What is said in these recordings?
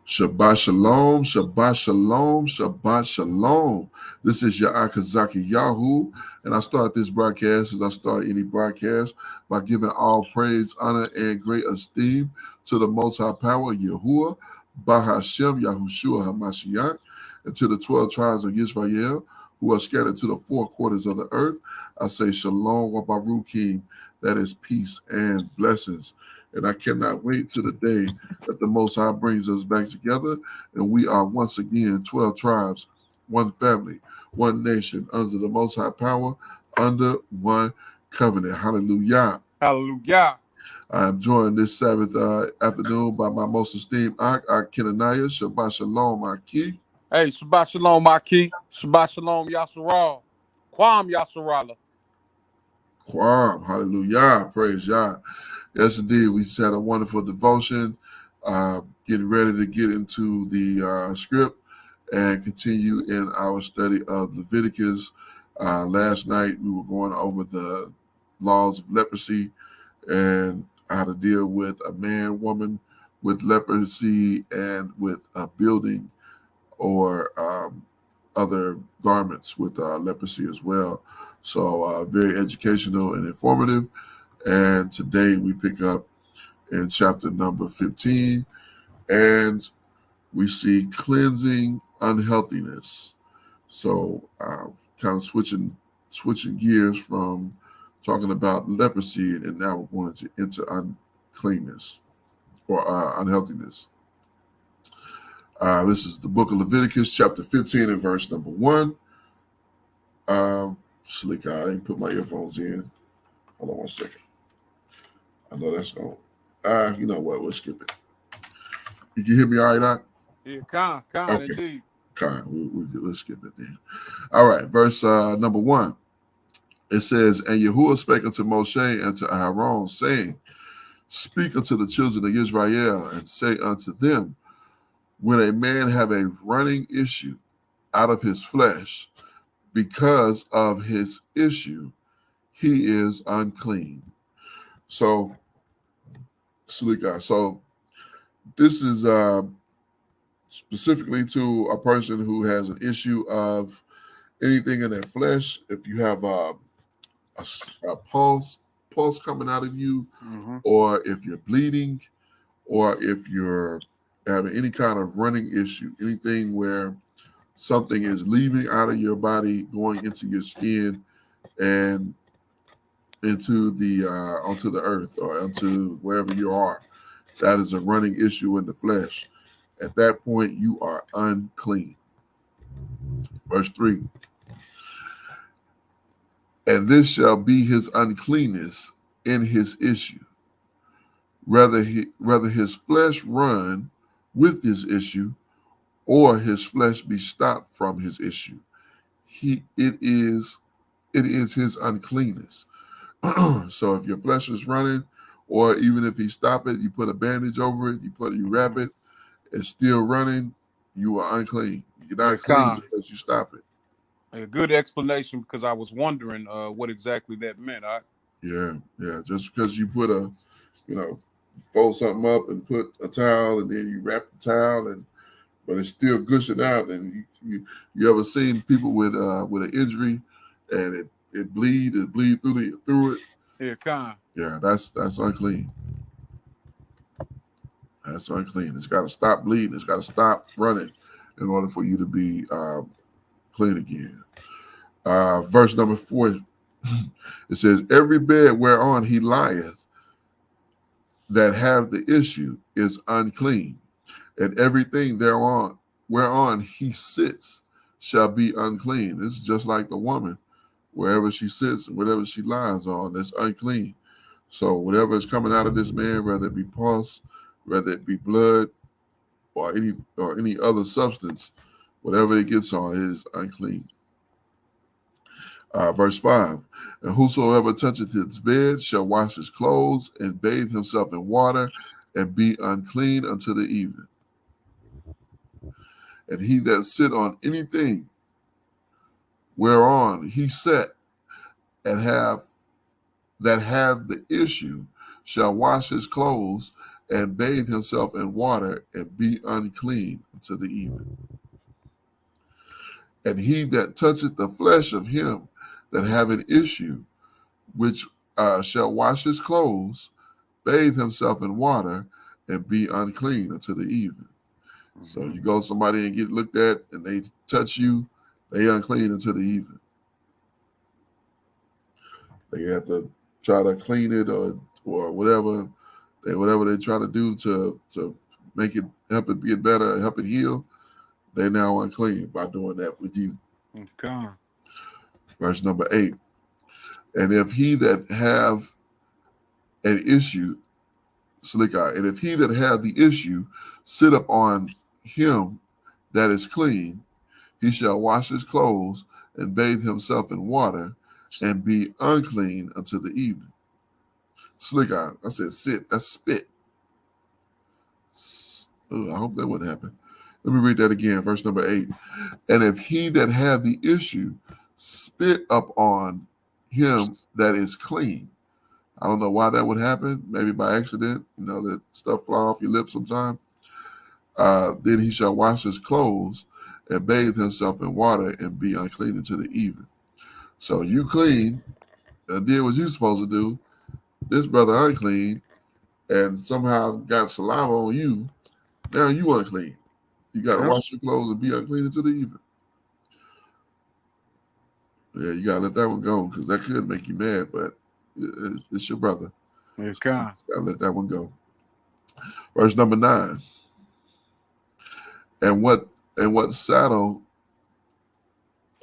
Shabbat shalom, Shabbat shalom, Shabbat shalom. This is your Akazaki Yahoo, and I start this broadcast as I start any broadcast by giving all praise, honor, and great esteem to the Most High Power, Yahuwah, Bahashem, Yahushua HaMashiach, and to the 12 tribes of Israel who are scattered to the four quarters of the earth. I say shalom wa baruchim, that is peace and blessings. And I cannot wait till the day that the Most High brings us back together, and we are once again 12 tribes, one family, one nation, under the Most High power, under one covenant. Hallelujah. Hallelujah. I am joined this Sabbath afternoon by my most esteemed Ak Kenaniah. Shabbat Shalom, Aki. Hey, Shabbat Shalom, Maki. Shabbat Shalom, Yasharal. Kwam Yasharala. Quam. Hallelujah. Praise Yah. Yes, indeed. We just had a wonderful devotion, getting ready to get into the script and continue in our study of Leviticus. Last night, we were going over the laws of leprosy and how to deal with a man, woman with leprosy and with a building or other garments with leprosy as well. So very educational and informative. And today we pick up in chapter number 15, and we see cleansing unhealthiness. So kind of switching gears from talking about leprosy, and now we're going into uncleanness or unhealthiness. This is the book of Leviticus, chapter 15, and verse number 1. Slick, I didn't put my earphones in. Hold on one second. I know that's going. You know what? We'll skip it. You can hear me all right, Doc? Yeah, Khan, Okay. indeed. We'll skip it then. All right, verse number 1. It says, "And Yahuwah spake unto Moshe and to Aaron, saying, Speak unto the children of Israel, and say unto them, When a man have a running issue out of his flesh, because of his issue, he is unclean." So, Salika, so this is specifically to a person who has an issue of anything in their flesh. If you have a pulse coming out of you, or if you're bleeding, or if you're having any kind of running issue, anything where something is leaving out of your body, going into your skin, and into the onto the earth or onto wherever you are, that is a running issue in the flesh. At that point, you are unclean. Verse 3. "And this shall be his uncleanness in his issue. Whether his flesh run with his issue, or his flesh be stopped from his issue. It is his uncleanness." So if your flesh is running, or even if you stop it, you put a bandage over it, you wrap it, it's still running, you are unclean. You're not clean because you stop it. A good explanation, because I was wondering what exactly that meant. Yeah. Just because you put fold something up and put a towel, and then you wrap the towel, but it's still gushing out. And you ever seen people with an injury and it bleed through it? Yeah, Khan. Yeah, that's unclean. That's unclean. It's got to stop bleeding. It's got to stop running in order for you to be clean again. Verse number 4, it says, "Every bed whereon he lieth that have the issue is unclean, and everything thereon whereon he sits shall be unclean." This is just like the woman. Wherever she sits and whatever she lies on, that's unclean. So whatever is coming out of this man, whether it be pus, whether it be blood, or any other substance, whatever it gets on is unclean. Verse 5, "And whosoever toucheth his bed shall wash his clothes and bathe himself in water, and be unclean until the evening. And he that sit on anything whereon he sat, and have the issue, shall wash his clothes and bathe himself in water, and be unclean until the evening. And he that toucheth the flesh of him that have an issue, which shall wash his clothes, bathe himself in water, and be unclean until the evening. So you go to somebody and get looked at, and they touch you, they unclean until the evening. They have to try to clean it or whatever they try to do to make it, help it get better, help it heal. They're now unclean by doing that with you. Okay. Verse number 8. And if he that have an issue, and if he that have the issue sit upon him that is clean, he shall wash his clothes and bathe himself in water, and be unclean until the evening. I said sit. That's spit. I hope that wouldn't happen. Let me read that again. Verse number 8. And if he that have the issue spit upon him that is clean. I don't know why that would happen. Maybe by accident. That stuff fly off your lips sometime. Then he shall wash his clothes and bathe himself in water, and be unclean until the evening. So you clean and did what you supposed to do. This brother unclean and somehow got saliva on you. Now you unclean. You got to wash your clothes and be unclean until the evening. Yeah, you got to let that one go, because that could make you mad, but it's your brother. It's so got to let that one go. Verse number 9. And what saddle?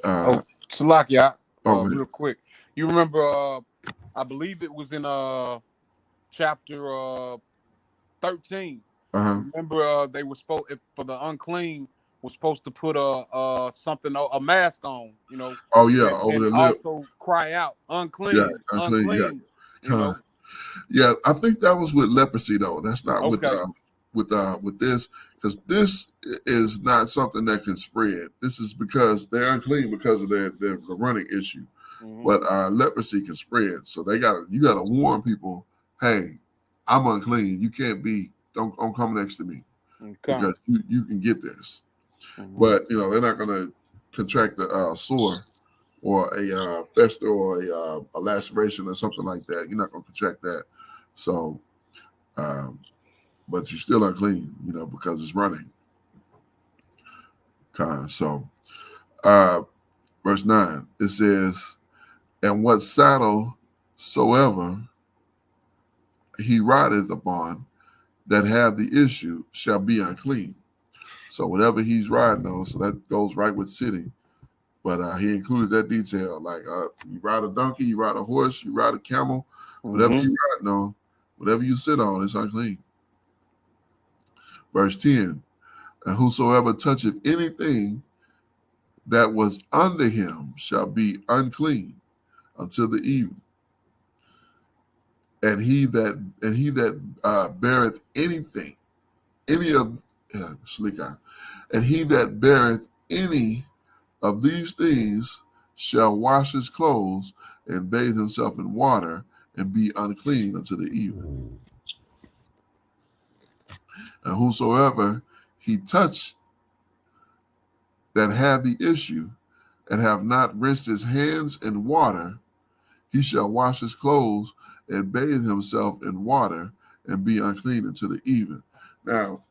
Salakia, real quick. You remember? I believe it was in chapter 13. Remember, they were supposed, for the unclean, was supposed to put a mask on, Oh yeah, over the lip. Also cry out, unclean, yeah, unclean. Yeah. Yeah, I think that was with leprosy though. That's not with this, because this is not something that can spread. This is because they're unclean because of their running issue. But leprosy can spread, so you gotta warn people. Hey, I'm unclean. You can't be. Don't come next to me, because you can get this. But they're not gonna contract a sore or a fester or a laceration or something like that. You're not gonna contract that. So, but you're still unclean, because it's running. So, verse 9, it says, and what saddle soever he rideth upon that have the issue shall be unclean. So whatever he's riding on, so that goes right with sitting. But he included that detail, like you ride a donkey, you ride a horse, you ride a camel, whatever you riding on, whatever you sit on, it's unclean. Verse 10, and whosoever toucheth anything that was under him shall be unclean until the evening. And he that beareth anything, any of and he that beareth any of these things shall wash his clothes and bathe himself in water, and be unclean until the evening. And whosoever he touch that have the issue, and have not rinsed his hands in water, he shall wash his clothes and bathe himself in water, and be unclean until the evening. Now,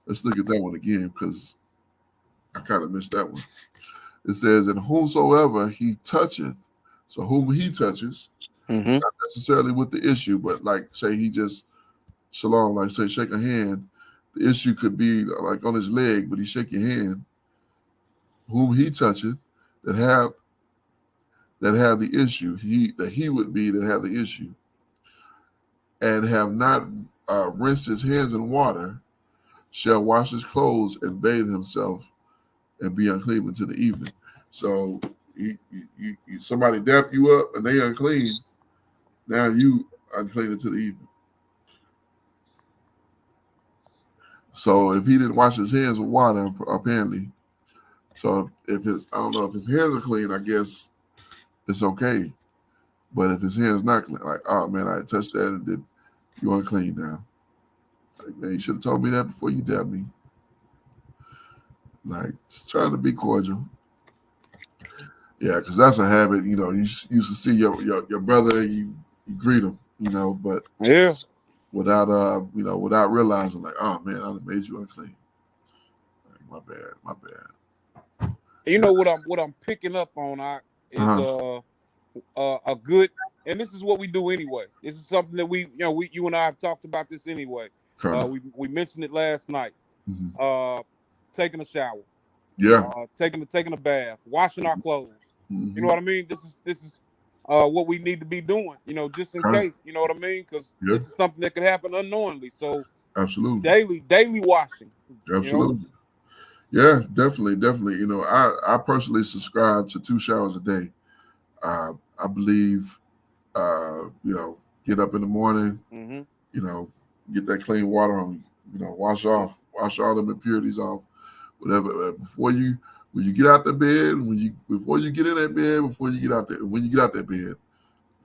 let's look at that one again, because I kind of missed that one. It says, and whomsoever he toucheth, so whom he touches, not necessarily with the issue, but like say he just shalom, like say shake a hand. The issue could be like on his leg, but he shake your hand. Whom he toucheth, that have the issue, he would be that have the issue, and have not rinsed his hands in water, shall wash his clothes and bathe himself, and be unclean until the evening. So somebody dap you up and they unclean. Now you unclean until the evening. So if he didn't wash his hands with water, apparently, so if I don't know if his hands are clean, I guess it's okay. But if his hands not clean, like, oh man, I touched that and You unclean now. Like, man, you should have told me that before you dabbed me. Like, just trying to be cordial. Yeah, because that's a habit. You know, you used to see your brother, you greet him. You know, but Yeah. without without realizing, like, oh man, I done made you unclean. Like, my bad. You know what I'm picking up on is a good, and this is what we do anyway. This is something that you and I have talked about this anyway. We mentioned it last night. Mm-hmm. Taking a shower. Yeah. Taking a bath, washing our clothes. Mm-hmm. You know what I mean? This is what we need to be doing, just in case, you know what I mean? Because Yeah. this is something that could happen unknowingly. So Absolutely. daily washing. Absolutely. Yeah, definitely. You know, I personally subscribe to 2 showers a day. I believe, get up in the morning, Mm-hmm. get that clean water on, wash all them impurities off, whatever. When you get out the bed, before you get in that bed, before you get out there, when you get out that bed,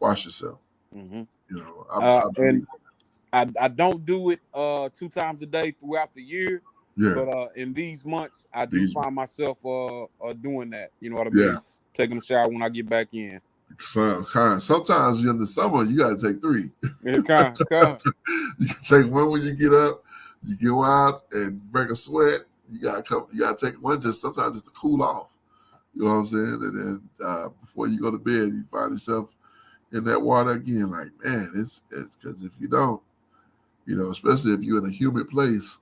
wash yourself. Mm-hmm. I believe. And I don't do it 2 times a day throughout the year, Yeah. but in these months I do find myself doing that. You know what I Yeah. mean? Taking a shower when I get back in. Sometimes in the summer you got to take 3. Yeah, You can take one when you get up. You go out and break a sweat. You got to take one sometimes just to cool off. You know what I'm saying? And then before you go to bed, you find yourself in that water again. Like, man, it's because if you don't, especially if you're in a humid place,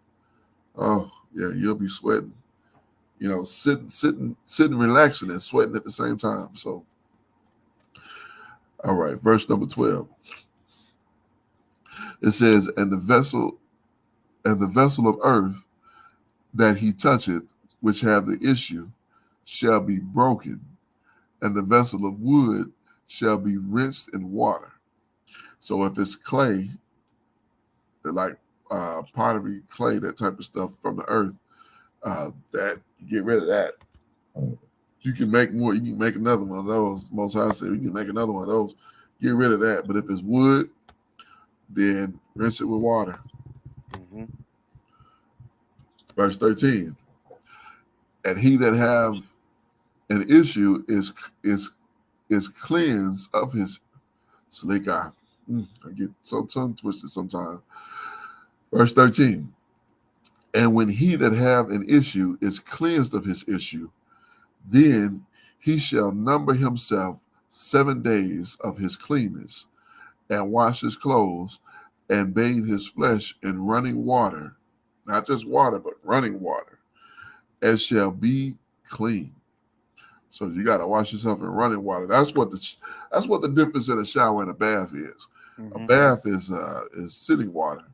oh yeah, you'll be sweating. Sitting, relaxing, and sweating at the same time. So, all right, verse number 12. It says, and the vessel of earth that he toucheth, which have the issue, shall be broken, and the vessel of wood shall be rinsed in water. So if it's clay, like pottery, clay, that type of stuff from the earth, that you get rid of that. You can make more. You can make another one of those. Most High said you can make another one of those. Get rid of that. But if it's wood, then rinse it with water. Mm-hmm. Verse 13. And he that have an issue is cleansed of his slick eye. I get so tongue twisted sometimes. Verse 13. And when he that have an issue is cleansed of his issue, then he shall number himself 7 days of his cleanness, and wash his clothes, and bathe his flesh in running water, not just water, but running water, and shall be clean. So you got to wash yourself in running water. That's what the difference in a shower and a bath is. Mm-hmm. A bath is sitting water,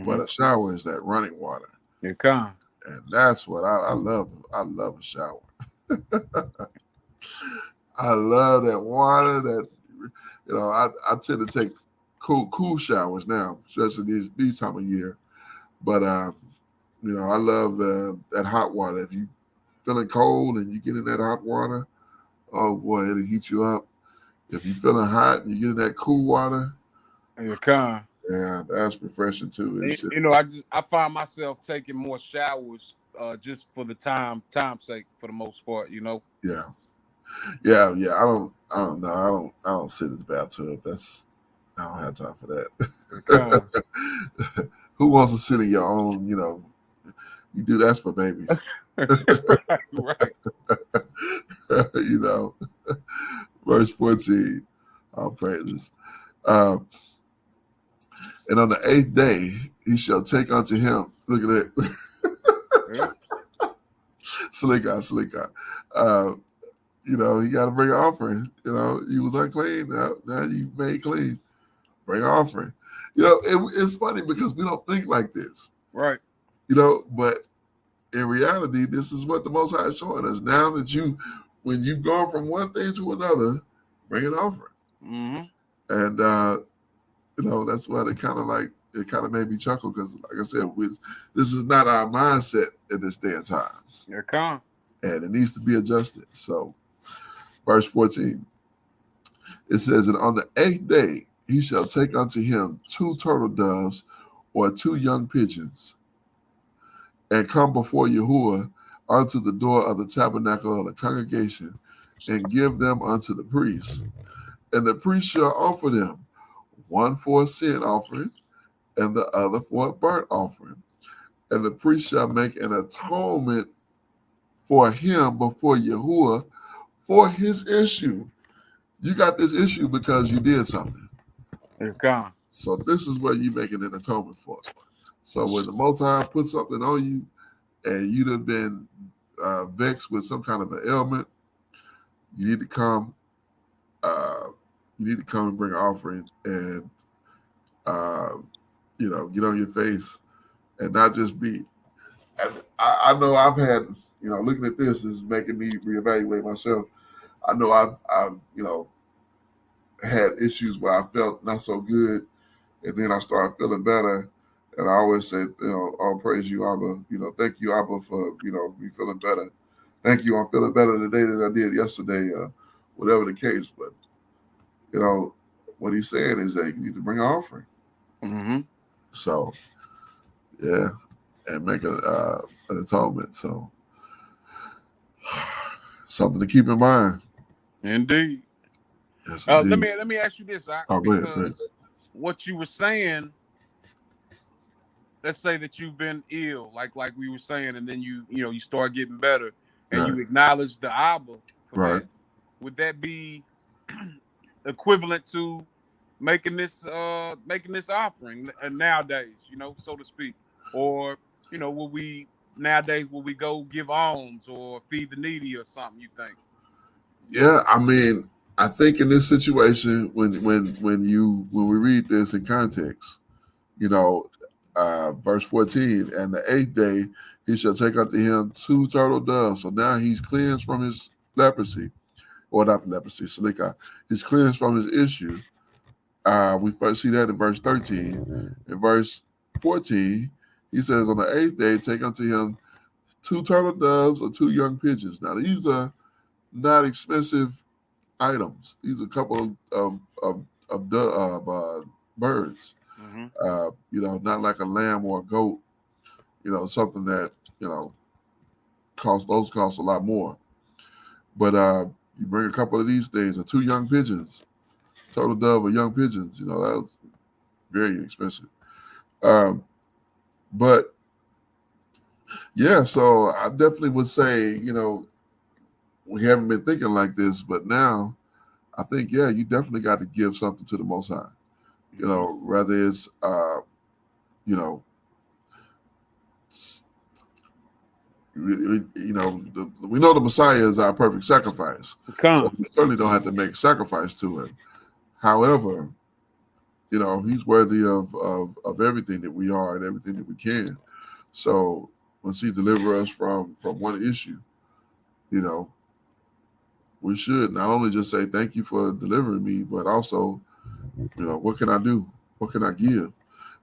but a shower is that running water. And that's what I love. I love a shower. I love that water. That I tend to take cool showers now, especially these time of year. But I love that hot water. If you feeling cold and you get in that hot water, oh boy, it'll heat you up. If you're feeling hot and you get in that cool water, yeah, that's refreshing too. I find myself taking more showers just for the time's sake, for the most part. Yeah. I don't know. I don't sit in the bathtub. I don't have time for that. Who wants to sit in your own? You do that's for babies. right. Verse 14. I'll pray this. And on the 8th day, he shall take unto him. Look at that. Slick eye. He got to bring an offering. You was unclean. Now you made clean. Bring an offering. It's funny because we don't think like this. Right. But in reality, this is what the Most High is showing us. Now that when you've gone from one thing to another, bring an offering. Mm-hmm. And, that's why it kind of made me chuckle because, like I said, this is not our mindset in this day and time. And it needs to be adjusted. So, verse 14, it says, and on the 8th day he shall take unto him 2 turtle doves or 2 young pigeons, and come before Yahuwah unto the door of the tabernacle of the congregation, and give them unto the priest. And the priest shall offer them, one for a sin offering, and the other for a burnt offering. And the priest shall make an atonement for him before Yahuwah for his issue. You got this issue because you did something. So this is what you're making an atonement for. So when the Most High puts something on you, and you'd have been vexed with some kind of an ailment, you need to come. You need to come and bring an offering, and get on your face, and not just be. I know I've had, looking at this is making me reevaluate myself. I know I've had issues where I felt not so good, and then I started feeling better. And I always say, all praise you, Abba. Thank you, Abba, for me feeling better. Thank you, I'm feeling better today than I did yesterday. Whatever the case, but what he's saying is that you need to bring an offering. Mm-hmm. So, yeah, and make an atonement. So, something to keep in mind. Indeed. Yes, Let indeed. me ask you this, Go ahead. What you were saying. Let's say that you've been ill, like we were saying, and then you start getting better, and Right. you acknowledge the Abba for Right. that. Would that be equivalent to making this offering nowadays, so to speak? Or will we go give alms or feed the needy or something, you think? Yeah, I mean, I think in this situation, when we read this in context, verse 14, and the 8th day he shall take unto him 2 turtle doves. So now he's cleansed from his leprosy, or not leprosy, salika. He's cleansed from his issue. We first see that in verse 13. In verse 14, he says, on the 8th day, take unto him 2 turtle doves or 2 young pigeons. Now, these are not expensive items. These are a couple of birds. Mm-hmm. Not like a lamb or a goat. Something that cost a lot more. But you bring a couple of these things, or 2 young pigeons, turtle dove or young pigeons. That was very inexpensive. But yeah, so I definitely would say, we haven't been thinking like this, but now I think, yeah, you definitely got to give something to the Most High. Whether it's, we know the Messiah is our perfect sacrifice. So we certainly don't have to make sacrifice to him. However, he's worthy of everything that we are and everything that we can. So once he delivers us from one issue, we should not only just say thank you for delivering me, but also, what can I do? What can I give?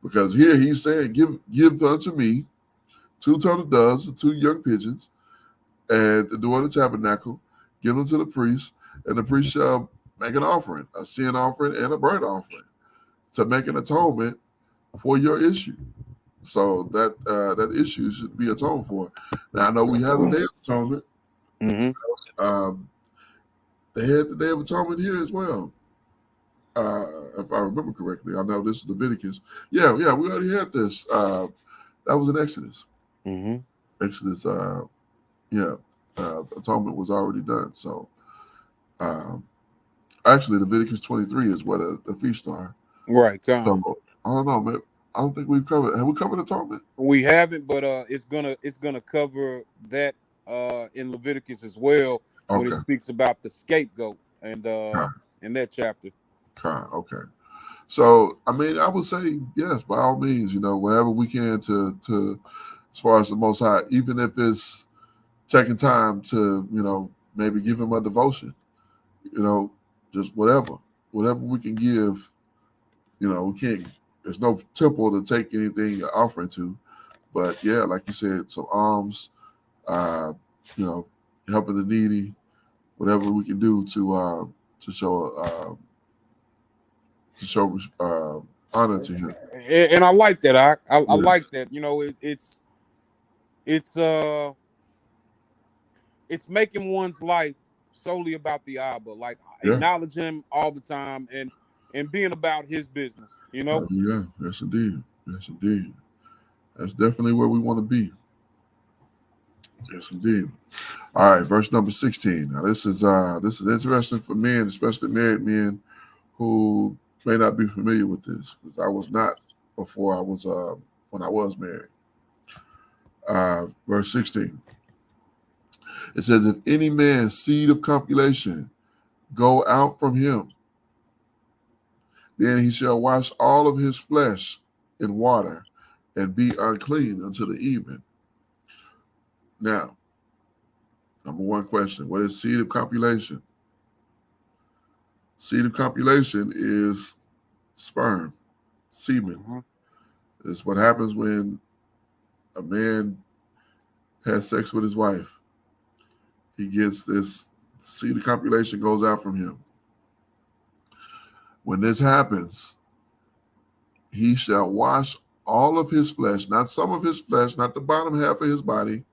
Because here he's saying, give unto me 2 turtle doves, 2 young pigeons, and the door of the tabernacle, give them to the priest, and the priest shall make an offering, a sin offering and a burnt offering, to make an atonement for your issue. So that issue should be atoned for. Now I know we have the Day of Atonement. Mm-hmm. They had the Day of Atonement here as well. If I remember correctly, I know this is Leviticus. Yeah, we already had this. That was in Exodus. Mm-hmm. Exodus, atonement was already done. So, actually, Leviticus 23 is where the feast are. Right, So, I don't know, man. I don't think we've covered. Have we covered atonement? We haven't, but it's gonna cover that in Leviticus as well when it Okay. speaks about the scapegoat and Fine. in that chapter. Okay. So, I mean, I would say yes, by all means. Wherever we can to as far as the Most High, even if it's taking time to maybe give him a devotion. Just whatever we can give. We can't. There's no temple to take anything offering to, but yeah, like you said, some alms, uh, helping the needy, whatever we can do to show to show honor to him. And I like that. I like that. You know, it's it's making one's life solely about the Abba, like acknowledge him all the time and being about his business. You know. Yeah, yes indeed, yes indeed. That's definitely where we want to be. Yes indeed. All right, verse number 16. Now this is interesting for men, especially married men who may not be familiar with this, because I was not before I was when I was married. Verse 16. It says, if any man's seed of copulation go out from him, then he shall wash all of his flesh in water and be unclean until the evening. Now, number one question, what is seed of copulation? Seed of copulation is sperm, semen. Mm-hmm. It's what happens when a man has sex with his wife. He gets this seed of copulation goes out from him. When this happens, he shall wash all of his flesh, not some of his flesh, not the bottom half of his body,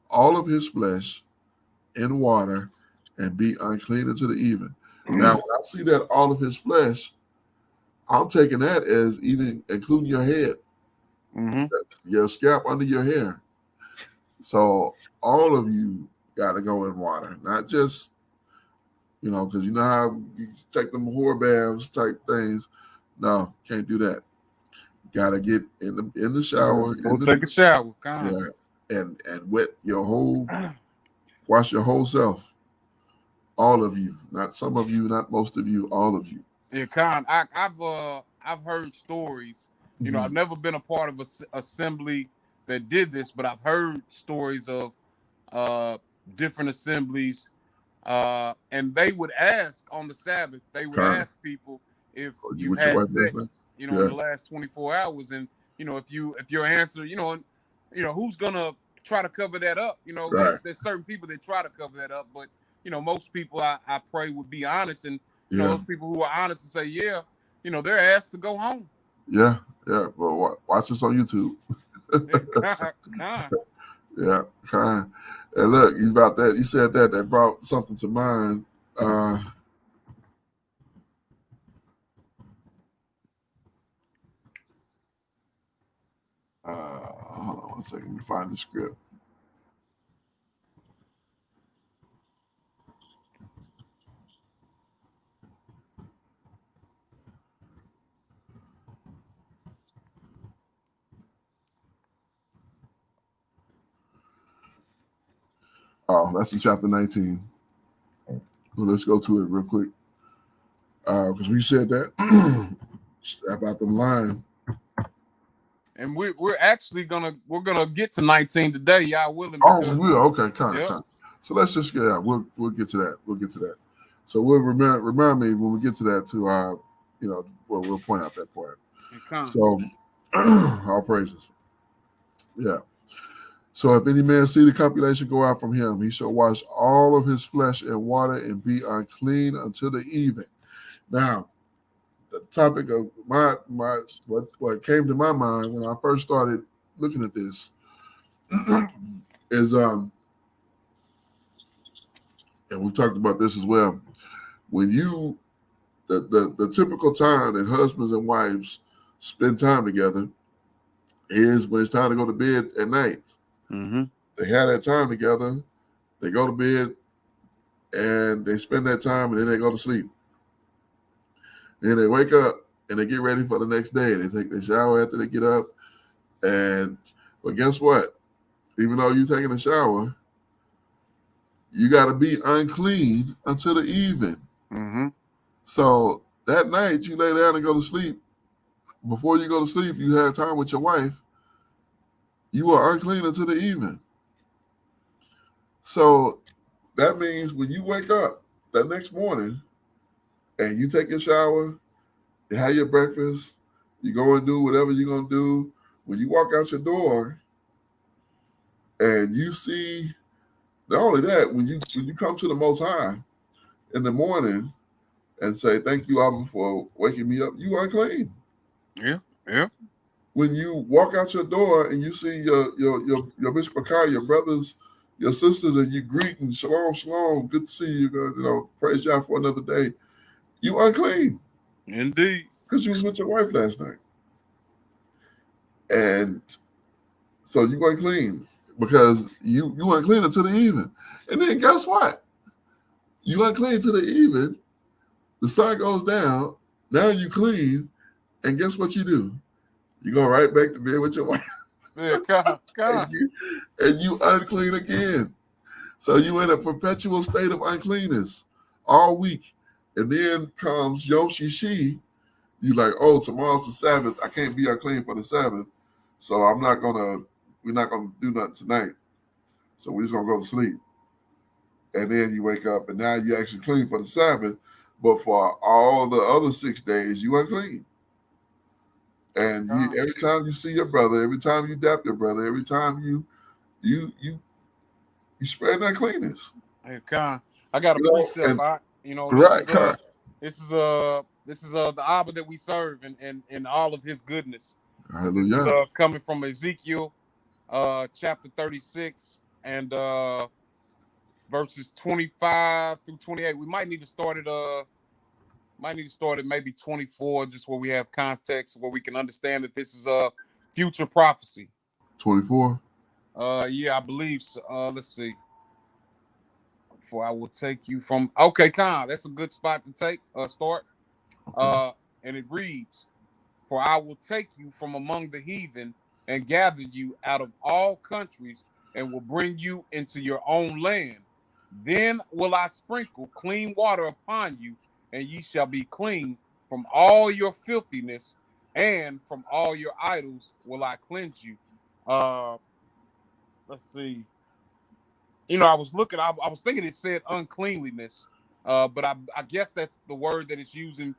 all of his flesh in water and be unclean until the evening. Now, when I see that all of his flesh, I'm taking that as even including your head, your scalp under your hair. So all of you got to go in water, not just, because you know how you take them whore baths type things. No, can't do that. Got to get in the shower. Take a shower. Yeah, and wet your whole, wash your whole self. All of you, not some of you, not most of you, all of you. Yeah, I've heard stories. You know, I've never been a part of a assembly that did this, but I've heard stories of different assemblies, and they would ask on the Sabbath. They would ask people if you had sex, in the last 24 hours, and if your answer, who's gonna try to cover that up? There's certain people that try to cover that up, but most people I pray would be honest, and those people who are honest and say, yeah, they're asked to go home. Yeah. Well, watch this on YouTube. Yeah, kind. And look, you said that brought something to mind. Hold on one second, let me find the script. Oh, that's in chapter 19. Well, let's go to it real quick. Because we said that about the line. And we're actually gonna get to 19 today, y'all willing? Oh, we will. Okay, kind. So let's just get out. We'll get to that. So we'll remind me when we get to that to we'll point out that part. So all praises. Yeah. So if any man see the copulation go out from him, he shall wash all of his flesh in water and be unclean until the evening. Now, the topic of what came to my mind when I first started looking at this is and we've talked about this as well. When the typical time that husbands and wives spend time together is when it's time to go to bed at night. They have that time together. They go to bed and they spend that time and then they go to sleep. Then they wake up and they get ready for the next day. They take their shower after they get up. But guess what? Even though you're taking a shower, you got to be unclean until the evening. So that night you lay down and go to sleep. Before you go to sleep, you have time with your wife. You are unclean until the evening. So that means when you wake up that next morning and you take your shower, you have your breakfast, you go and do whatever you're going to do. When you walk out your door and you see, not only that, when you come to the Most High in the morning and say, "Thank you, Abba, for waking me up," you unclean. Yeah, yeah. When you walk out your door and you see your mishpachah, your brothers, your sisters, and you greet and shalom, shalom, good to see you. You know, praise God for another day. You unclean Indeed. because you was with your wife last night, and so you unclean because you unclean until the evening, and then guess what? You unclean to the evening. The sun goes down. Now you clean, and guess what you do? You go right back to bed with your wife. Yeah, God. And you unclean again. So you in a perpetual state of uncleanness all week. And then comes Yom Shishi. You like, oh, tomorrow's the Sabbath. I can't be unclean for the Sabbath. So we're not gonna do nothing tonight. So we're just gonna go to sleep. And then you wake up and now you actually clean for the Sabbath. But for all the other 6 days, you unclean. And every time you see your brother, every time you dap your brother, every time you spread that cleanness. Hey, Con. I got a You know, precept. and This right, is Con. the Abba that we serve and all of his goodness. This is Hallelujah. coming from Ezekiel chapter 36 and verses 25 through 28. We might need to start at maybe 24, just where we have context, where we can understand that this is a future prophecy. 24. Yeah, I believe so. Let's see. For I will take you from okay, Con. That's a good spot to start. Okay. And it reads, "For I will take you from among the heathen and gather you out of all countries and will bring you into your own land. Then will I sprinkle clean water upon you, and ye shall be clean from all your filthiness, and from all your idols will I cleanse you." Uh, let's see. I was looking. I was thinking it said uncleanliness, but I guess that's the word that it's using.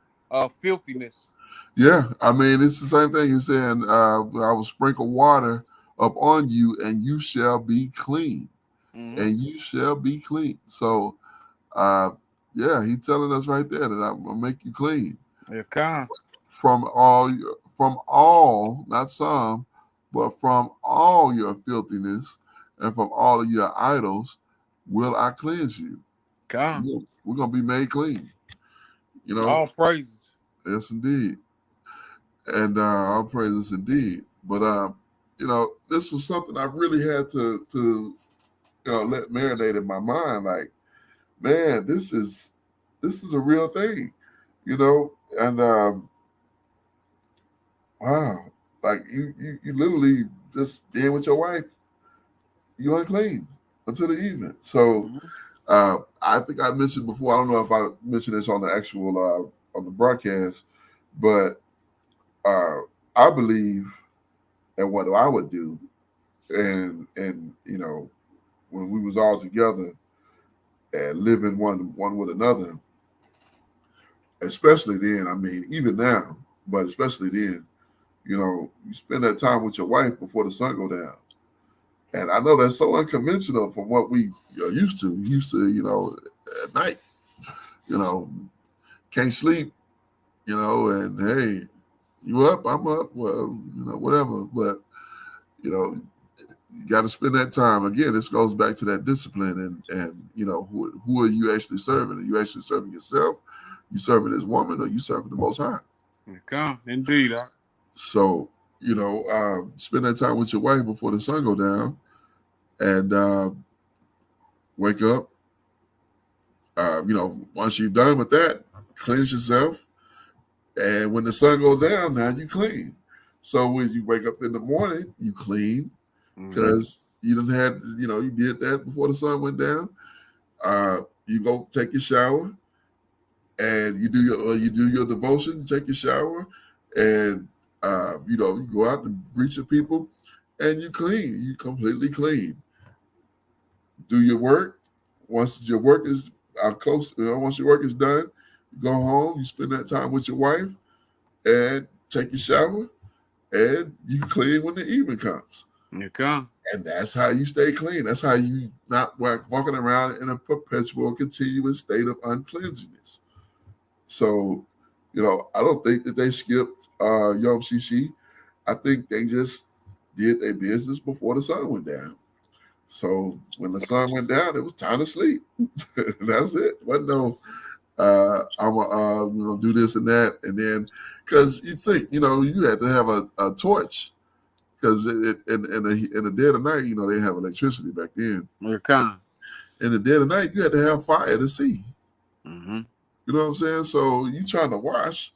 Filthiness. Yeah, I mean it's the same thing. He's saying, "I will sprinkle water upon you, and you shall be clean, Mm-hmm. and you shall be clean." So, uh, yeah, he's telling us right there that I'm gonna make you clean Yeah, from all, not some, but from all your filthiness and from all of your idols will I cleanse you. con. We're gonna be made clean. You know, All praises. yes, indeed, and all praises indeed. But this was something I really had to let marinate in my mind. Like, man, this is a real thing. And wow, like you literally just being with your wife, you unclean until the evening. So Mm-hmm. I think I mentioned before. I don't know if I mentioned this on the actual on the broadcast, but I believe in what I would do, and when we was all together and living one with another, especially then. I mean, even now, but especially then, you spend that time with your wife before the sun go down. And I know that's so unconventional from what we are used to. We used to, at night, you know, can't sleep, and hey, you up, I'm up, well, whatever. But, you got to spend that time. Again, this goes back to that discipline and who are you actually serving? Are you actually serving yourself? You serving this woman or you serving the Most High? Con. Indeed. So, spend that time with your wife before the sun go down and wake up. Once you're done with that, cleanse yourself. And when the sun goes down, now you clean. So when you wake up in the morning, you clean because you didn't have, you did that before the sun went down. You go take your shower and you do your devotion, you take your shower, and you go out and greet your people, and you clean. You completely clean. Do your work. Once your work is once your work is done, you go home. You spend that time with your wife, and take your shower, and you clean when the evening comes. Con. And that's how you stay clean. That's how you not walking around in a perpetual, continuous state of uncleanliness. So, I don't think that they skipped Yom Shishi. I think they just did their business before the sun went down. So when the sun went down, it was time to sleep. That's it. Wasn't no I'm gonna do this and that, and then because you think you had to have a torch because in the dead of night, they didn't have electricity back then. Okay. In the dead of night, you had to have fire to see. Mm-hmm. You know what I'm saying? So you trying to wash,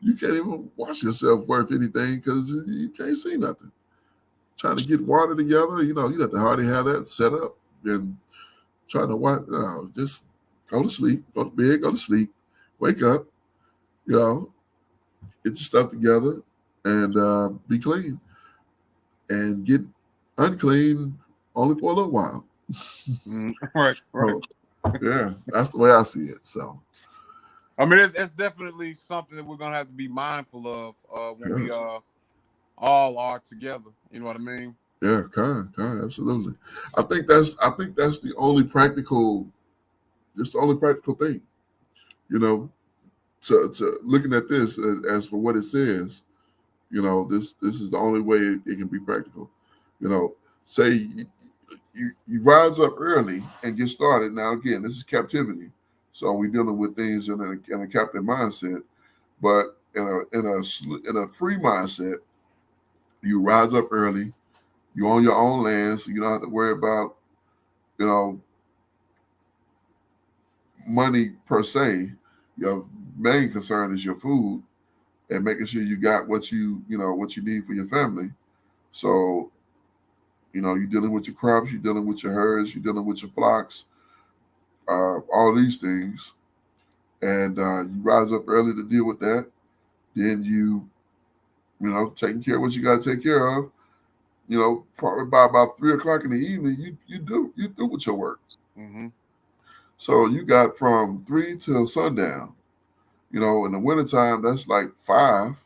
you can't even wash yourself worth anything because you can't see nothing. Trying to get water together, you have to hardly have that set up and trying to watch. Just go to sleep, go to bed, go to sleep, wake up, get your stuff together, and be clean. And get unclean only for a little while. Right. So, yeah, that's the way I see it. So, I mean, it's definitely something that we're gonna have to be mindful of when we all are together. You know what I mean? yeah, kind, absolutely. I think that's the only practical, just the only practical thing. You know, to looking at this as for what it says. This is the only way it can be practical. Say you rise up early and get started. Now again, this is captivity, so we're dealing with things in a captive mindset. But in a free mindset, you rise up early. You own your own land, so you don't have to worry about you know money per se. Your main concern is your food and making sure you got what you need for your family. So you're dealing with your crops, you're dealing with your herds, you're dealing with your flocks, all these things, and you rise up early to deal with that. Then taking care of what you got to take care of. Probably by about 3 o'clock in the evening, you do with your work. Mm-hmm. So you got from 3 till sundown. In the wintertime, that's like 5.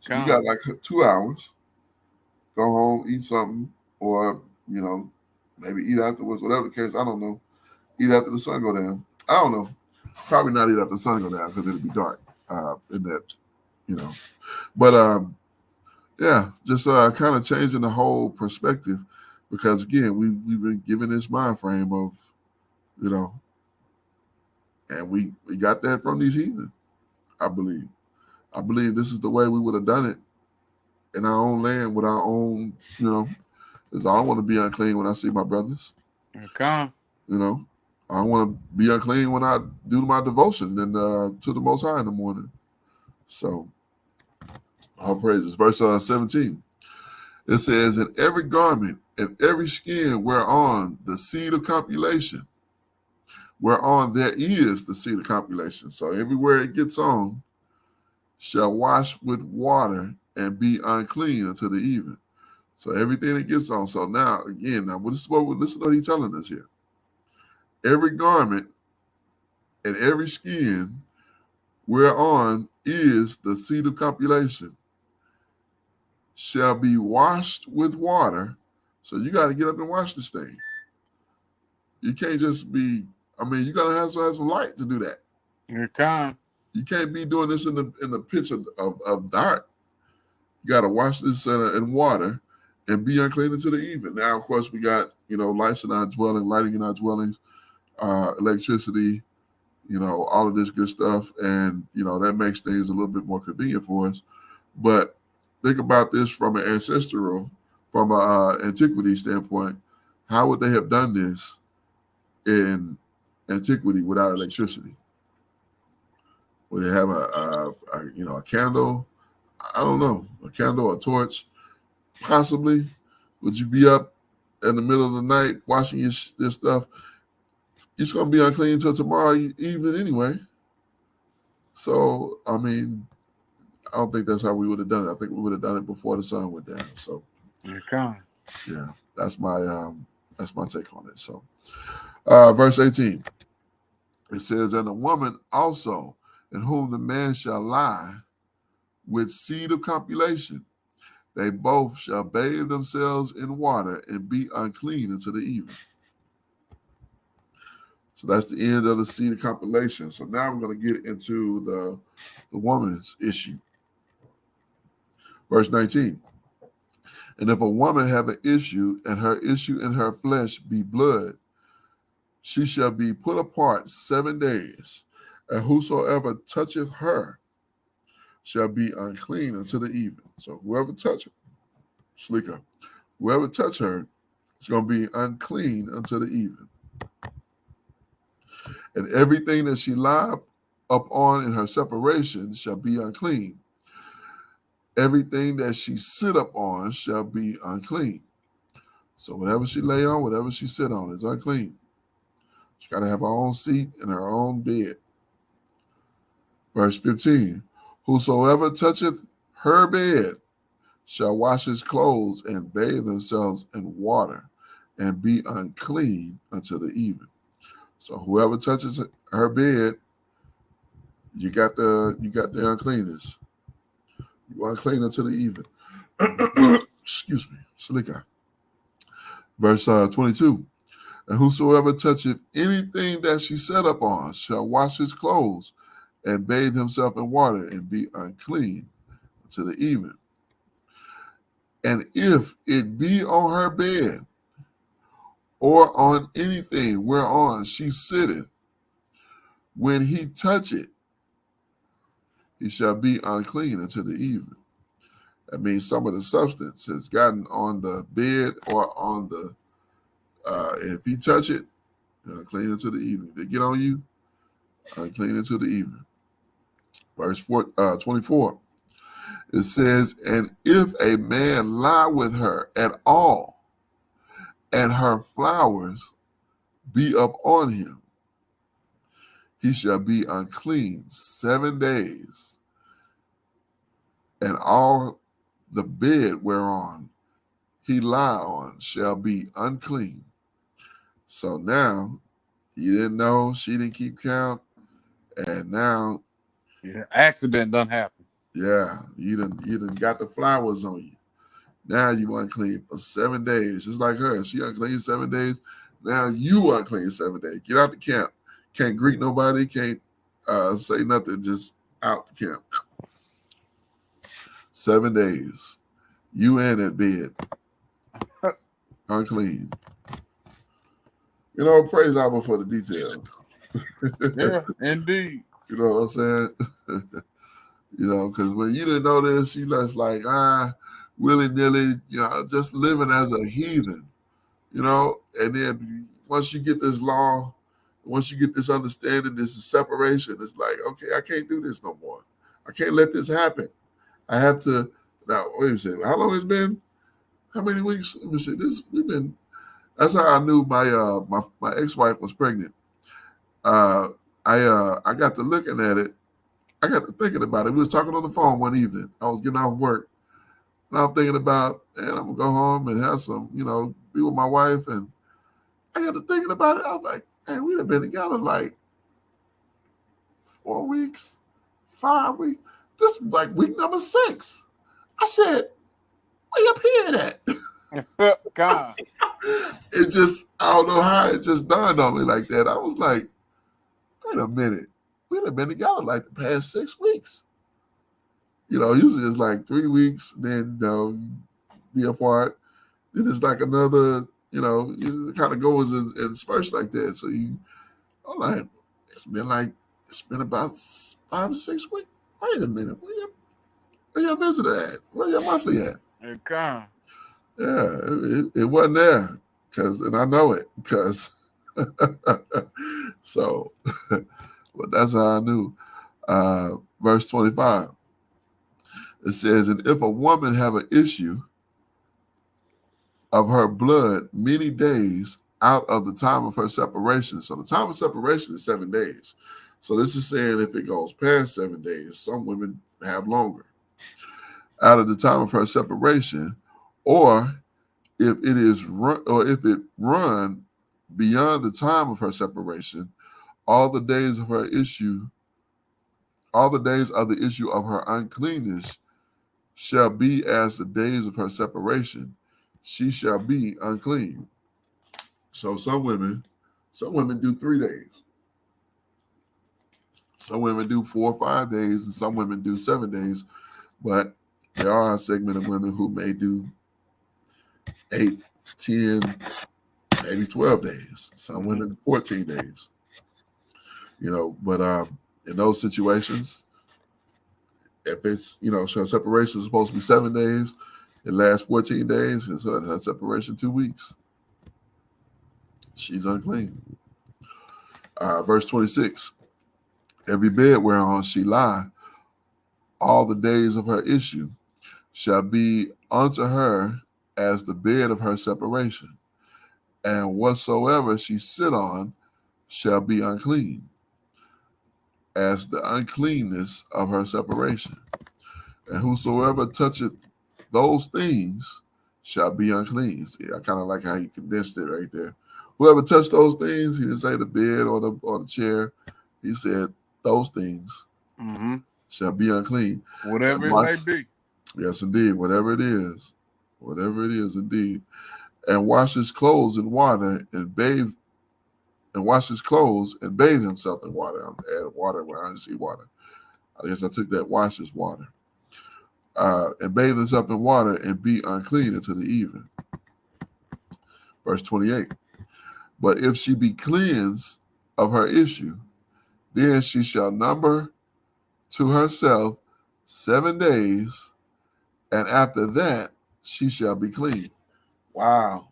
So you got like 2 hours. Go home, eat something, or maybe eat afterwards, whatever the case. I don't know. Eat after the sun go down. I don't know. Probably not eat after the sun go down because it'll be dark. In that, you know. But yeah, just kind of changing the whole perspective because again, we've been given this mind frame of, you know, and we got that from these heathen. I believe. I believe this is the way we would have done it in our own land with our own, because I don't want to be unclean when I see my brothers. Okay. You know, I don't want to be unclean when I do my devotion and to the Most High in the morning. So, all praises. Verse 17. It says, "In every garment and every skin whereon the seed of copulation, whereon there is the seed of copulation." So everywhere it gets on, shall wash with water and be unclean until the even. So everything that gets on. So now again, this is what he's telling us here. Every garment and every skin whereon is the seed of copulation shall be washed with water. So you got to get up and wash this thing. You can't just be. I mean, you got to have some light to do that. Okay. You can't be doing this in the pitch of dark. You got to wash this in water and be unclean until the even. Now, of course, we got lights in our dwelling, lighting in our dwellings, electricity, all of this good stuff, and that makes things a little bit more convenient for us. But think about this from an antiquity standpoint. How would they have done this in antiquity without electricity? Would they have a candle? I don't know, a candle, a torch, possibly. Would you be up in the middle of the night washing this stuff? It's going to be unclean until tomorrow evening anyway. So, I mean, I don't think that's how we would have done it. I think we would have done it before the sun went down. So, Okay. yeah, that's my take on it. So, verse 18, it says, "And the woman also, in whom the man shall lie, with seed of copulation, they both shall bathe themselves in water and be unclean until the evening." So that's the end of the seed compilation. So now we're going to get into the woman's issue. Verse 19. And if a woman have an issue, and her issue in her flesh be blood, she shall be put apart 7 days, and whosoever toucheth her shall be unclean until the evening. So whoever touch her, Shlika, whoever touch her is going to be unclean until the evening. And everything that she lie upon in her separation shall be unclean. Everything that she sit up on shall be unclean. So whatever she lay on, whatever she sit on is unclean. She got to have her own seat and her own bed. Verse 15. Whosoever toucheth her bed shall wash his clothes and bathe themselves in water and be unclean until the evening. So whoever touches her bed, you got the uncleanness. You are unclean until the evening. Excuse me. Slika. Verse 22. And whosoever toucheth anything that she set up on shall wash his clothes and bathe himself in water and be unclean until the evening. And if it be on her bed or on anything whereon she sitteth, when he touch it, he shall be unclean until the evening. That means some of the substance has gotten on the bed or on the, if he touch it, unclean until the evening. If they get on you, unclean until the evening. Verse 24, it says, and if a man lie with her at all, and her flowers be up on him, he shall be unclean 7 days, and all the bed whereon he lie on shall be unclean. So now, you didn't know, she didn't keep count, and now, accident done happen. Yeah, you done got the flowers on you. Now you unclean for 7 days, just like her. She unclean 7 days. Now you unclean 7 days. Get out the camp. Can't greet nobody. Can't say nothing. Just out the camp. 7 days. You in that bed. Unclean. You know, praise God for the details. Yeah, indeed. You know what I'm saying? You know, because when you didn't know this, you just like, willy-nilly, you know, just living as a heathen, you know. And then once you get this law, once you get this understanding, this is separation, it's like, okay, I can't do this no more. I can't let this happen. I have to, now, wait a second, how long it's been? How many weeks? Let me see, that's how I knew my ex-wife was pregnant. I got to looking at it. I got to thinking about it. We was talking on the phone one evening. I was getting off work. And I'm thinking about, man, I'm going to go home and have some, you know, be with my wife. And I got to thinking about it. I was like, man, we'd have been together like 4 weeks, 5 weeks. This was like week number 6. I said, where your period at? God. It just, I don't know how it just dawned on me like that. I was like, wait a minute. We'd have been together like the past 6 weeks. You know, usually it's like 3 weeks, then be apart. Then it's like another, you know, it kind of goes in spurts like that. So I'm like, it's been about 5 or 6 weeks. Wait a minute, where your visitor at? Where your monthly at? God. Yeah, it wasn't there, and I know it, because so, but that's how I knew. Verse 25. It says, and if a woman have an issue of her blood many days out of the time of her separation. So the time of separation is 7 days. So this is saying if it goes past 7 days, some women have longer. Out of the time of her separation, or if it run beyond the time of her separation, all the days of the issue of her uncleanness shall be as the days of her separation. She shall be unclean. So some women, Some women do 3 days. Some women do 4 or 5 days, and some women do 7 days. But there are a segment of women who may do 8, 10, maybe 12 days. Some women 14 days. But in those situations, if it's, so separation is supposed to be 7 days, it lasts 14 days, and so her separation 2 weeks. She's unclean. Verse 26, every bed whereon she lie, all the days of her issue, shall be unto her as the bed of her separation, and whatsoever she sit on shall be unclean, as the uncleanness of her separation. And whosoever toucheth those things shall be unclean. See, I kind of like how he condensed it right there. Whoever touched those things, he didn't say the bed or the chair. He said those things shall be unclean. Whatever it may be. Yes, indeed. Whatever it is. Whatever it is, indeed. And wash his clothes in water and bathe. And wash his clothes and bathe himself in water. I'm adding water where I didn't see water. I guess I took that wash his water. And bathe himself in water and be unclean until the even. Verse 28. But if she be cleansed of her issue, then she shall number to herself 7 days, and after that she shall be clean. Wow.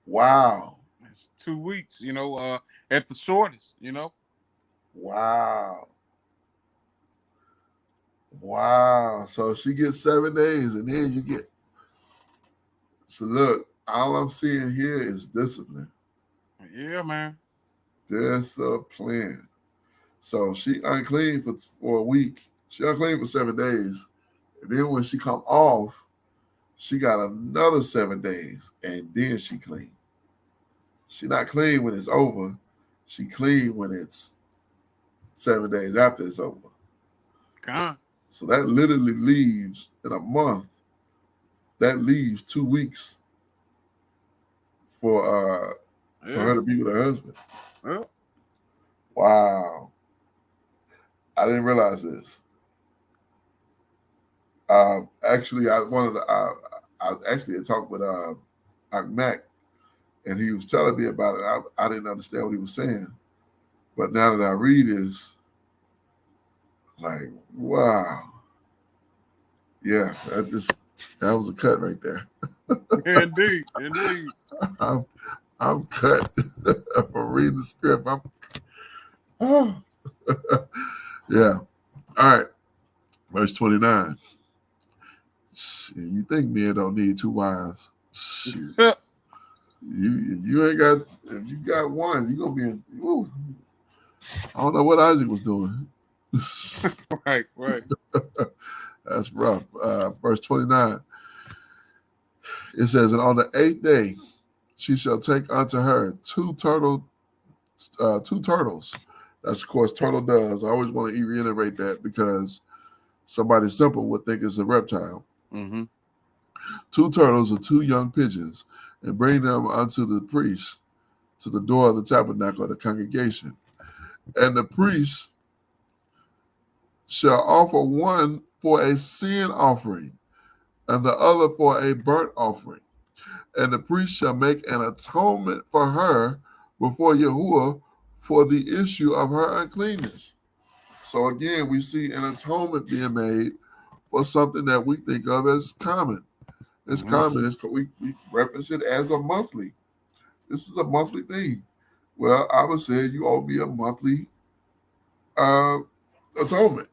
It's 2 weeks, at the shortest, Wow. So she gets 7 days, and then you get. So look, all I'm seeing here is discipline. Yeah, man. Discipline. So she unclean for a week. She unclean for 7 days. And then when she come off, she got another 7 days, and then she clean. She not clean when it's over. She clean when it's 7 days after it's over. God. So that literally leaves in a month. That leaves 2 weeks for her to be with her husband. Yeah. Wow. I didn't realize this. Actually, I talked with Mac, and he was telling me about it. I didn't understand what he was saying, but now that I read this, like, wow, yeah, that was a cut right there. Indeed. I'm cut from reading the script. Yeah. All right. Verse 29. You think men don't need 2 wives? If you got one, you're gonna be in. Woo. I don't know what Isaac was doing. Right. That's rough. Verse 29. It says, and on the 8th day she shall take unto her 2 turtles. That's of course turtle doves. I always want to reiterate that because somebody simple would think it's a reptile. 2 turtles or 2 young pigeons, and bring them unto the priest to the door of the tabernacle of the congregation. And the priest shall offer one for a sin offering, and the other for a burnt offering. And the priest shall make an atonement for her before Yahuwah for the issue of her uncleanness. So again, we see an atonement being made for something that we think of as common. It's common. We reference it as a monthly. This is a monthly thing. Well, I would say you owe me a monthly atonement.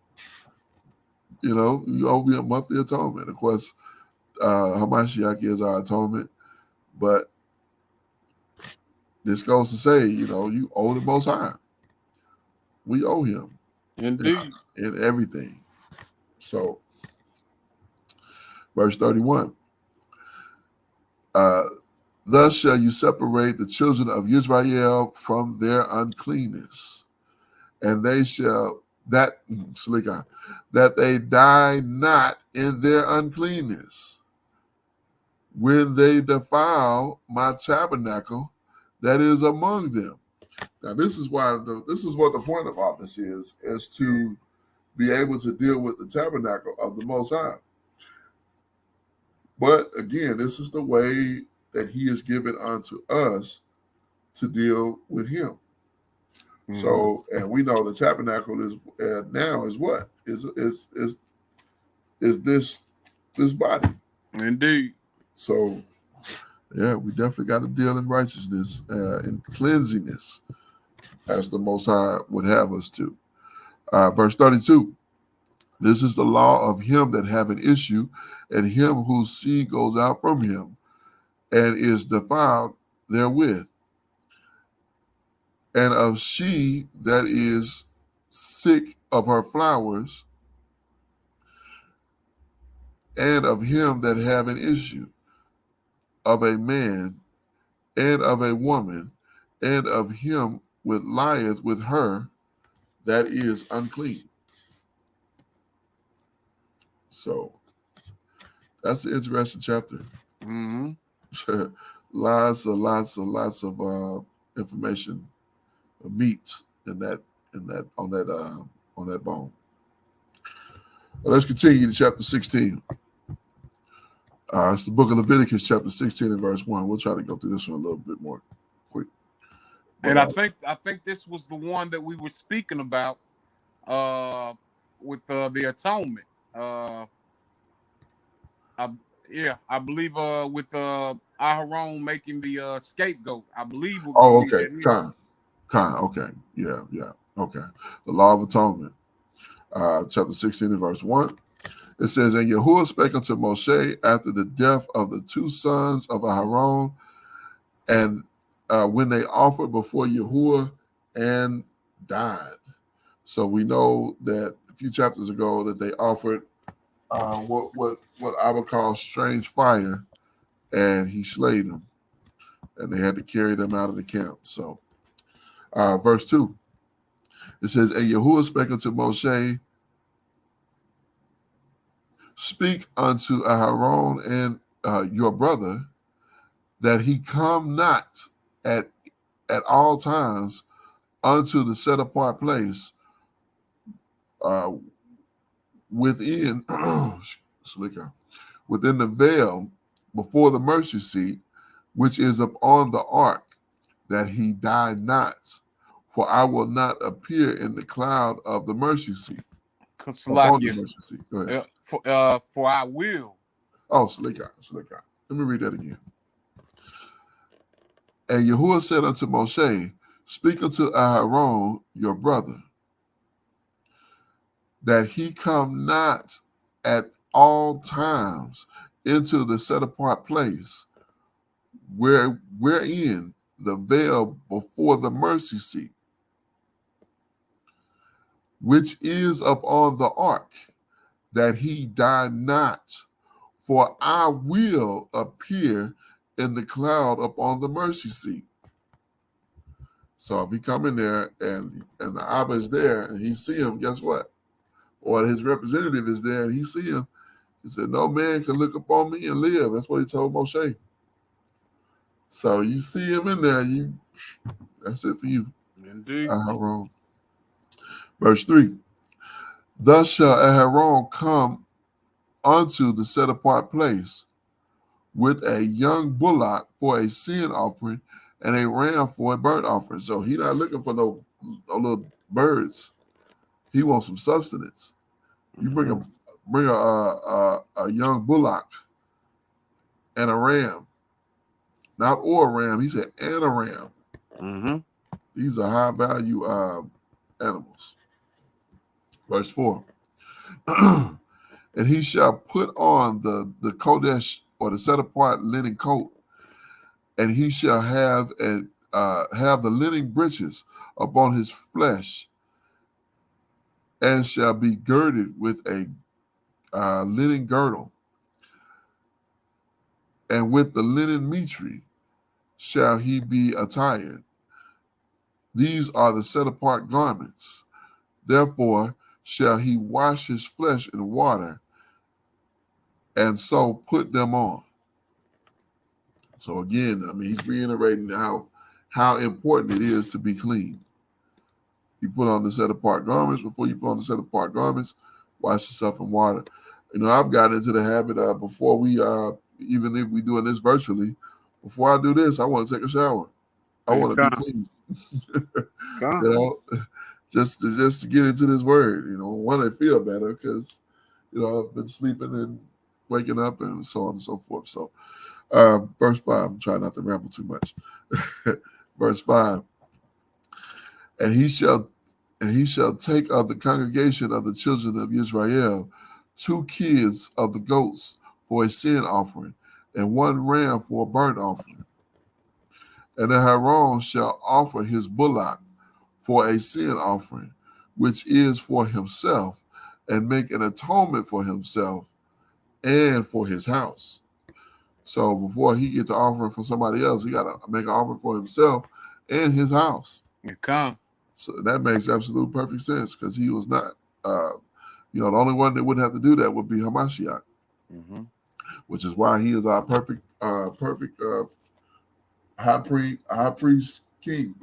You owe me a monthly atonement. Of course, Hamashiach is our atonement, but this goes to say, you owe the Most High. We owe him. Indeed. In everything. So, verse 31. Thus shall you separate the children of Israel from their uncleanness, and they shall that they die not in their uncleanness. When they defile my tabernacle, that is among them. Now, this is what the point of all this is to be able to deal with the tabernacle of the Most High. But again, this is the way that He is given unto us to deal with Him. Mm-hmm. So, and we know the tabernacle is now is what is this body. Indeed. So, yeah, we definitely got to deal in righteousness and cleansiness, as the Most High would have us to. Verse 32. This is the law of him that have an issue, and him whose seed goes out from him, and is defiled therewith, and of she that is sick of her flowers, and of him that have an issue, of a man, and of a woman, and of him which lieth with her, that is unclean. So that's an interesting chapter. Mm-hmm. lots of information, meat on that bone. Well, let's continue to chapter 16. It's the book of Leviticus, chapter 16 and verse 1. We'll try to go through this one a little bit more quick. But, and I think this was the one that we were speaking about with the atonement. I believe with Aharon making the scapegoat. I believe we're going to read that. Okay. Yeah. Okay. The law of atonement. Chapter 16 and verse 1. It says, and Yahuwah spake unto Moshe after the death of the two sons of Aharon, and when they offered before Yahuwah and died. So we know that a few chapters ago that they offered what I would call strange fire, and he slayed them, and they had to carry them out of the camp. So, verse 2, it says, and Yahuwah spake unto Moshe, speak unto Aharon and your brother, that he come not at all times unto the set apart place within the veil before the mercy seat, which is upon the ark, that he die not, for I will not appear in the cloud of the mercy seat. Upon the mercy seat. Go ahead. For I will. Oh, Salika. Let me read that again. And Yahuwah said unto Moshe, speak unto Aharon your brother, that he come not at all times into the set apart place, wherein the veil before the mercy seat, which is upon the ark, that he die not, for I will appear in the cloud upon the mercy seat. So if he come in there and the Abba is there and he see him, guess what? Or his representative is there and he see him, he said, no man can look upon me and live. That's what he told Moshe. So you see him in there, that's it for you. Indeed. Aharon. Verse 3. Thus shall Aharon come unto the set apart place with a young bullock for a sin offering and a ram for a burnt offering. So he not looking for no little birds. He wants some substance. You bring a young bullock and a ram, not or a ram. He said and a ram. Mm-hmm. These are high value animals. Verse 4. And he shall put on the kodesh, or the set apart linen coat, and he shall have the linen breeches upon his flesh, and shall be girded with a linen girdle, and with the linen mitre shall he be attired. These are the set apart garments. Therefore shall he wash his flesh in water, and so put them on. So again, he's reiterating how how important it is to be clean. You put on the set apart garments. Before you put on the set apart garments, wash yourself in water. I've gotten into the habit of before we, even if we doing this virtually, before I do this, I want to take a shower. I want to be clean. Just to get into this word. One, I feel better because I've been sleeping and waking up and so on and so forth. So, verse 5. I'm trying not to ramble too much. Verse 5. And he shall take of the congregation of the children of Israel 2 kids of the goats for a sin offering, and 1 ram for a burnt offering. And the Aaron shall offer his bullock for a sin offering, which is for himself, and make an atonement for himself and for his house. So before he gets an offering for somebody else, he got to make an offering for himself and his house. So that makes absolute perfect sense because he was not, the only one that wouldn't have to do that would be Hamashiach, which is why he is our perfect high priest king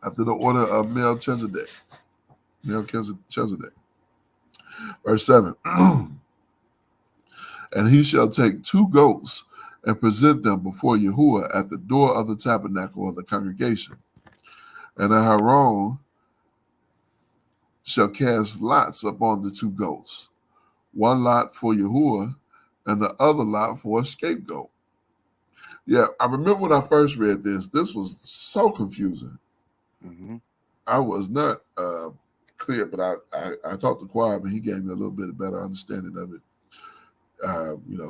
after the order of Melchizedek. Verse 7. And he shall take 2 goats and present them before Yahuwah at the door of the tabernacle of the congregation. And Aaron shall cast lots upon the 2 goats, 1 lot for Yahuwah and the other lot for a scapegoat. Yeah, I remember when I first read this. This was so confusing. I was not clear, but I talked to Quab and he gave me a little bit better understanding of it.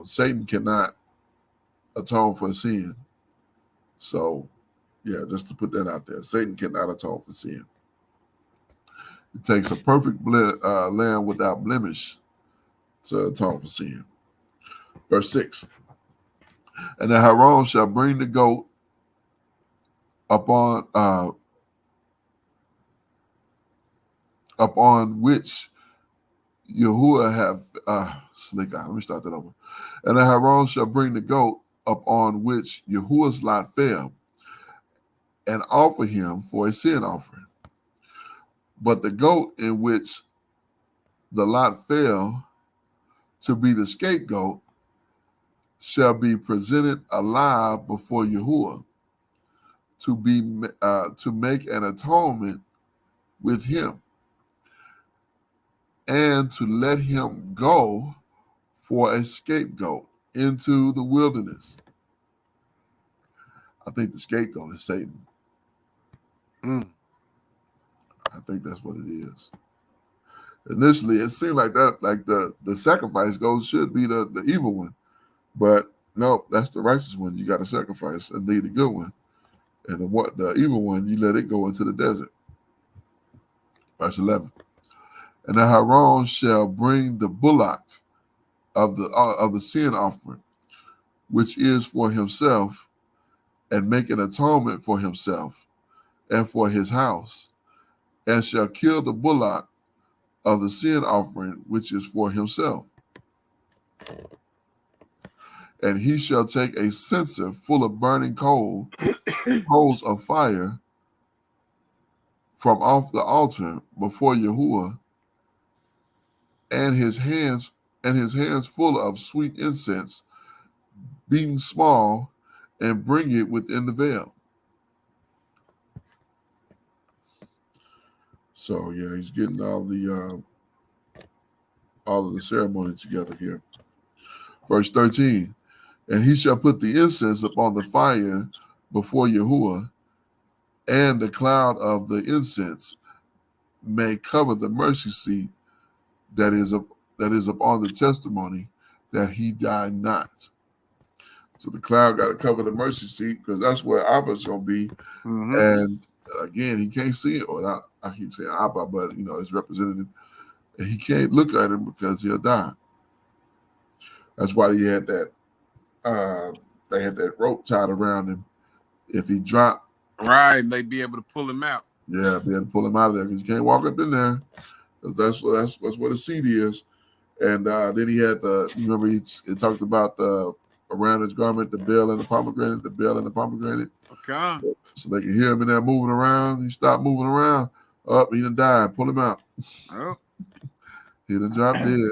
Satan cannot atone for sin. So, yeah, just to put that out there, Satan cannot atone for sin. It takes a perfect lamb without blemish to atone for sin. Verse 6. And the Aaron shall bring the goat upon which Yahuwah have let me start that over. And the Aaron shall bring the goat upon which Yahuwah's lot fell, and offer him for a sin offering. But the goat in which the lot fell to be the scapegoat shall be presented alive before Yahuwah to make an atonement with him, and to let him go for a scapegoat into the wilderness. I think the scapegoat is Satan. I think that's what it is. Initially, it seemed like that, like the sacrifice goat should be the evil one, but no, that's the righteous one. You got to sacrifice and lead the good one, and the evil one you let it go into the desert. Verse 11. And the Aaron shall bring the bullock of the sin offering, which is for himself, and make an atonement for himself and for his house, and shall kill the bullock of the sin offering, which is for himself. And he shall take a censer full of burning coals of fire from off the altar before Yahuwah, and his hands full of sweet incense, beaten small, and bring it within the veil. So yeah, he's getting all of the ceremony together here. Verse 13. And he shall put the incense upon the fire before Yahuwah, and the cloud of the incense may cover the mercy seat that is upon the testimony that he died not. So the cloud got to cover the mercy seat because that's where Abba's going to be. And again, he can't see it. Or I keep saying Abba, but his representative, and he can't look at him because he'll die. That's why he had that. They had that rope tied around him. If he dropped, right, they'd be able to pull him out. Yeah, be able to pull him out of there because you can't walk up in there. That's where the seat is. And then he had remember he talked about the around his garment, the bell and the pomegranate, the bell and the pomegranate. Okay. So they can hear him in there moving around. He stopped moving around. Up, he done died. Pull him out. Oh. He done dropped dead.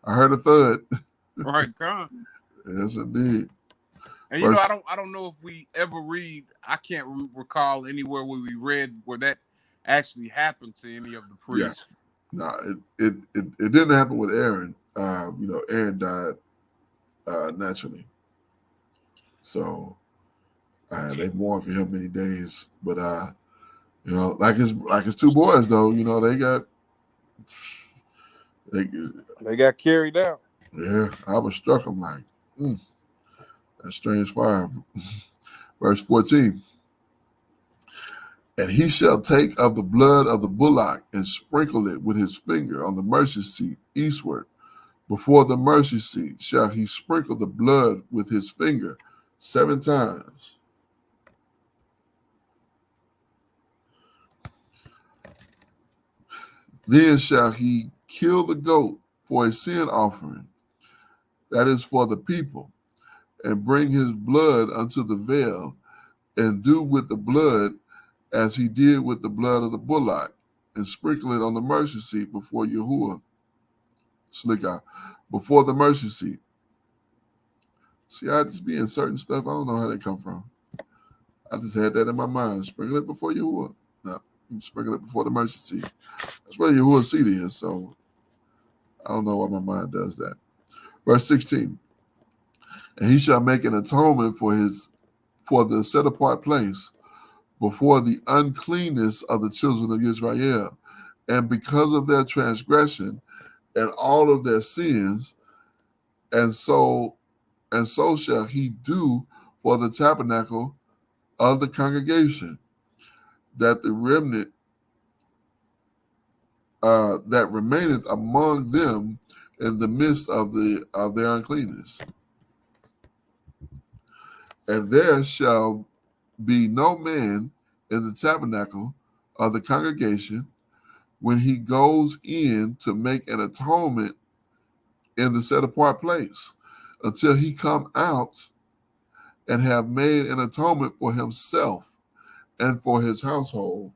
I heard a thud. Right, come. Yes, indeed. And you know, I don't know if we ever read. I can't recall anywhere where we read where that actually happened to any of the priests. Yeah. No, it didn't happen with Aaron. Aaron died naturally. So they mourned for him many days. But like his two boys though, they got carried out. Yeah, I was struck. I'm like, that's strange fire. Verse 14. And he shall take of the blood of the bullock and sprinkle it with his finger on the mercy seat eastward. Before the mercy seat shall he sprinkle the blood with his finger 7 times. Then shall he kill the goat for a sin offering, that is for the people, and bring his blood unto the veil, and do with the blood as he did with the blood of the bullock, and sprinkle it on the mercy seat before Yahuwah. Slick before the mercy seat. See, I just be in certain stuff. I don't know how they come from. I just had that in my mind. Sprinkle it before Yahuwah. No, sprinkle it before the mercy seat. That's where Yahuwah's seat is. So I don't know why my mind does that. Verse 16. And he shall make an atonement for the set apart place before the uncleanness of the children of Israel, and because of their transgression and all of their sins, and so shall he do for the tabernacle of the congregation, that the remnant that remaineth among them in the midst of their uncleanness. And there shall be no man in the tabernacle of the congregation when he goes in to make an atonement in the set apart place, until he come out and have made an atonement for himself and for his household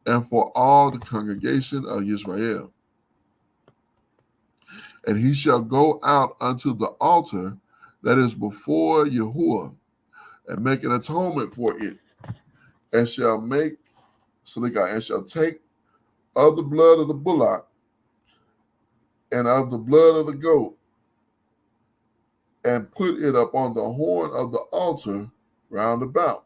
and for all the congregation of Israel. And he shall go out unto the altar that is before Yahuwah, and make an atonement for it, and shall take of the blood of the bullock and of the blood of the goat, and put it upon the horn of the altar round about.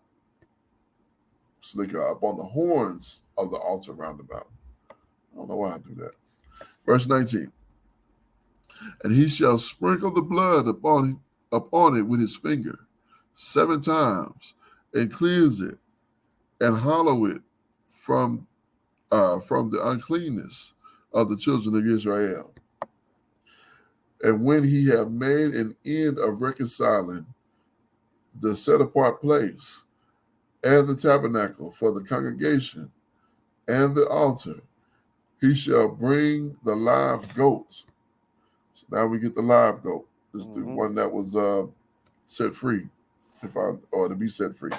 Upon the horns of the altar round about. I don't know why I do that. Verse 19. And he shall sprinkle the blood upon it with his finger 7 times, and cleanse it, and hallow it from the uncleanness of the children of Israel. And when he have made an end of reconciling the set apart place and the tabernacle for the congregation and the altar, he shall bring the live goat. So now we get the live goat. This is the one that was set free, or to be set free.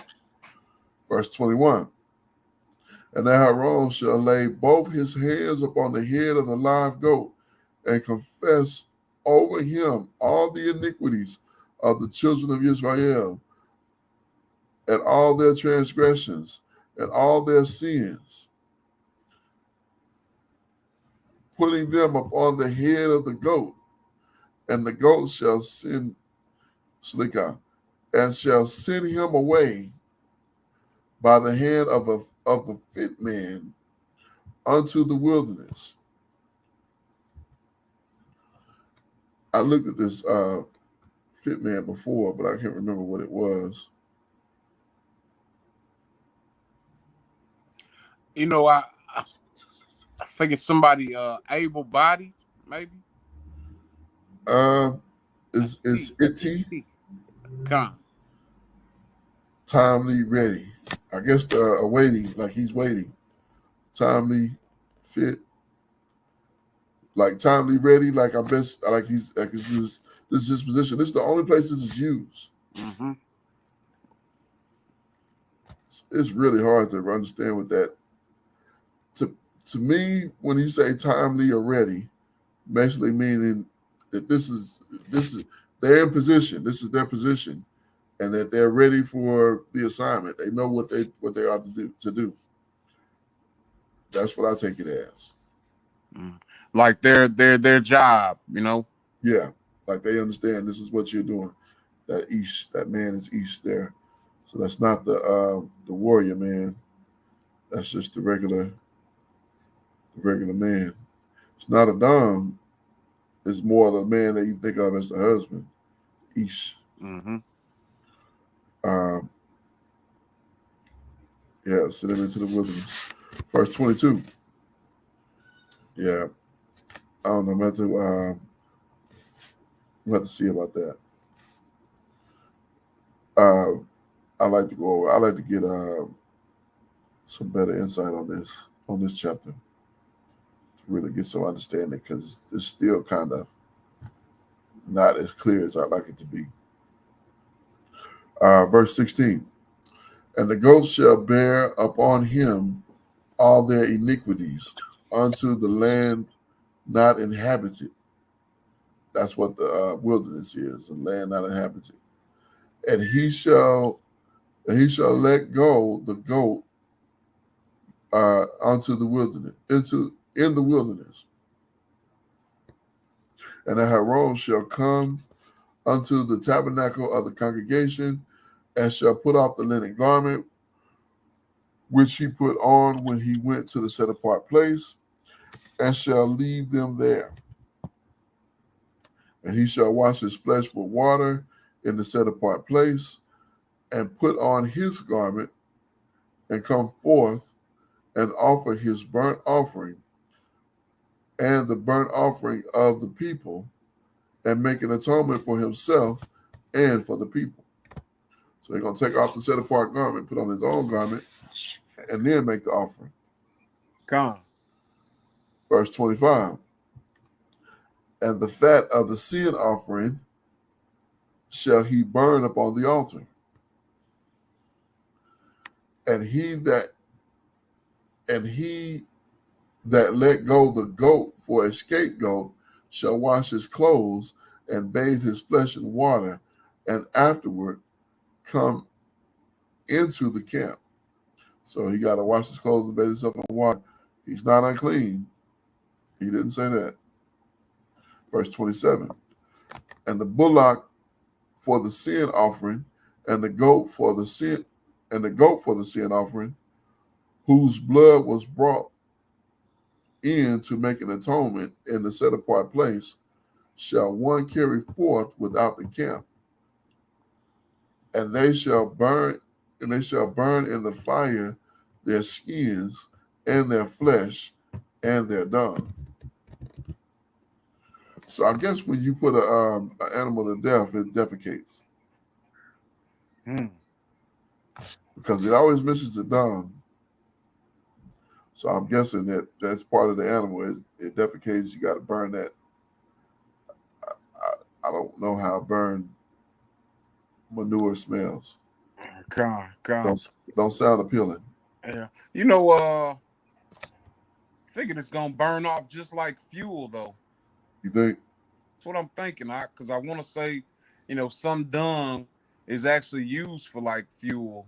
Verse 21. And Aaron shall lay both his hands upon the head of the live goat, and confess over him all the iniquities of the children of Israel, and all their transgressions, and all their sins, putting them upon the head of the goat. And the goat shall send and shall send him away by the hand of a fit man unto the wilderness. I looked at this fit man before, but I can't remember what it was. You know, I think it's somebody able-bodied, maybe. Is it Come. Timely ready? I guess waiting, like he's waiting. Timely fit, like timely ready, like I best, like he's this disposition. This is the only place this is used. Mm-hmm. It's really hard to understand with that. To to me, when you say timely or ready, basically meaning that this is they're in position. This is their position, and that they're ready for the assignment. They know what they ought to do. That's what I take it as. Like their job, you know. Yeah, like they understand this is what you're doing. That man is Ish there. So that's not the warrior man. That's just the regular man. It's not a dom. It's more the man that you think of as the husband, Ish. Mm-hmm. Um, yeah, send him into the wilderness. Verse 22. Yeah, I don't know. I'm have to see about that. Uh, I like to get some better insight on this chapter to really get some understanding because it's still kind of not as clear as I'd like it to be. Verse 16. And the goats shall bear upon him all their iniquities unto the land not inhabited. That's what the wilderness is, a land not inhabited. And he shall let go the goat onto the wilderness, in the wilderness. And the Aaron shall come unto the tabernacle of the congregation, and shall put off the linen garment which he put on when he went to the set apart place, and shall leave them there. And he shall wash his flesh with water in the set apart place, and put on his garment, and come forth and offer his burnt offering and the burnt offering of the people, and make an atonement for himself and for the people. So he's going to take off the set apart garment, put on his own garment, and then make the offering. Come. Verse 25. And the fat of the sin offering shall he burn upon the altar. And he that let go the goat for a scapegoat shall wash his clothes and bathe his flesh in water, and afterward come into the camp. So he got to wash his clothes and bathe himself in water. He's not unclean. He didn't say that. Verse 27. And the bullock for the sin offering, and the goat for the sin offering, whose blood was brought in to make an atonement in the set apart place, shall one carry forth without the camp, and they shall burn in the fire their skins and their flesh and their dung. So I guess when you put an animal to death, it defecates because it always misses the dung. So I'm guessing that's part of the animal. It defecates. You got to burn that. I don't know how burn manure smells. Come. Don't sound appealing. Yeah. You know, thinking it's gonna burn off just like fuel, though. You think? That's what I'm thinking. Because I want to say, some dung is actually used for like fuel.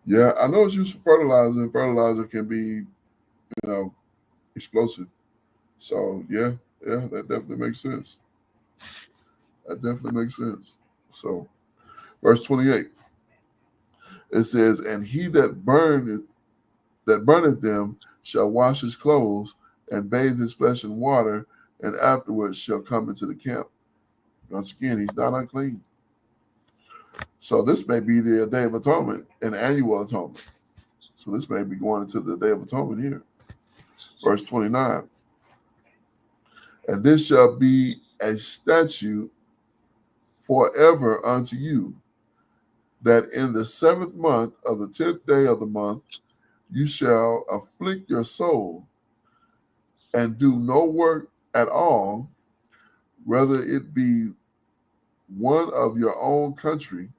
Yeah, I know it's used for fertilizer, and fertilizer can be, explosive. So yeah, that definitely makes sense. That definitely makes sense. So, verse 28, it says, "And he that burneth them shall wash his clothes and bathe his flesh in water, and afterwards shall come into the camp." Once again, he's not unclean. So this may be the Day of Atonement, an annual atonement. So this may be going into the Day of Atonement here. Verse 29. And this shall be a statute forever unto you, that in the 7th month of the 10th day of the month you shall afflict your soul and do no work at all, whether it be one of your own country,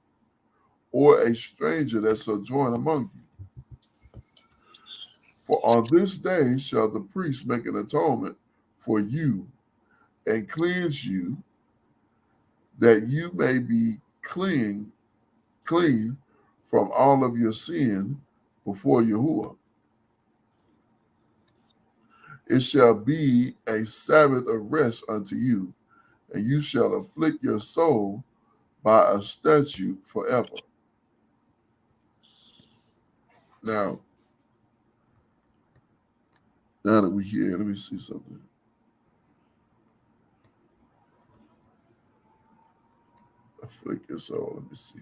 or a stranger that sojourn among you. For on this day shall the priest make an atonement for you and cleanse you, that you may be clean from all of your sin before Yahuwah. It shall be a Sabbath of rest unto you, and you shall afflict your soul by a statute forever. Now, now that we're here, let me see something. Afflict your soul. Let me see.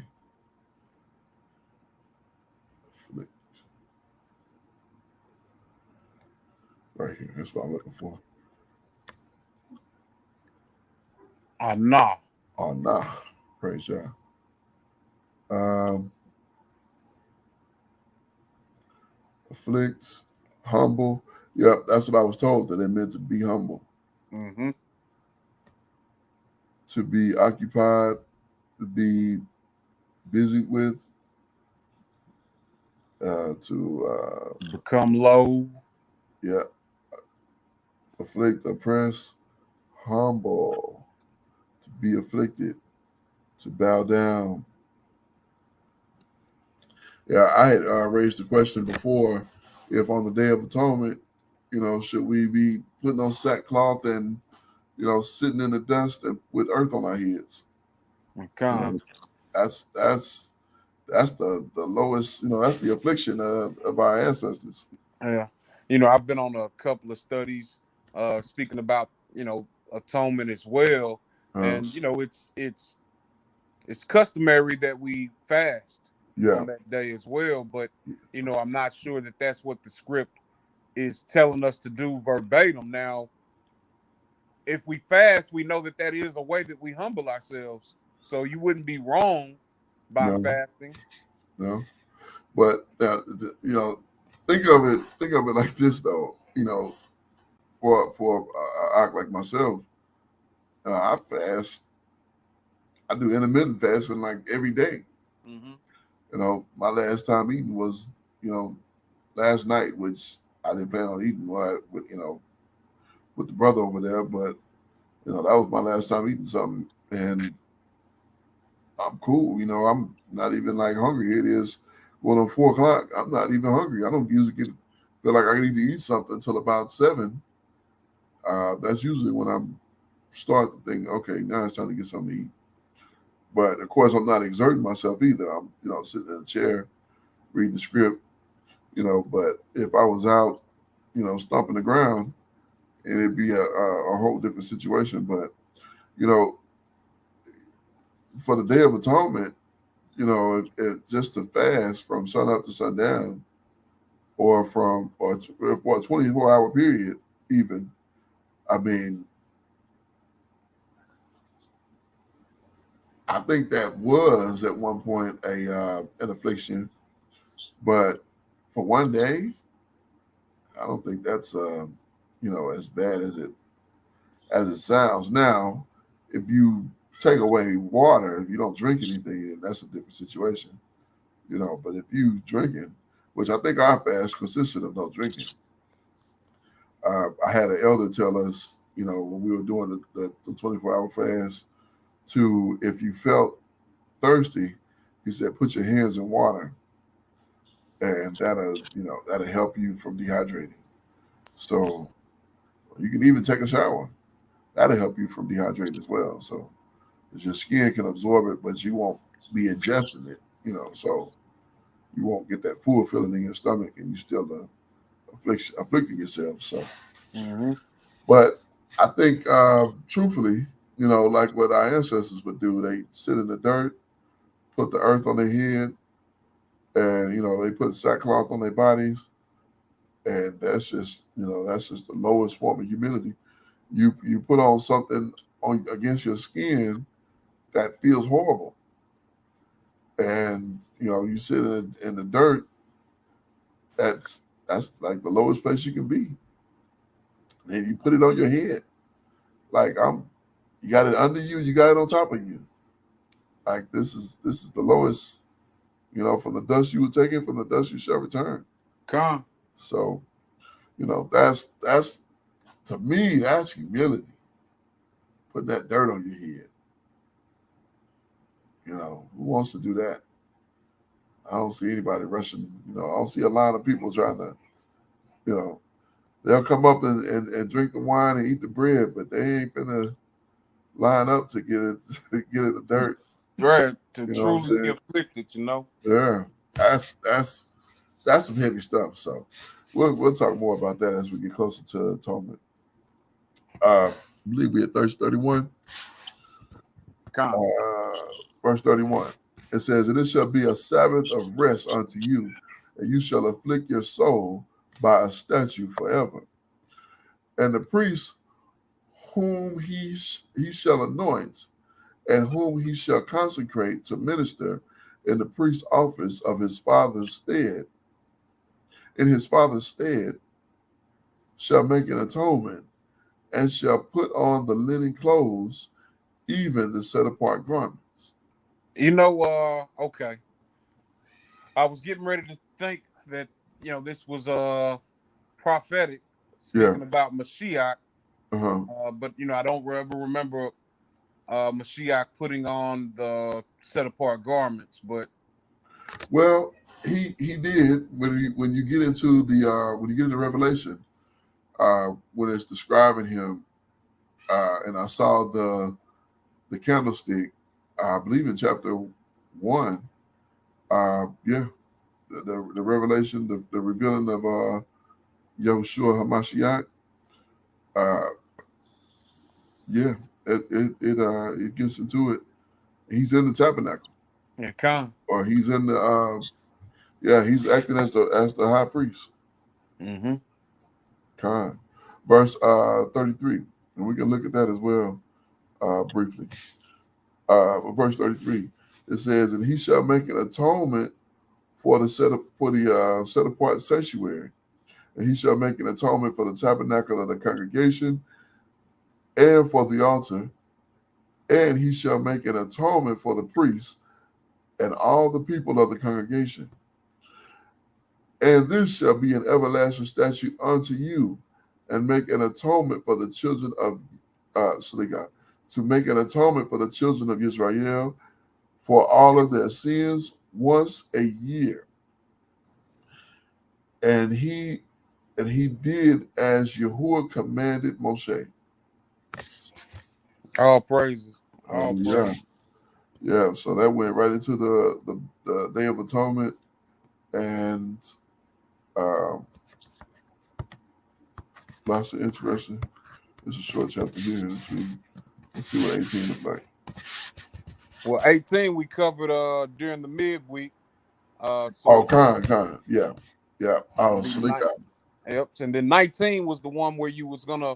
Afflict. Right here. That's what I'm looking for. Nah. Oh, nah. Praise God. Afflict, humble. Yep, that's what I was told, that it meant to be humble. Mm-hmm. To be occupied, to be busy with, to become low. Yeah. Afflict, oppress, humble, to be afflicted, to bow down. Yeah, I had raised the question before, if on the Day of Atonement, should we be putting on sackcloth and, sitting in the dust and with earth on our heads? Okay. That's the lowest, that's the affliction of our ancestors. Yeah. I've been on a couple of studies speaking about, atonement as well. And, it's customary that we fast Yeah. on that day as well. But, I'm not sure that that's what the script is telling us to do verbatim. Now, if we fast, we know that that is a way that we humble ourselves. So you wouldn't be wrong by No, fasting. no. But think of it like this though. For act like myself, I fast. I do intermittent fasting like every day. Mm-hmm. My last time eating was, last night, which I didn't plan on eating with the brother over there, but that was my last time eating something, and I'm cool. I'm not even like hungry. It is going on 4 o'clock. I'm not even hungry. I don't usually feel like I need to eat something until about 7. That's usually when I'm start to think, okay, now it's time to get something to eat. But of course, I'm not exerting myself either. I'm, sitting in a chair, reading the script, But if I was out, stomping the ground, and it'd be a whole different situation. But you know, for the Day of Atonement, just to fast from sun up to sundown, or for a 24-hour period, even. I mean, I think that was at one point an affliction, but for one day, I don't think that's as bad as it sounds. Now, if you take away water, if you don't drink anything, then that's a different situation. But if you drinking, which I think our fast consisted of no drinking. I had an elder tell us, when we were doing the 24-hour fast, to if you felt thirsty, he said, put your hands in water, and that'll help you from dehydrating. So you can even take a shower. That'll help you from dehydrating as well. So your skin can absorb it, but you won't be ingesting it. So you won't get that full feeling in your stomach, and you still afflicting yourself. So, Mm-hmm. but I think, truthfully, like what our ancestors would do, they sit in the dirt, put the earth on their head, and they put sackcloth on their bodies, and that's just the lowest form of humility. You put on something on against your skin that feels horrible, and you sit in the dirt. That's like the lowest place you can be, and you put it on your head, like you got it under you, you got it on top of you. Like this is the lowest. You know, from the dust you were taken, from the dust you shall return. Come. So, you know, that's to me, that's humility. Putting that dirt on your head. You know, who wants to do that? I don't see anybody rushing. You know, I don't see a lot of people trying to, you know, they'll come up and drink the wine and eat the bread, but they ain't gonna line up to get it get in the dirt. Right. To You know what I'm truly be saying? afflicted, you know. Yeah. That's some heavy stuff. So we'll talk more about that as we get closer to atonement. I believe we at 31. Come. Verse 31. It says, "And it shall be a Sabbath of rest unto you, and you shall afflict your soul by a statute forever. And the priest whom he shall anoint, and whom he shall consecrate to minister in the priest's office of his father's stead, in his father's stead, shall make an atonement, and shall put on the linen clothes, even the set apart garments." You know, okay. I was getting ready to think that, this was prophetic, Yeah. speaking about Mashiach. Uh-huh. But I don't ever remember Mashiach putting on the set apart garments. But Well, he did when you get into the when you get into Revelation, when it's describing him, and I saw the candlestick, I believe in chapter 1. Yeah, the revelation, the revealing of Yahushua Hamashiach. Uh, yeah, it gets into it. He's in the tabernacle, yeah, come. or he's in the yeah, he's acting as the high priest. Mm-hmm. Khan. Verse 33, and we can look at that as well briefly. Verse 33, it says, "And he shall make an atonement for the set apart sanctuary, and he shall make an atonement for the tabernacle of the congregation and for the altar, and he shall make an atonement for the priests and all the people of the congregation. And this shall be an everlasting statute unto you, and make an atonement for the children of Sliga, to make an atonement for the children of Israel for all of their sins once a year." And he did as Yahuwah commanded Moshe. All praises. All Yeah, praises. yeah. So that went right into the Day of Atonement, and um, lots of interesting. It's a short chapter here. Let's see what 18 looks like. Well, 18 we covered during the midweek. Oh, So yeah, yeah. I Oh, believe Salika. yep. And then 19 was the one where you was gonna,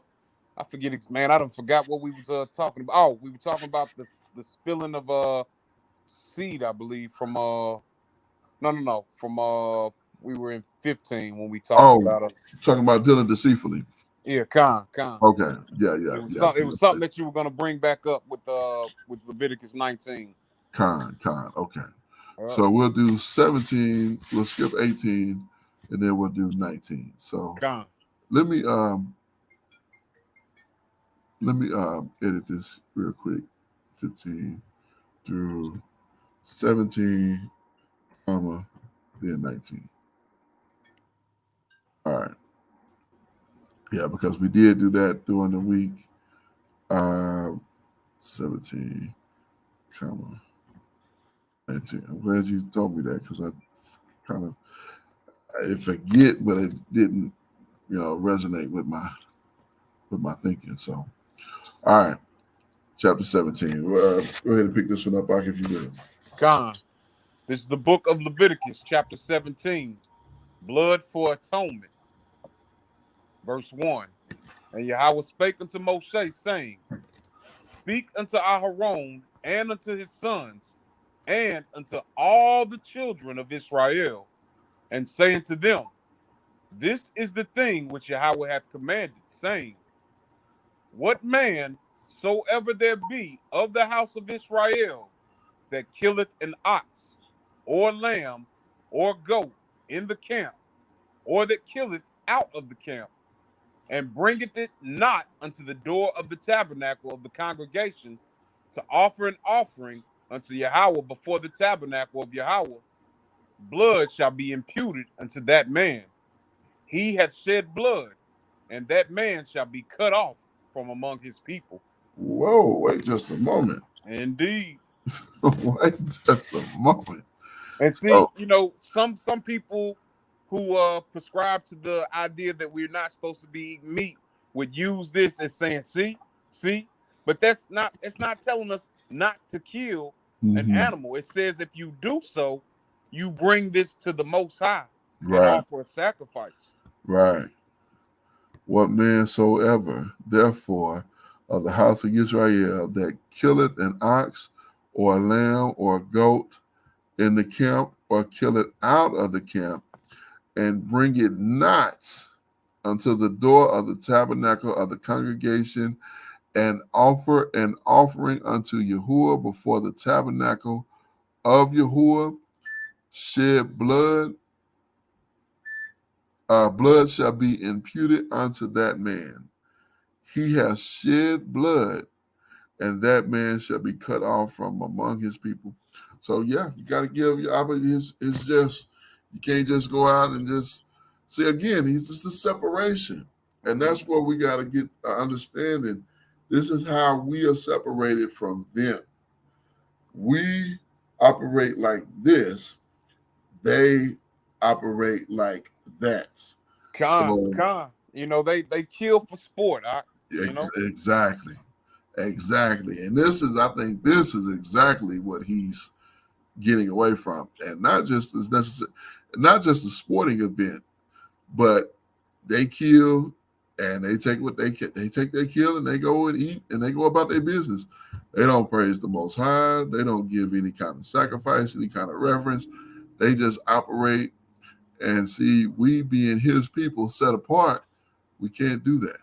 I forget it, man. I don't forgot what we was talking about. Oh, we were talking about the spilling of seed, I believe, from no, from we were in 15 when we talked Oh, about talking about dealing deceitfully. yeah, con. Okay, yeah, It yeah, was yeah. something. It was something that you were gonna bring back up with Leviticus 19. Con. Okay. Uh, So we'll do 17. We'll skip 18, and then we'll do 19. So con. let me edit this real quick. 15 through 17, comma, then 19. All right. Yeah, because we did do that during the week. 17, comma, 19. I'm glad you told me that because I kind of I forget, but it didn't, resonate with my thinking. So, all right, chapter 17. Go ahead and pick this one up, Bach, if you will. Con. This is the book of Leviticus, chapter 17. Blood for atonement. Verse 1. And Yahweh spake unto Moshe, saying, Speak unto Aharon and unto his sons, and unto all the children of Israel, and say unto them, This is the thing which Yahweh hath commanded, saying, What man soever there be of the house of Israel that killeth an ox, or lamb, or goat in the camp, or that killeth out of the camp, and bringeth it not unto the door of the tabernacle of the congregation to offer an offering unto Yahweh before the tabernacle of Yahweh, blood shall be imputed unto that man. He hath shed blood, and that man shall be cut off from among his people. Whoa, wait just a moment. Indeed. Wait just a moment. And see, some people who prescribe to the idea that we're not supposed to be eating meat would use this as saying, see, but it's not telling us not to kill an animal. It says if you do so, you bring this to the Most High and Right. offer a sacrifice. Right. What man soever, therefore, of the house of Israel that killeth an ox or a lamb or a goat in the camp, or kill it out of the camp, and bring it not unto the door of the tabernacle of the congregation, and offer an offering unto Yahuwah before the tabernacle of Yahuwah, shed blood, blood shall be imputed unto that man. He has shed blood, and that man shall be cut off from among his people. So yeah, you got to give your it's just, you can't just go out and just see again. He's just a separation, and that's where we got to get understanding. This is how we are separated from them. We operate like this; they operate like that. Con. They kill for sport. Exactly. Exactly. And I think this is exactly what he's getting away from. And not just as necessary, not just a sporting event, but they kill and they take what they take their kill and they go and eat and they go about their business. They don't praise the Most High. They don't give any kind of sacrifice, any kind of reverence. They just operate and see, we being his people set apart, we can't do that.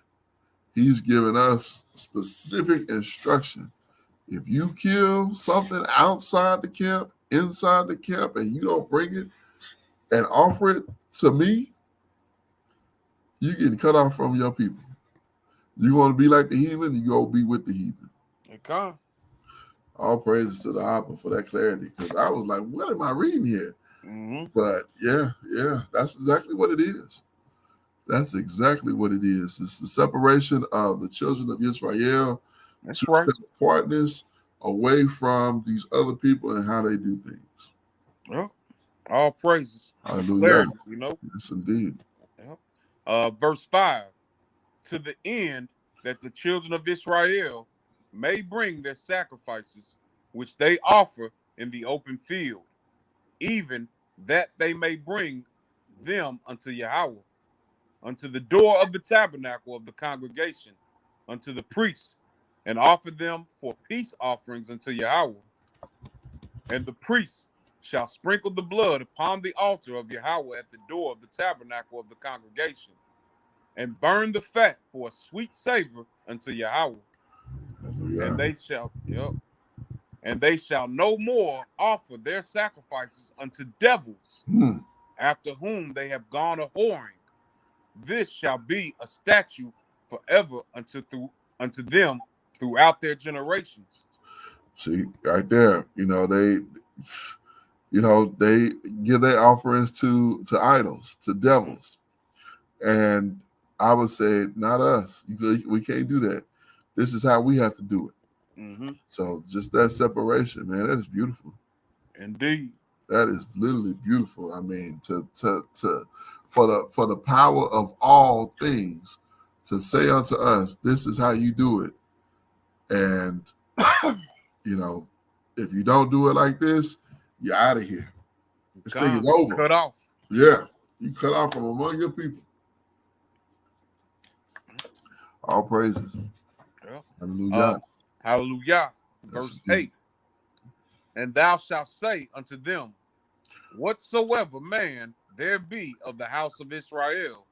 He's given us specific instruction. If you kill something outside the camp, inside the camp, and you don't bring it and offer it to me, you getting cut off from your people. You want to be like the heathen, you go be with the heathen. Okay. All praises to the Abba for that clarity, because I was like, what am I reading here? Mm-hmm. But yeah, that's exactly what it is. That's exactly what it is. It's the separation of the children of Israel to set apartness away from these other people and how they do things. Yep. All praises. Hallelujah. Clarity, Yes, indeed. Yep. Verse 5, to the end that the children of Israel may bring their sacrifices, which they offer in the open field, even that they may bring them unto Yahweh, unto the door of the tabernacle of the congregation, unto the priests, and offer them for peace offerings unto Yahweh. And the priests shall sprinkle the blood upon the altar of Yahweh at the door of the tabernacle of the congregation, and burn the fat for a sweet savor unto Yahweh. Yeah. And they shall no more offer their sacrifices unto devils, after whom they have gone a whoring. This shall be a statute forever unto them throughout their generations. See, right there, they give their offerings to idols, to devils. And I would say, not us. We can't do that. This is how we have to do it. Mm-hmm. So just that separation, man, that is beautiful. Indeed. That is literally beautiful. I mean, for the power of all things to say unto us, this is how you do it. And if you don't do it like this, you're out of here. This thing is over. Cut off. Yeah. You cut off from among your people. All praises. Yeah. Hallelujah. Hallelujah. Verse 8. And thou shalt say unto them, whatsoever man there be of the house of Israel,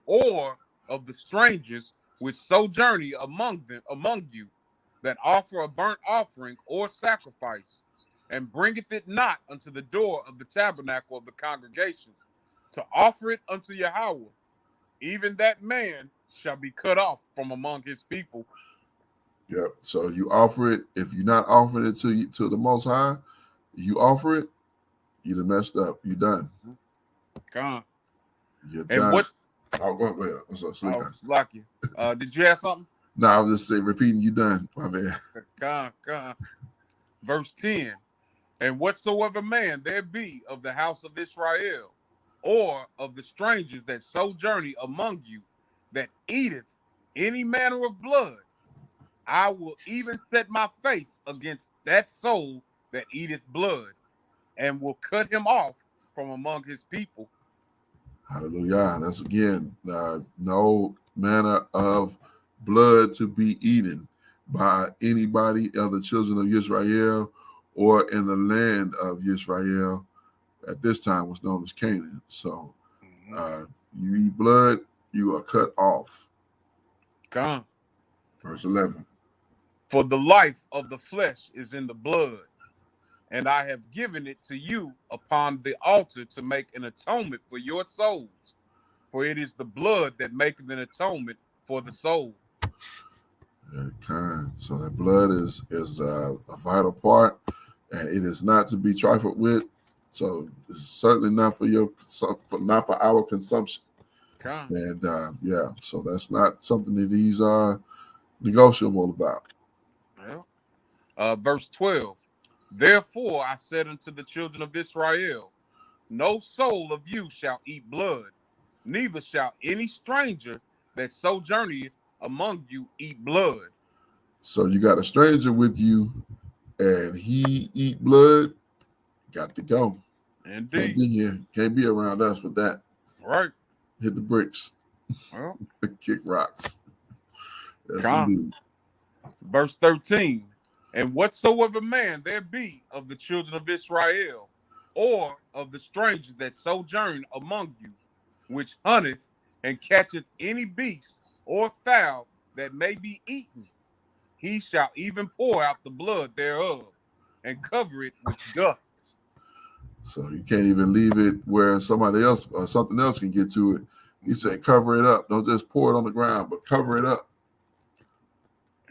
or of the strangers which sojourn among you, that offer a burnt offering or sacrifice, and bringeth it not unto the door of the tabernacle of the congregation, to offer it unto Yahweh, even that man shall be cut off from among his people. Yep. So you offer it. If you're not offering it to the Most High, you offer it, you done messed up. You done. Come. You're And done. what? Oh, go ahead. What's up, Slick? Like you. Did you have something? No, I was just saying, repeating. You done. My bad. Come. Verse 10. And whatsoever man there be of the house of Israel, or of the strangers that sojourn among you, that eateth any manner of blood, I will even set my face against that soul that eateth blood, and will cut him off from among his people. Hallelujah. That's again, no manner of blood to be eaten by anybody of the children of Israel or in the land of Israel. At this time was known as Canaan. So you eat blood, you are cut off. Come. Verse 11. For the life of the flesh is in the blood, and I have given it to you upon the altar to make an atonement for your souls. For it is the blood that maketh an atonement for the soul. So that blood is a vital part, and it is not to be trifled with. So it's certainly not for not for our consumption. And so that's not something that he's negotiable about. Verse 12. Therefore I said unto the children of Israel, no soul of you shall eat blood, neither shall any stranger that sojourneth among you eat blood. So you got a stranger with you, and he eat blood, got to go. Indeed. Can't be here. Can't be around us with that. Right. Hit the bricks. Well, kick rocks. Yes, indeed. Verse 13. And whatsoever man there be of the children of Israel, or of the strangers that sojourn among you, which hunteth and catcheth any beast or fowl that may be eaten, he shall even pour out the blood thereof, and cover it with dust. So you can't even leave it where somebody else or something else can get to it. You say cover it up. Don't just pour it on the ground, but cover it up.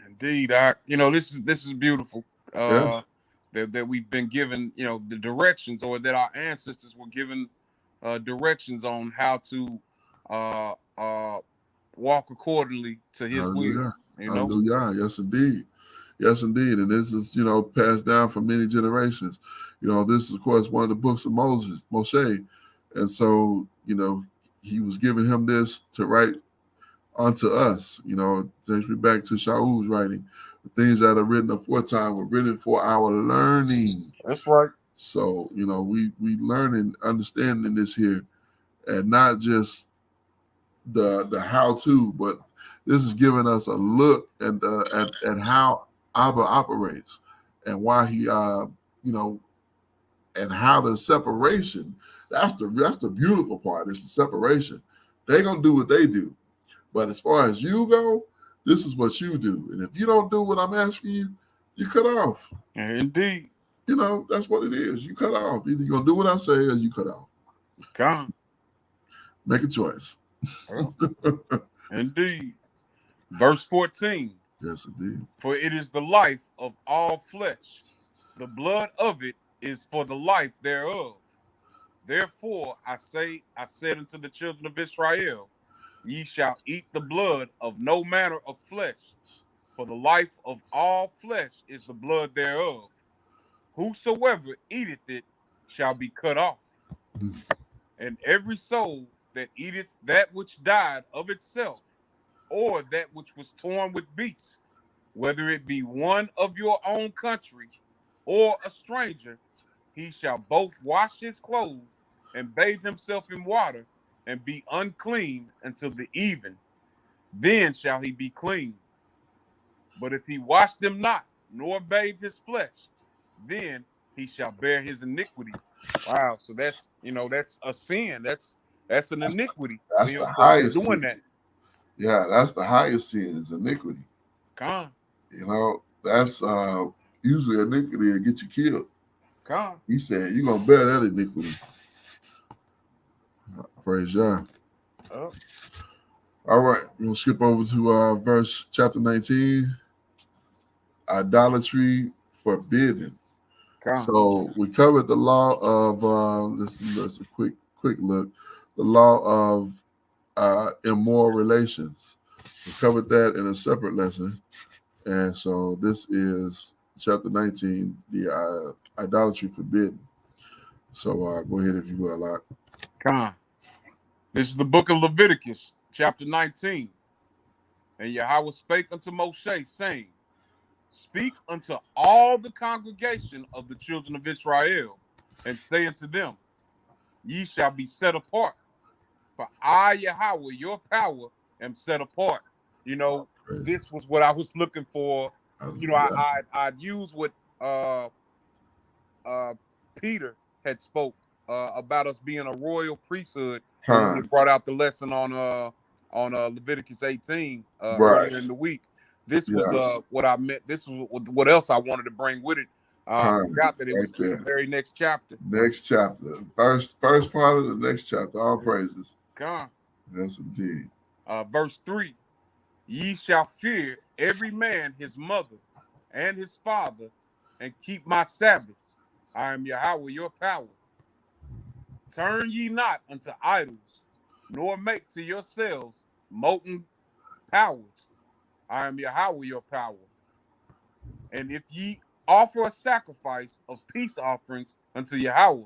Indeed, this is beautiful. That we've been given, the directions, or that our ancestors were given directions on how to walk accordingly to His will. Hallelujah. Yes, indeed. Yes, indeed. And this is, passed down for many generations. This is, of course, one of the books of Moshe. And so, he was giving him this to write unto us. Takes me back to Shaul's writing. The things that are written aforetime were written for our learning. That's right. So, we learning, understanding this here, and not just the how-to, but this is giving us a look at how Abba operates and why he, and how the separation. That's the beautiful part. It's the separation. They're gonna do what they do, but as far as you go, this is what you do. And if you don't do what I'm asking you, you cut off. Indeed. That's what it is. You cut off. Either you're gonna do what I say or you cut off. Come. Make a choice. Well, indeed. Verse 14. Yes, indeed. For it is the life of all flesh. The blood of it is for the life thereof. Therefore I said unto the children of Israel, ye shall eat the blood of no manner of flesh, for the life of all flesh is the blood thereof. Whosoever eateth it shall be cut off. And every soul that eateth that which died of itself, or that which was torn with beasts, whether it be one of your own country or a stranger, he shall both wash his clothes and bathe himself in water, and be unclean until the even. Then shall he be clean. But if he wash them not, nor bathe his flesh, then he shall bear his iniquity. Wow, so that's a sin. That's an iniquity. That's the highest doing sin. That. Yeah, that's the highest sin is iniquity. Come. That's usually iniquity will get you killed. Come. He said, you're going to bear that iniquity. Praise God. Oh. All right. We'll skip over to verse chapter 19. Idolatry forbidden. Come. So we covered the law of, this is a quick look, the law of immoral relations. We covered that in a separate lesson. And so this is chapter 19, the idolatry forbidden. So go ahead if you will, Lot. Come. This is the book of Leviticus, chapter 19. And Yahweh spake unto Moshe, saying, Speak unto all the congregation of the children of Israel, and say unto them, Ye shall be set apart, for I, Yahweh, your power, am set apart. You know, this was what I was looking for. You know, I'd use what Peter had spoke about us being a royal priesthood when we brought out the lesson on Leviticus 18 earlier in the week. This was what I meant. This was what else I wanted to bring with it. Forgot that it was in the very next chapter. Next chapter. First part of the next chapter. All praises. Come. Yes, indeed. Verse 3. Ye shall fear every man his mother and his father, and keep my Sabbaths. I am Yahweh, your power. Turn ye not unto idols, nor make to yourselves molten powers. I am Yahweh, your power. And if ye offer a sacrifice of peace offerings unto Yahweh,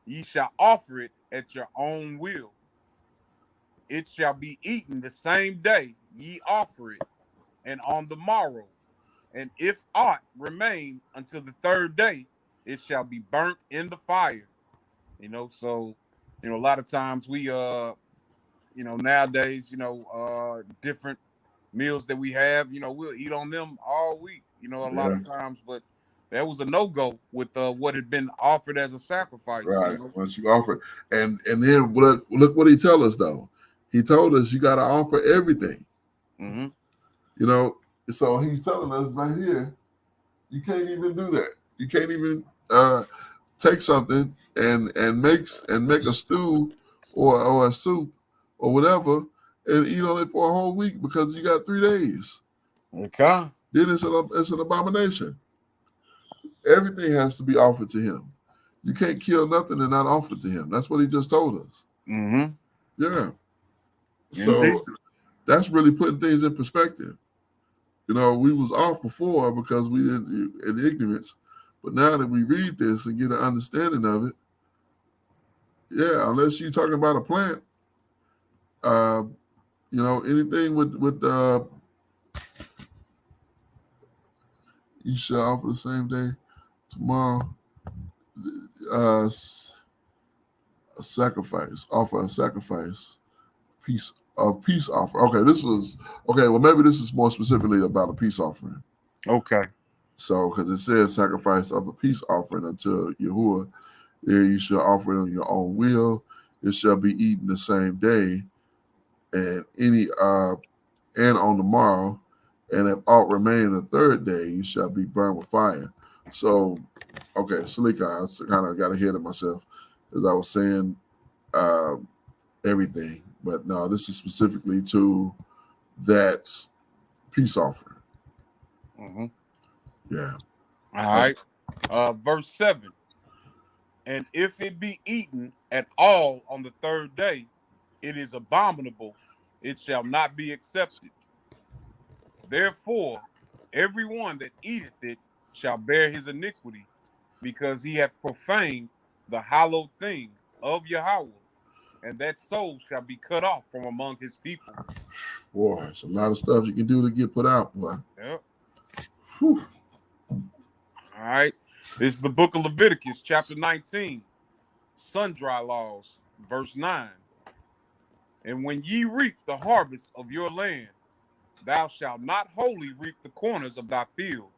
ye shall offer it at your own will. It shall be eaten the same day ye offer it, and on the morrow. And if aught remain until the third day, it shall be burnt in the fire. You know, so a lot of times we nowadays, different meals that we have, we'll eat on them all week, a lot of times, but that was a no-go with what had been offered as a sacrifice. Right. Once you offer, and then look what he told us though. He told us you got to offer everything. Mm-hmm. So he's telling us right here, you can't even do that. You can't even take something and make a stew or a soup or whatever and eat on it for a whole week because you got 3 days. Okay. Then it's an abomination. Everything has to be offered to him. You can't kill nothing and not offer it to him. That's what he just told us. Mm-hmm. Yeah. So that's really putting things in perspective. We was off before because we didn't in ignorance, but now that we read this and get an understanding of it, unless you're talking about a plant, anything with you shall offer the same day tomorrow. A sacrifice, offer a sacrifice, peace offer. Okay, well maybe this is more specifically about a peace offering. Okay. So because it says sacrifice of a peace offering unto Yahuwah, there you shall offer it on your own will. It shall be eaten the same day, and and on the morrow, and if aught remain the third day, you shall be burned with fire. So, okay, Salika, I kind of got ahead of myself as I was saying everything, but no, this is specifically to that peace offering. Mm-hmm. Yeah. All right. Verse 7. And if it be eaten at all on the third day, it is abominable, it shall not be accepted. Therefore, everyone that eateth it shall bear his iniquity, because he hath profaned the hallowed thing of Yahweh, and that soul shall be cut off from among his people. Boy, it's a lot of stuff you can do to get put out, boy. Yep. Whew. All right. This is the book of Leviticus, chapter 19, sundry laws, verse 9. And when ye reap the harvest of your land, thou shalt not wholly reap the corners of thy field,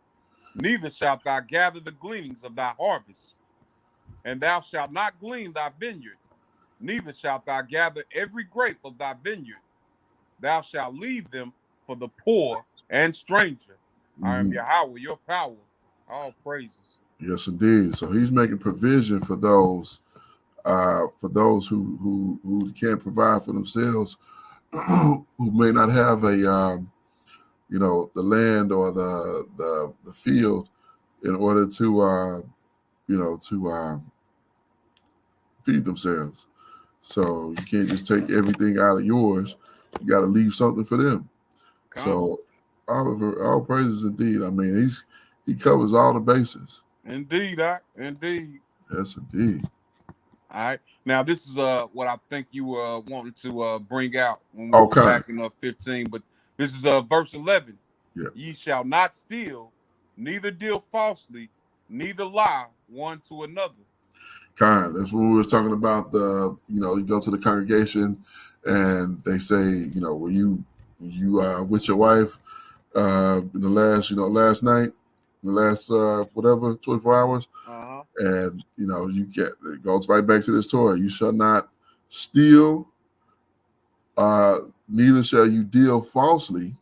neither shalt thou gather the gleanings of thy harvest. And thou shalt not glean thy vineyard, neither shalt thou gather every grape of thy vineyard. Thou shalt leave them for the poor and stranger. I am Yahweh, your power. All praises. Yes, indeed. So he's making provision for those who can't provide for themselves, who may not have a the land or the field in order to feed themselves. So you can't just take everything out of yours. You got to leave something for them. So all praises indeed. I mean, he covers all the bases. Indeed, indeed. Yes, indeed. All right. Now this is what I think you were wanting to bring out when we were Okay. back in 15, but this is verse 11. Yeah. Ye shall not steal, neither deal falsely, neither lie one to another. Kind. That's when we was talking about you go to the congregation and they say, were you with your wife in the last night, the last whatever 24 hours, and you get it goes right back to this Torah. You shall not steal, neither shall you deal falsely,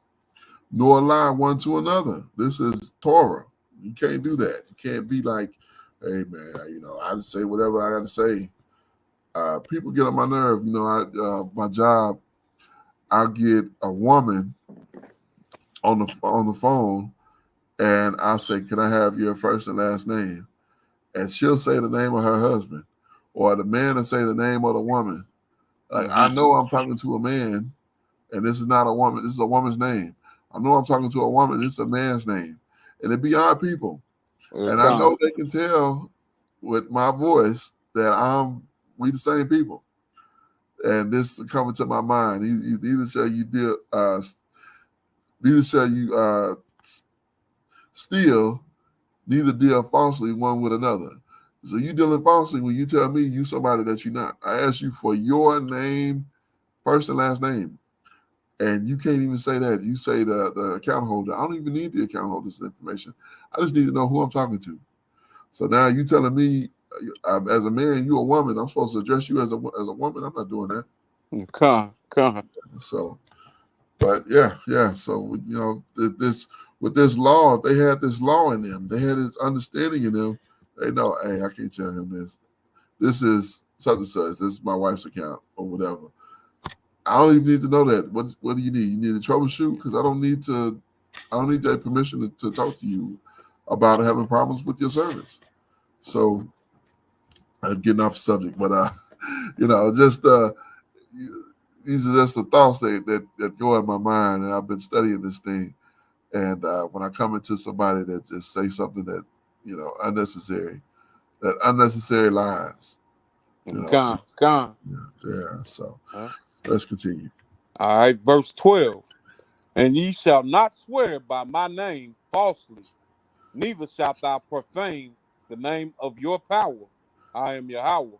nor lie one to another. This is Torah. You can't do that. You can't be like, hey man, I just say whatever I got to say. People get on my nerve. My job, I'll get a woman on the phone, and I'll say, "Can I have your first and last name?" And she'll say the name of her husband, or the man will say the name of the woman. Like I know I'm talking to a man, and this is not a woman. This is a woman's name. I know I'm talking to a woman. This is a man's name, and it be our people. And I know they can tell with my voice that we the same people. And this is coming to my mind. Neither shall you deal, neither shall you steal, neither deal falsely one with another. So you dealing falsely when you tell me you somebody that you're not. I ask you for your name, first and last name. And you can't even say that. You say the account holder. I don't even need the account holder's information. I just need to know who I'm talking to. So now you telling me, as a man, you a woman. I'm supposed to address you as a woman. I'm not doing that. So, but yeah. So with this law, if they had this law in them, they had this understanding in them. They know, hey, I can't tell him this. This is such and such. This is my wife's account or whatever. I don't even need to know that. What do you need? You need to troubleshoot because I don't need that permission to talk to you about having problems with your service. So I'm getting off the subject, but just these are just the thoughts that go in my mind, and I've been studying this thing. And when I come into somebody that just say something that unnecessary, that unnecessary lies, Yeah. So let's continue. All right, verse 12. And ye shall not swear by my name falsely, neither shalt thou profane the name of your power. I am Yahweh.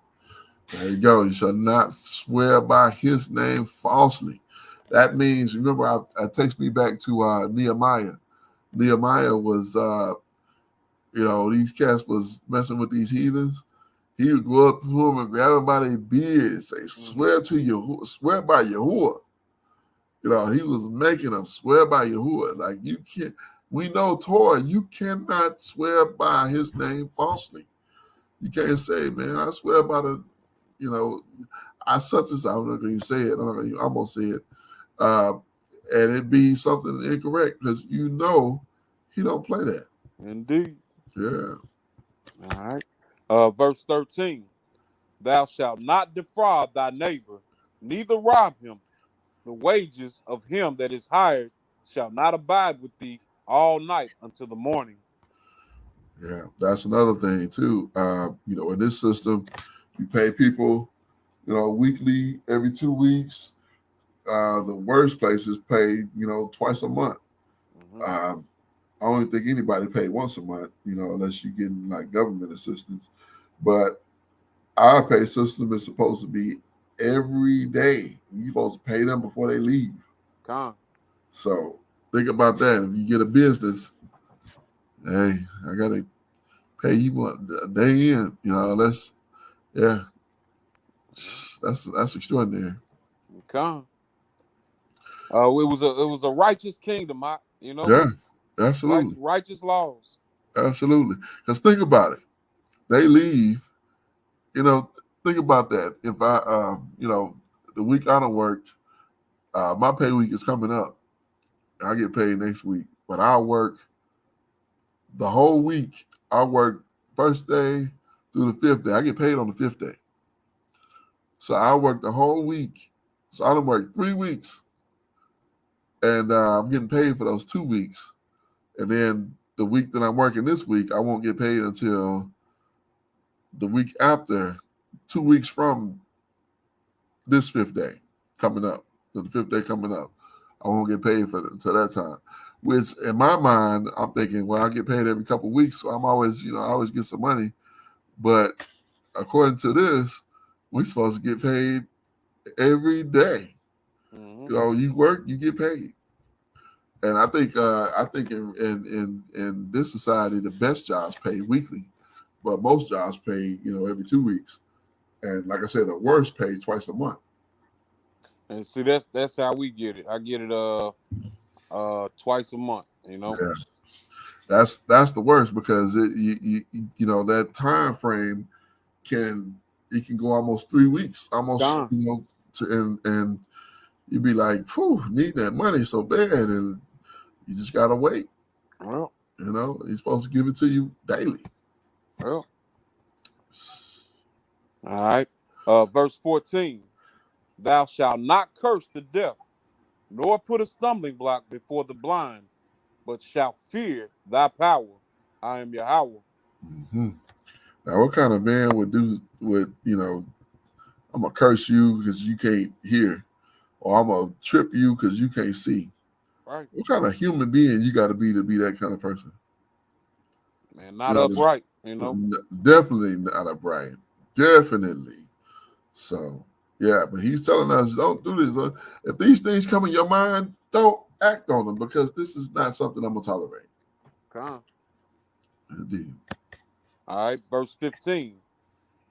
There you go. You shall not swear by his name falsely. That means, remember, it takes me back to Nehemiah. Nehemiah was, these cats was messing with these heathens. He would go up to them and grab them by their beards, say, swear to you, swear by Yahuwah. He was making them swear by Yahuwah. Like, you can't, we know Torah, you cannot swear by his name falsely. You can't say, man, I swear by I such as I'm not going to say it. I'm gonna say it, and it be something incorrect because he don't play that. Indeed. Yeah. All right. Verse 13. Thou shalt not defraud thy neighbor, neither rob him. The wages of him that is hired shall not abide with thee all night until the morning. Yeah, that's another thing too. In this system, you pay people, weekly, every 2 weeks. The worst places pay, twice a month. I don't think anybody pay once a month, unless you're getting like government assistance. But our pay system is supposed to be every day. You're supposed to pay them before they leave. So think about that. If you get a business, hey, I gotta pay you a day in. That's extraordinary. It was a righteous kingdom, Yeah, absolutely. righteous laws. Absolutely. Because think about it. They leave, think about that. If the week I done worked, my pay week is coming up. I get paid next week, but I work the whole week. I work first day through the fifth day. I get paid on the fifth day. So I work the whole week. So I done worked 3 weeks, and I'm getting paid for those 2 weeks. And then the week that I'm working this week, I won't get paid until the week after, 2 weeks from this fifth day coming up. The fifth day coming up, I won't get paid for it until that time. Which in my mind, I'm thinking, well, I get paid every couple of weeks, so I'm always, I always get some money. But according to this, we're supposed to get paid every day. Mm-hmm. You work, you get paid. And I think in this society, the best jobs pay weekly, but most jobs pay every 2 weeks. And like I said, the worst pay twice a month. And see, that's how we get it. I get it twice a month. Yeah, that's the worst because that time frame can go almost 3 weeks, almost Gone. and you'd be like, "Phew, need that money so bad," and you just gotta wait. Well, He's supposed to give it to you daily. well. All right. Verse 14. Thou shalt not curse the deaf, nor put a stumbling block before the blind, but shalt fear thy power. I am Yahweh. Mm-hmm. Now, what kind of man would I'm gonna curse you because you can't hear, or I'm gonna trip you because you can't see? Right. What kind of human being you got to be that kind of person? Man, not upright, Definitely not upright. Definitely. So, yeah, but he's telling us don't do this. If these things come in your mind, don't act on them because this is not something I'm gonna tolerate. Come. Indeed. All right. Verse 15.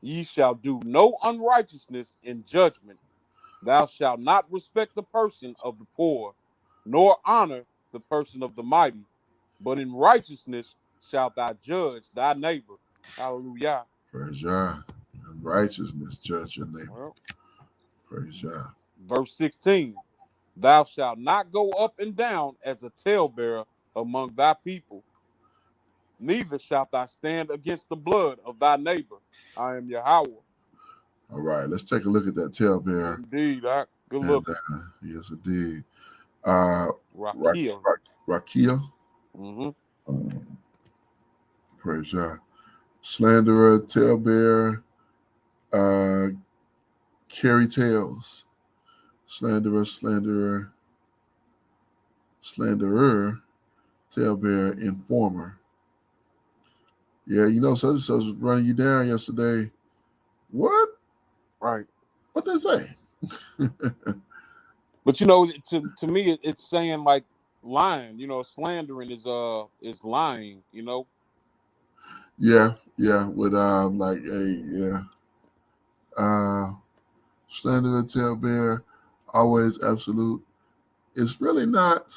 Ye shall do no unrighteousness in judgment. Thou shalt not respect the person of the poor, nor honor the person of the mighty, but in righteousness shalt thou judge thy neighbor. Hallelujah. Praise God. In righteousness, judge your neighbor. Well, Praise God. verse 16. Thou shalt not go up and down as a talebearer among thy people, neither shalt thou stand against the blood of thy neighbor. I am Yahweh. All right, let's take a look at that talebearer. Indeed, good And looking. yes, indeed. Uh, Rakia. Rakia. Mm-hmm. Praise God. Slanderer, talebearer, uh, carry tales. Slanderer, talebearer, informer. Yeah, such and such was running you down yesterday. What? Right. What they say? But to me, it's saying like lying. Slandering is lying. Yeah, with like slanderer, talebearer, always absolute. It's really not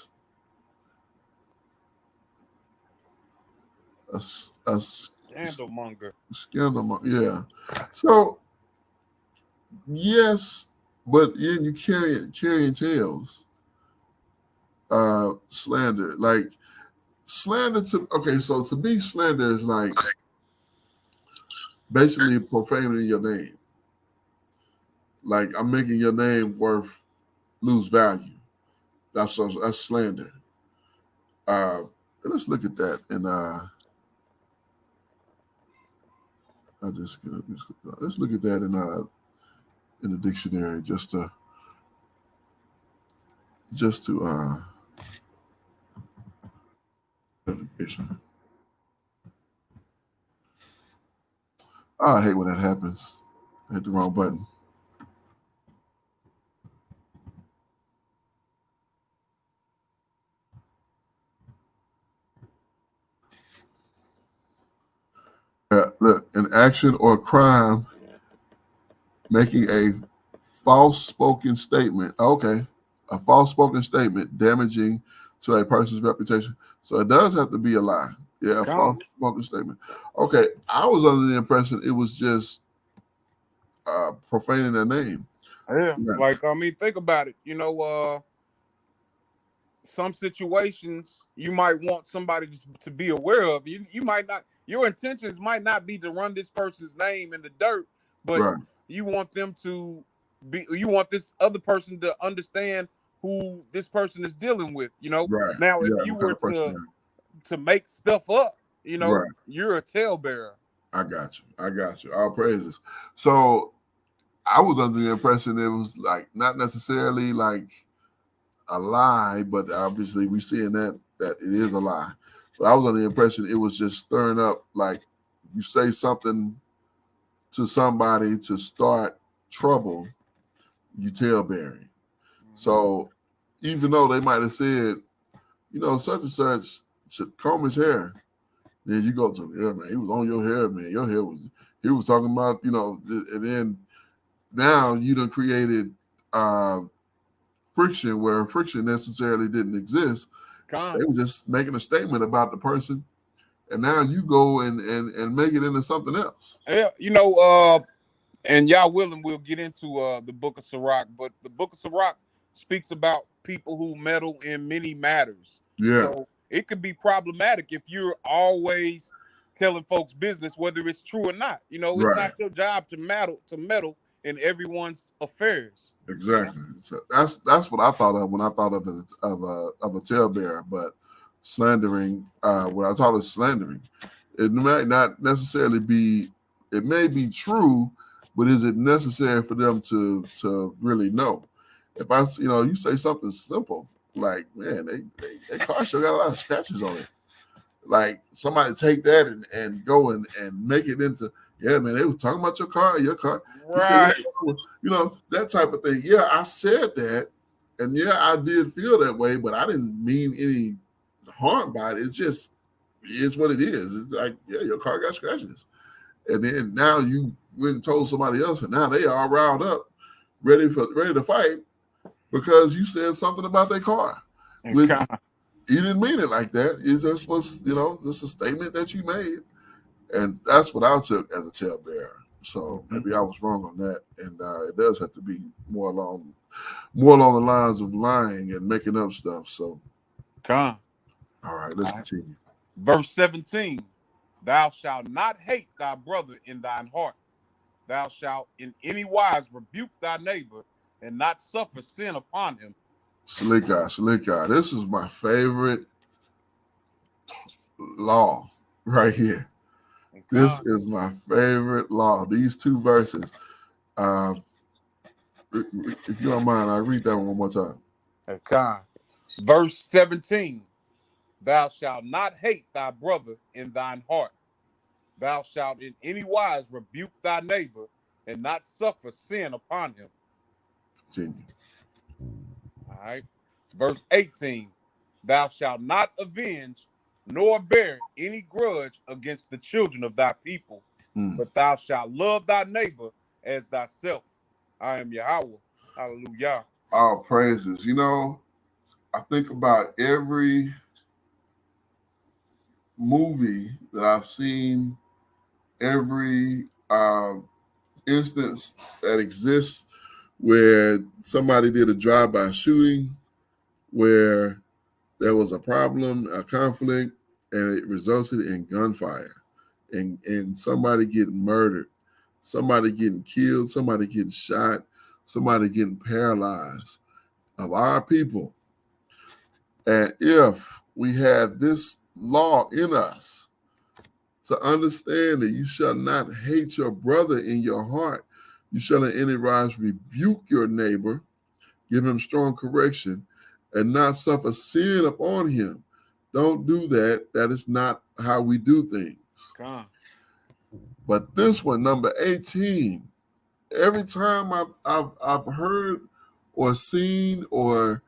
a Scandalmonger. scandal. Yeah. So yes, but you carrying tales. Slander, like slander to okay. So to me, slander is like basically profaning your name. Like I'm making your name worth lose value. That's slander. Uh, let's look at that and let's look at that in the dictionary just to clarification. Oh, I hate when that happens. I hit the wrong button. Look, an action or crime making a false spoken statement. Okay, a false spoken statement damaging to a person's reputation. So it does have to be a lie. Yeah, false smoking statement. Okay, I was under the impression it was just profaning their name. Yeah, like I mean, think about it. You know, some situations you might want somebody to be aware of. You might not. Your intentions might not be to run this person's name in the dirt, but you want them to be. You want this other person to understand who this person is dealing with. You know. Now, if you were to make stuff up, you know, you're a talebearer. I got you. I got you. All praises. So I was under the impression it was like not necessarily like a lie, but obviously we seeing that it is a lie. So I was under the impression it was just stirring up, like you say something to somebody to start trouble, you talebearing. So even though they might have said, you know, such and such should comb his hair, then you go to, yeah, man, he was on your hair, man. Your hair was, he was talking about, you know, and then now you done created friction where friction necessarily didn't exist. They were just making a statement about the person, and now you go and make it into something else. Yeah, you know, and y'all willing, we'll get into the Book of Sirach, but the Book of Sirach speaks about people who meddle in many matters. Yeah. So it could be problematic if you're always telling folks business, whether it's true or not. You know, it's not your job to meddle in everyone's affairs. Exactly. So that's what I thought of when I thought of a talebearer, but slandering. What I thought of slandering, it might not necessarily be. It may be true, but is it necessary for them to really know? If I, you know, you say something simple like, man, they car sure got a lot of scratches on it. Like somebody take that and go and make it into, yeah, man, they was talking about your car. Right. Said, you know, that type of thing. Yeah, I said that, and yeah, I did feel that way, but I didn't mean any harm by it. It's just, it's what it is. It's like, yeah, your car got scratches. And then now you went and told somebody else, and now they are riled up, ready to fight because you said something about their car. Which, you didn't mean it like that. It just was, you know, just a statement that you made. And that's what I took as a talebearer. So maybe I was wrong on that. And it does have to be more along the lines of lying and making up stuff. So, all right, let's continue. Verse 17, thou shalt not hate thy brother in thine heart. Thou shalt in any wise rebuke thy neighbor and not suffer sin upon him. Shalika. This is my favorite law right here. This is my favorite law. These two verses. If you don't mind, I'll read that one more time. Verse 17. Thou shalt not hate thy brother in thine heart. Thou shalt in any wise rebuke thy neighbor and not suffer sin upon him. Continue. All right. Verse 18. Thou shalt not avenge nor bear any grudge against the children of thy people, but thou shalt love thy neighbor as thyself. I am Yahweh. Hallelujah. All praises. You know, I think about every movie that I've seen, every instance that exists where somebody did a drive-by shooting, where there was a problem, a conflict, and it resulted in gunfire and somebody getting murdered, somebody getting killed, somebody getting shot, somebody getting paralyzed of our people. And if we had this law in us to understand that you shall not hate your brother in your heart, you shall in any wise rebuke your neighbor, give him strong correction, and not suffer sin upon him. Don't do that. That is not how we do things. But this one, number 18, every time I've heard or seen or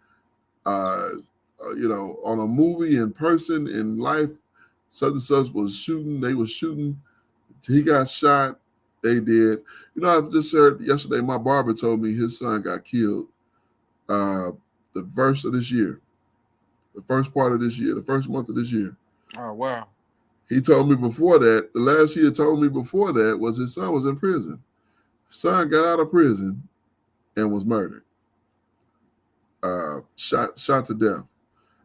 you know, on a movie, in person, in life, such and such was shooting, they were shooting, he got shot, they did. You know, I just heard yesterday, my barber told me his son got killed the first of this year, the first part of this year, the first month of this year. Oh, wow. He told me before that, the last he had told me before that was his son was in prison. His son got out of prison and was murdered. Shot to death.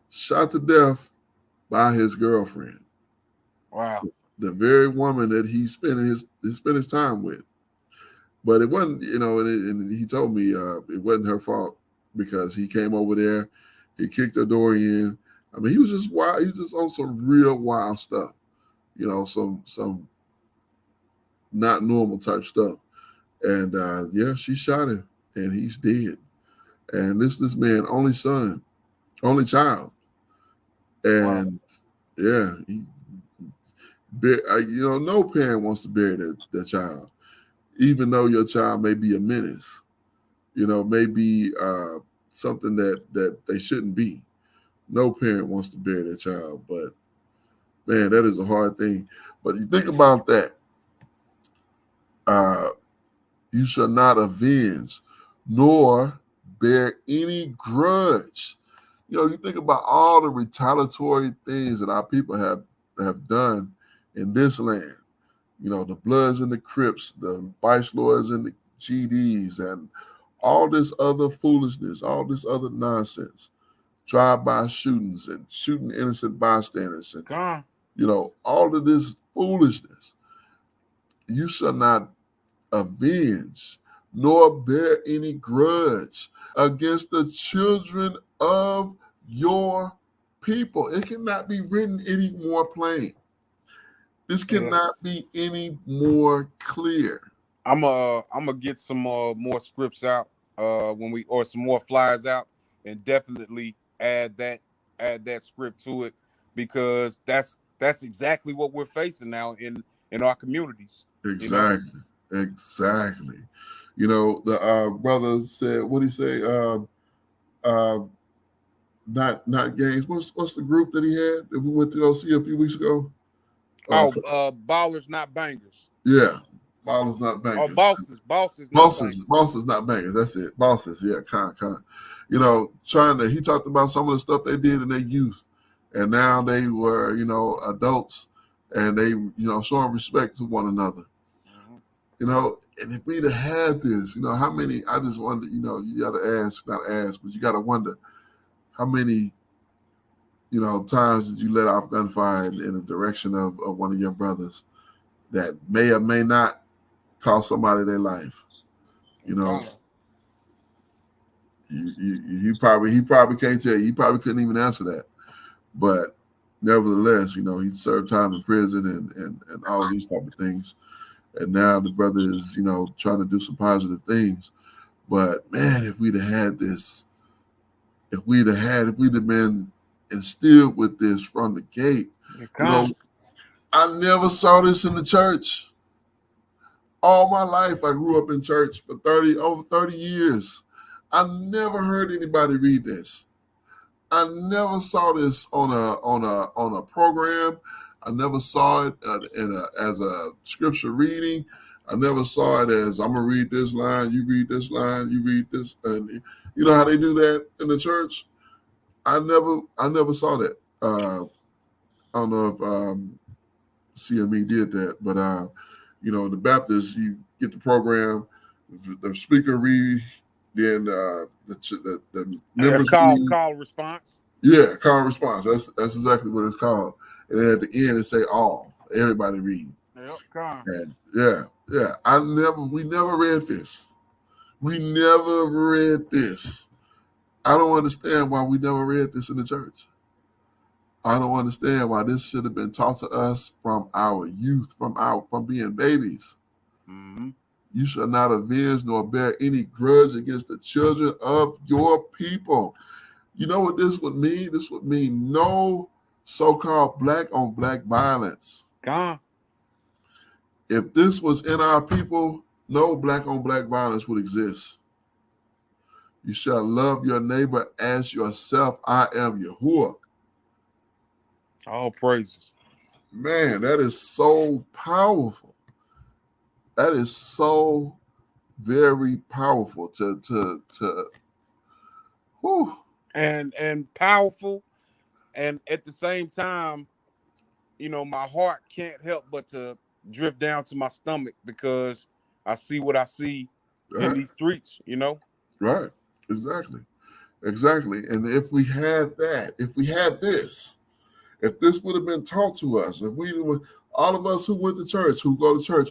Shot to death by his girlfriend. Wow. The very woman that he spent his time with. But it wasn't, and he told me it wasn't her fault because he came over there, he kicked her door in. I mean, he was just wild. He was just on some real wild stuff, some not normal type stuff. And yeah, she shot him, and he's dead. And this man, only son, only child, Wow. and yeah, no parent wants to bury their child, even though your child may be a menace, may be something that they shouldn't be. No parent wants to bury their child, but man, that is a hard thing. But you think about that. Uh, you shall not avenge, nor bear any grudge. You think about all the retaliatory things that our people have done in this land. The Bloods and the Crips, the Vice Lords and the GDs, and all this other foolishness, all this other nonsense, drive-by shootings and shooting innocent bystanders, and all of this foolishness. You shall not avenge nor bear any grudge against the children of your people. It cannot be written any more plain. This cannot be any more clear. I'm gonna get some more scripts out or some more flyers out, and definitely add that script to it, because that's exactly what we're facing now in our communities. Exactly. The brother said, what did he say? Uh, not games. What's the group that he had that we went to go see a few weeks ago? Ballers not bangers. Yeah, ballers not bangers. Bosses not bangers. Bosses not bangers. That's it. Bosses. Yeah, con. He talked about some of the stuff they did in their youth, and now they were adults, and they showing respect to one another. And if we'd have had this, how many? I just wonder. You got to ask, not ask, but you got to wonder how many times did you let off gunfire in the direction of one of your brothers that may or may not cost somebody their life? He probably can't tell you. He probably couldn't even answer that. But nevertheless, he served time in prison and all of these type of things. And now the brother is, trying to do some positive things. But man, if we'd have had this, if we'd have been instilled with this from the gate, I never saw this in the church. All my life, I grew up in church for over 30 years. I never heard anybody read this. I never saw this on a program. I never saw it as a scripture reading. I never saw it as I'm gonna read this line, you read this line, you read this, and you know how they do that in the church. I never saw that. I don't know if CME did that, but the Baptists, you get the program, the speaker read, then the members read. Call response. Yeah, call response. That's exactly what it's called. And then at the end, it say all. Everybody read. Yep, and yeah. We never read this. We never read this. I don't understand why we never read this in the church. I don't understand why this should have been taught to us from our youth, from being babies. Mm-hmm. You shall not avenge nor bear any grudge against the children of your people. You know what this would mean? This would mean no so-called black on black violence. If this was in our people, no black on black violence would exist. You shall love your neighbor as yourself. I am Yahuwah. All praises. Man, that is so powerful. That is so very powerful to whew. And powerful, and at the same time, my heart can't help but to drift down to my stomach because I see what I see in these streets, Right. Exactly. Exactly. And if we had that, if we had this, if this would have been taught to us, if we were, all of us who went to church, who go to church,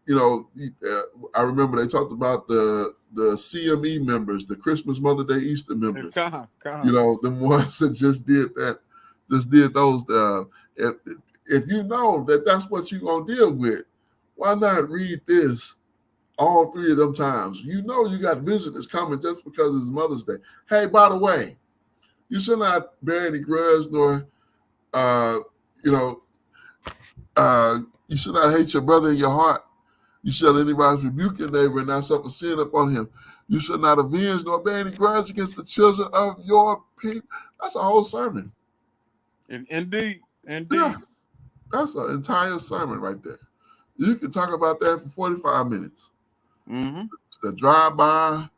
I remember they talked about the CME members, the Christmas, Mother Day, Easter members. The ones that just did that, just did those. If you know that that's what you're gonna deal with, why not read this all 3 of them times? You got visitors coming just because it's Mother's Day. Hey, by the way, you should not bear any grudge, nor you should not hate your brother in your heart. You shall anybody's rebuke your neighbor and not suffer sin upon him. You shall not avenge nor bear any grudge against the children of your people. That's a whole sermon. Indeed. Yeah, that's an entire sermon right there. You can talk about that for 45 minutes. Mm-hmm. The drive-by,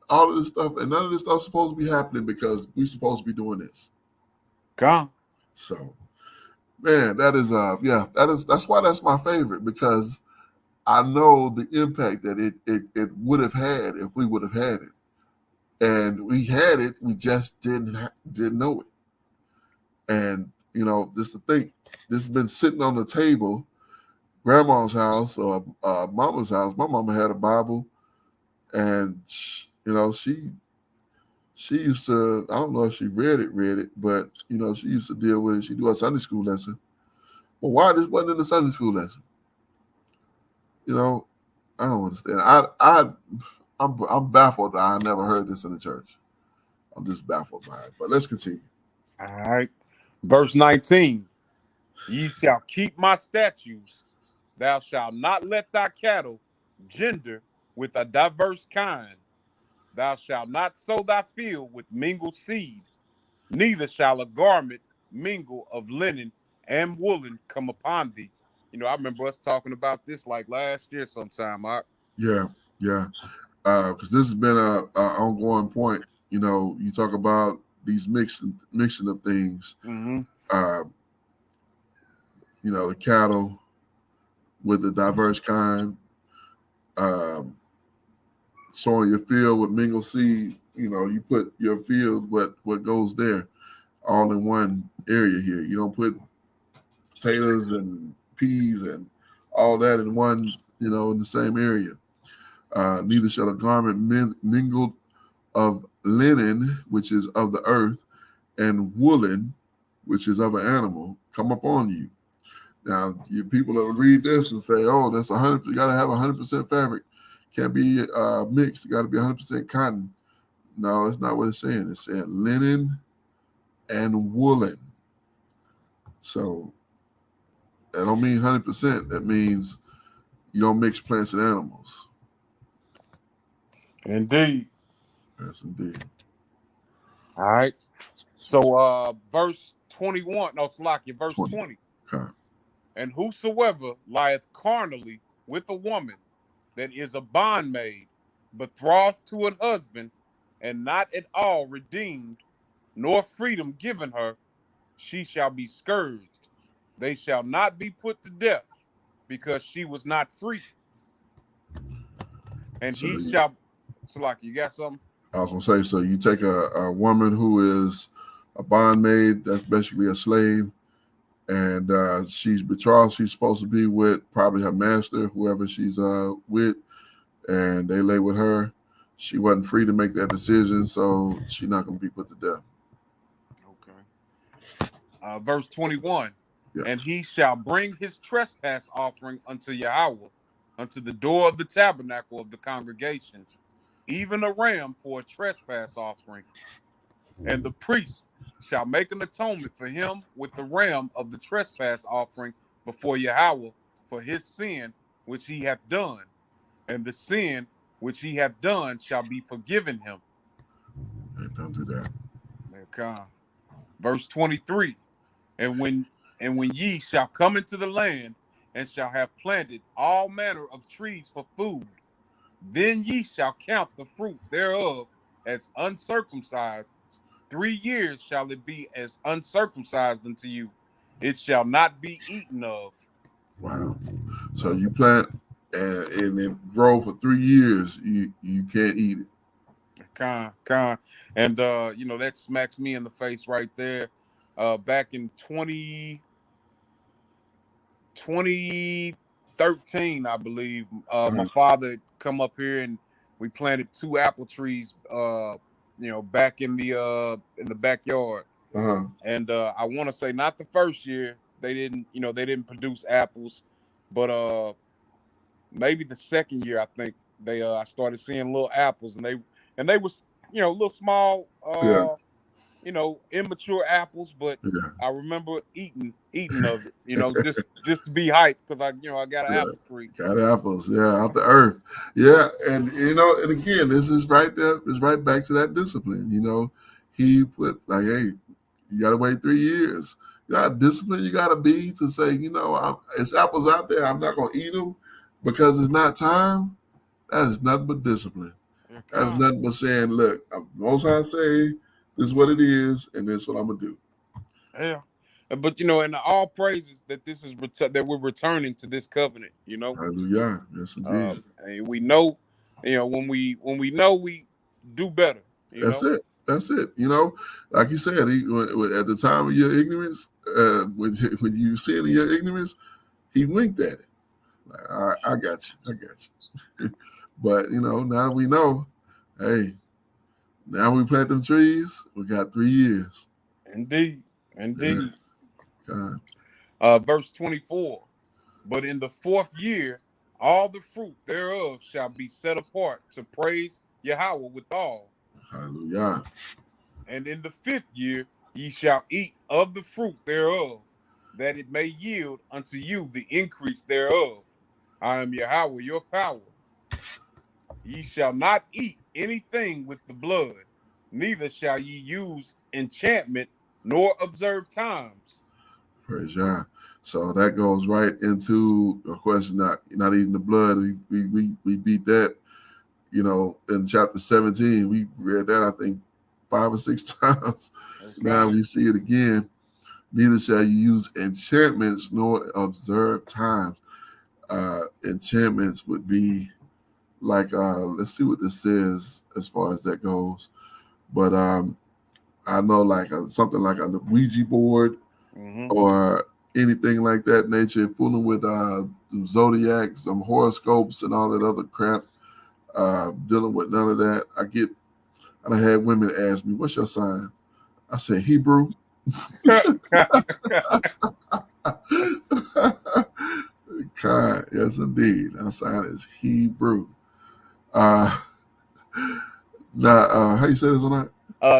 all of this stuff, and none of this stuff's supposed to be happening because we're supposed to be doing this. So, man, that's why that's my favorite, because I know the impact that it would have had if we would have had it, and we had it. We just didn't know it. And just to think, this has been sitting on the table, grandma's house or mama's house. My mama had a Bible, and she used to. I don't know if she read it, but she used to deal with it. She do a Sunday school lesson. Well, why this wasn't in the Sunday school lesson? I don't understand. I'm baffled that I never heard this in the church. I'm just baffled by it. But let's continue. All right. Verse 19. Ye shall keep my statutes. Thou shalt not let thy cattle gender with a diverse kind. Thou shalt not sow thy field with mingled seed. Neither shall a garment mingle of linen and woolen come upon thee. I remember us talking about this like last year sometime. Yeah. Because this has been a ongoing point. You talk about these mixing of things. Mm-hmm. The cattle with the diverse kind, sowing your field with mingled seed. You put your field, what goes there, all in one area here. You don't put potatoes and peas and all that in one, in the same area. Neither shall a garment mingled of linen, which is of the earth, and woolen, which is of an animal, come upon you. Now, you people that read this and say, "Oh, that's 100." You got to have 100% fabric. Can't be mixed. You got to be 100% cotton. No, that's not what it's saying. It's saying linen and woolen. So that don't mean 100%. That means you don't mix plants and animals. Indeed. Yes, indeed. All right. So verse 21. No, Slakia, verse 20. Okay. And whosoever lieth carnally with a woman that is a bondmaid, betrothed to an husband, and not at all redeemed, nor freedom given her, she shall be scourged. They shall not be put to death, because she was not free. And So he shall. Salaki, you got something? I was gonna say, so you take a woman who is a bondmaid, that's basically a slave, and she's betrothed. She's supposed to be with probably her master, whoever she's with, and they lay with her. She wasn't free to make that decision, so she's not going to be put to death. Okay. Verse 21. Yeah. And he shall bring his trespass offering unto Yahweh, unto the door of the tabernacle of the congregation, even a ram for a trespass offering. And the priest shall make an atonement for him with the ram of the trespass offering before Yahweh for his sin which he hath done, and the sin which he hath done shall be forgiven him. Hey, don't do that. Okay. Verse 23. And when ye shall come into the land, and shall have planted all manner of trees for food, then ye shall count the fruit thereof as uncircumcised. 3 years shall it be as uncircumcised unto you, it shall not be eaten of. Wow. So you plant and then grow for 3 years, you can't eat it. And that smacks me in the face right there. Back in 2013, I believe, my father had come up here and we planted 2 apple trees, back in the backyard. And I want to say not the first year they didn't produce apples, but maybe the second year I think I started seeing little apples, and they was little small, Yeah. immature apples, but Yeah. I remember eating of it, just to be hyped because I got an Yeah. apple tree. Got apples, yeah, out the earth. Yeah, and and again, this is right there, it's right back to that discipline. He put like, hey, you gotta wait 3 years. You know how disciplined you gotta be to say, it's apples out there, I'm not gonna eat them because it's not time. That is nothing but discipline. That's nothing but saying, look, most High say this is what it is, and this is what I'm gonna do. Yeah. But and all praises that this is that we're returning to this covenant. Hallelujah. Yes, indeed. And we know, when we know, we do better. That's it. That's it. Like you said, at the time of your ignorance, when you sin in your ignorance, he winked at it. Like, all right, I got you. I got you. But now we know. Hey, now we plant them trees. We got 3 years. Indeed. Yeah. Verse 24. But in the 4th year, all the fruit thereof shall be set apart to praise Yahweh withal. Hallelujah. And in the 5th year, ye shall eat of the fruit thereof, that it may yield unto you the increase thereof. I am Yahweh, your power. Ye shall not eat anything with the blood, neither shall ye use enchantment, nor observe times. Praise God. So that goes right into a question, not eating the blood. We beat that, in chapter 17. We read that, I think, 5 or 6 times. Okay. Now we see it again. Neither shall you use enchantments nor observe times. Enchantments would be like, let's see what this says as far as that goes. But I know like something like on the Ouija board, or anything like that nature, fooling with some zodiacs, some horoscopes, and all that other crap. Dealing with none of that. I had women ask me, "What's your sign?" I said, "Hebrew." God, yes, indeed. Our sign is Hebrew. Now, how you say this on that?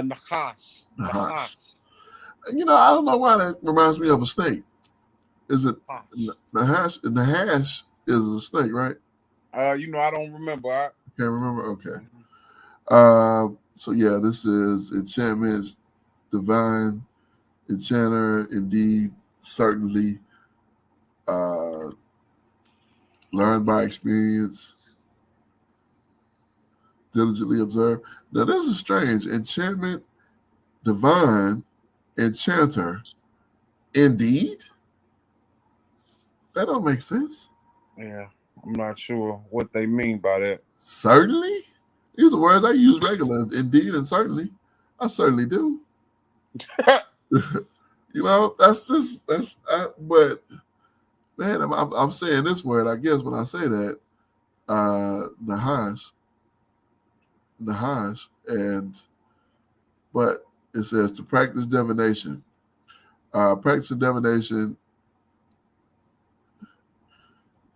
Nahash. Nahash. I don't know why that reminds me of a snake. Is it Nahash? Nahash is a snake, right? I don't remember. I can't remember. Okay. So yeah, this is enchantments, divine, enchanter, indeed, certainly, learned by experience, diligently observe. Now this is strange. Enchantment, divine, enchanter, indeed. That don't make sense. Yeah, I'm not sure what they mean by that. Certainly, these are words I use regularly. Indeed and certainly, I certainly do. But man, I'm saying this word, I guess, when I say that, Nahash, but it says to practice divination. Practicing divination,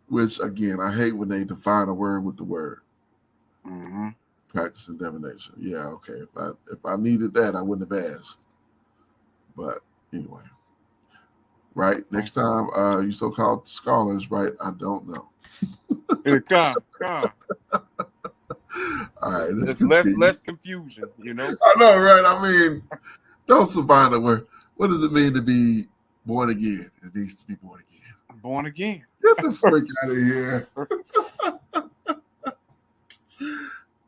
which again, I hate when they define a word with the word. Practicing divination. Yeah, okay. If I needed that, I wouldn't have asked. But anyway. Right? Next time, you so-called scholars, right? I don't know. Come. All right, let's less confusion, I know, right? I mean, don't survive the word. What does it mean to be born again? It means to be born again. Born again. Get the freak out of here.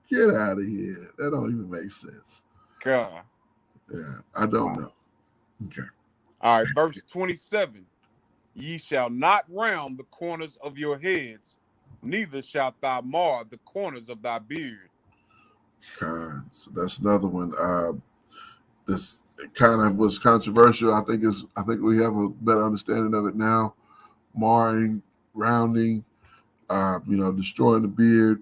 Get out of here. That don't even make sense. God. Yeah, I don't know. Okay. All right, verse 27. Ye shall not round the corners of your heads, neither shalt thou mar the corners of thy beard. So that's another one. This kind of was controversial. I think we have a better understanding of it now. Marring, rounding, destroying the beard.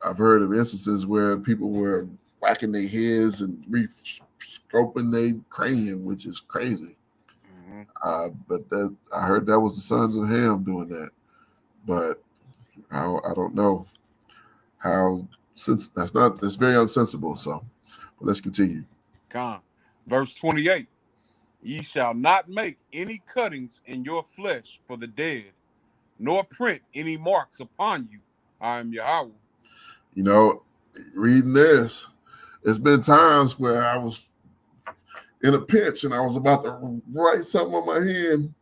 I've heard of instances where people were whacking their heads and scoping their cranium, which is crazy. But I heard that was the sons of Ham doing that. But I don't know how, since that's very unsensible. So but let's continue. Verse 28. Ye shall not make any cuttings in your flesh for the dead, nor print any marks upon you. I am Yahweh. Reading this, there's been times where I was in a pinch and I was about to write something on my hand.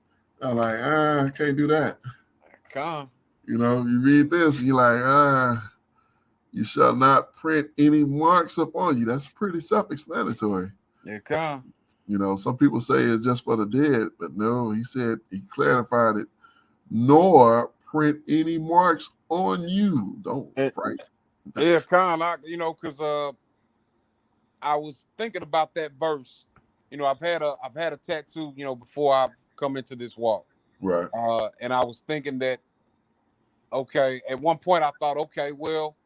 I'm like, I can't do that. You read this and you're like, you shall not print any marks upon you. That's pretty self-explanatory. Some people say it's just for the dead, but no, he clarified it. Nor print any marks on you. Don't write. Yeah, because I was thinking about that verse. I've had a tattoo, before I've come into this walk. Right. And I was thinking that, okay, at one point I thought, okay, well,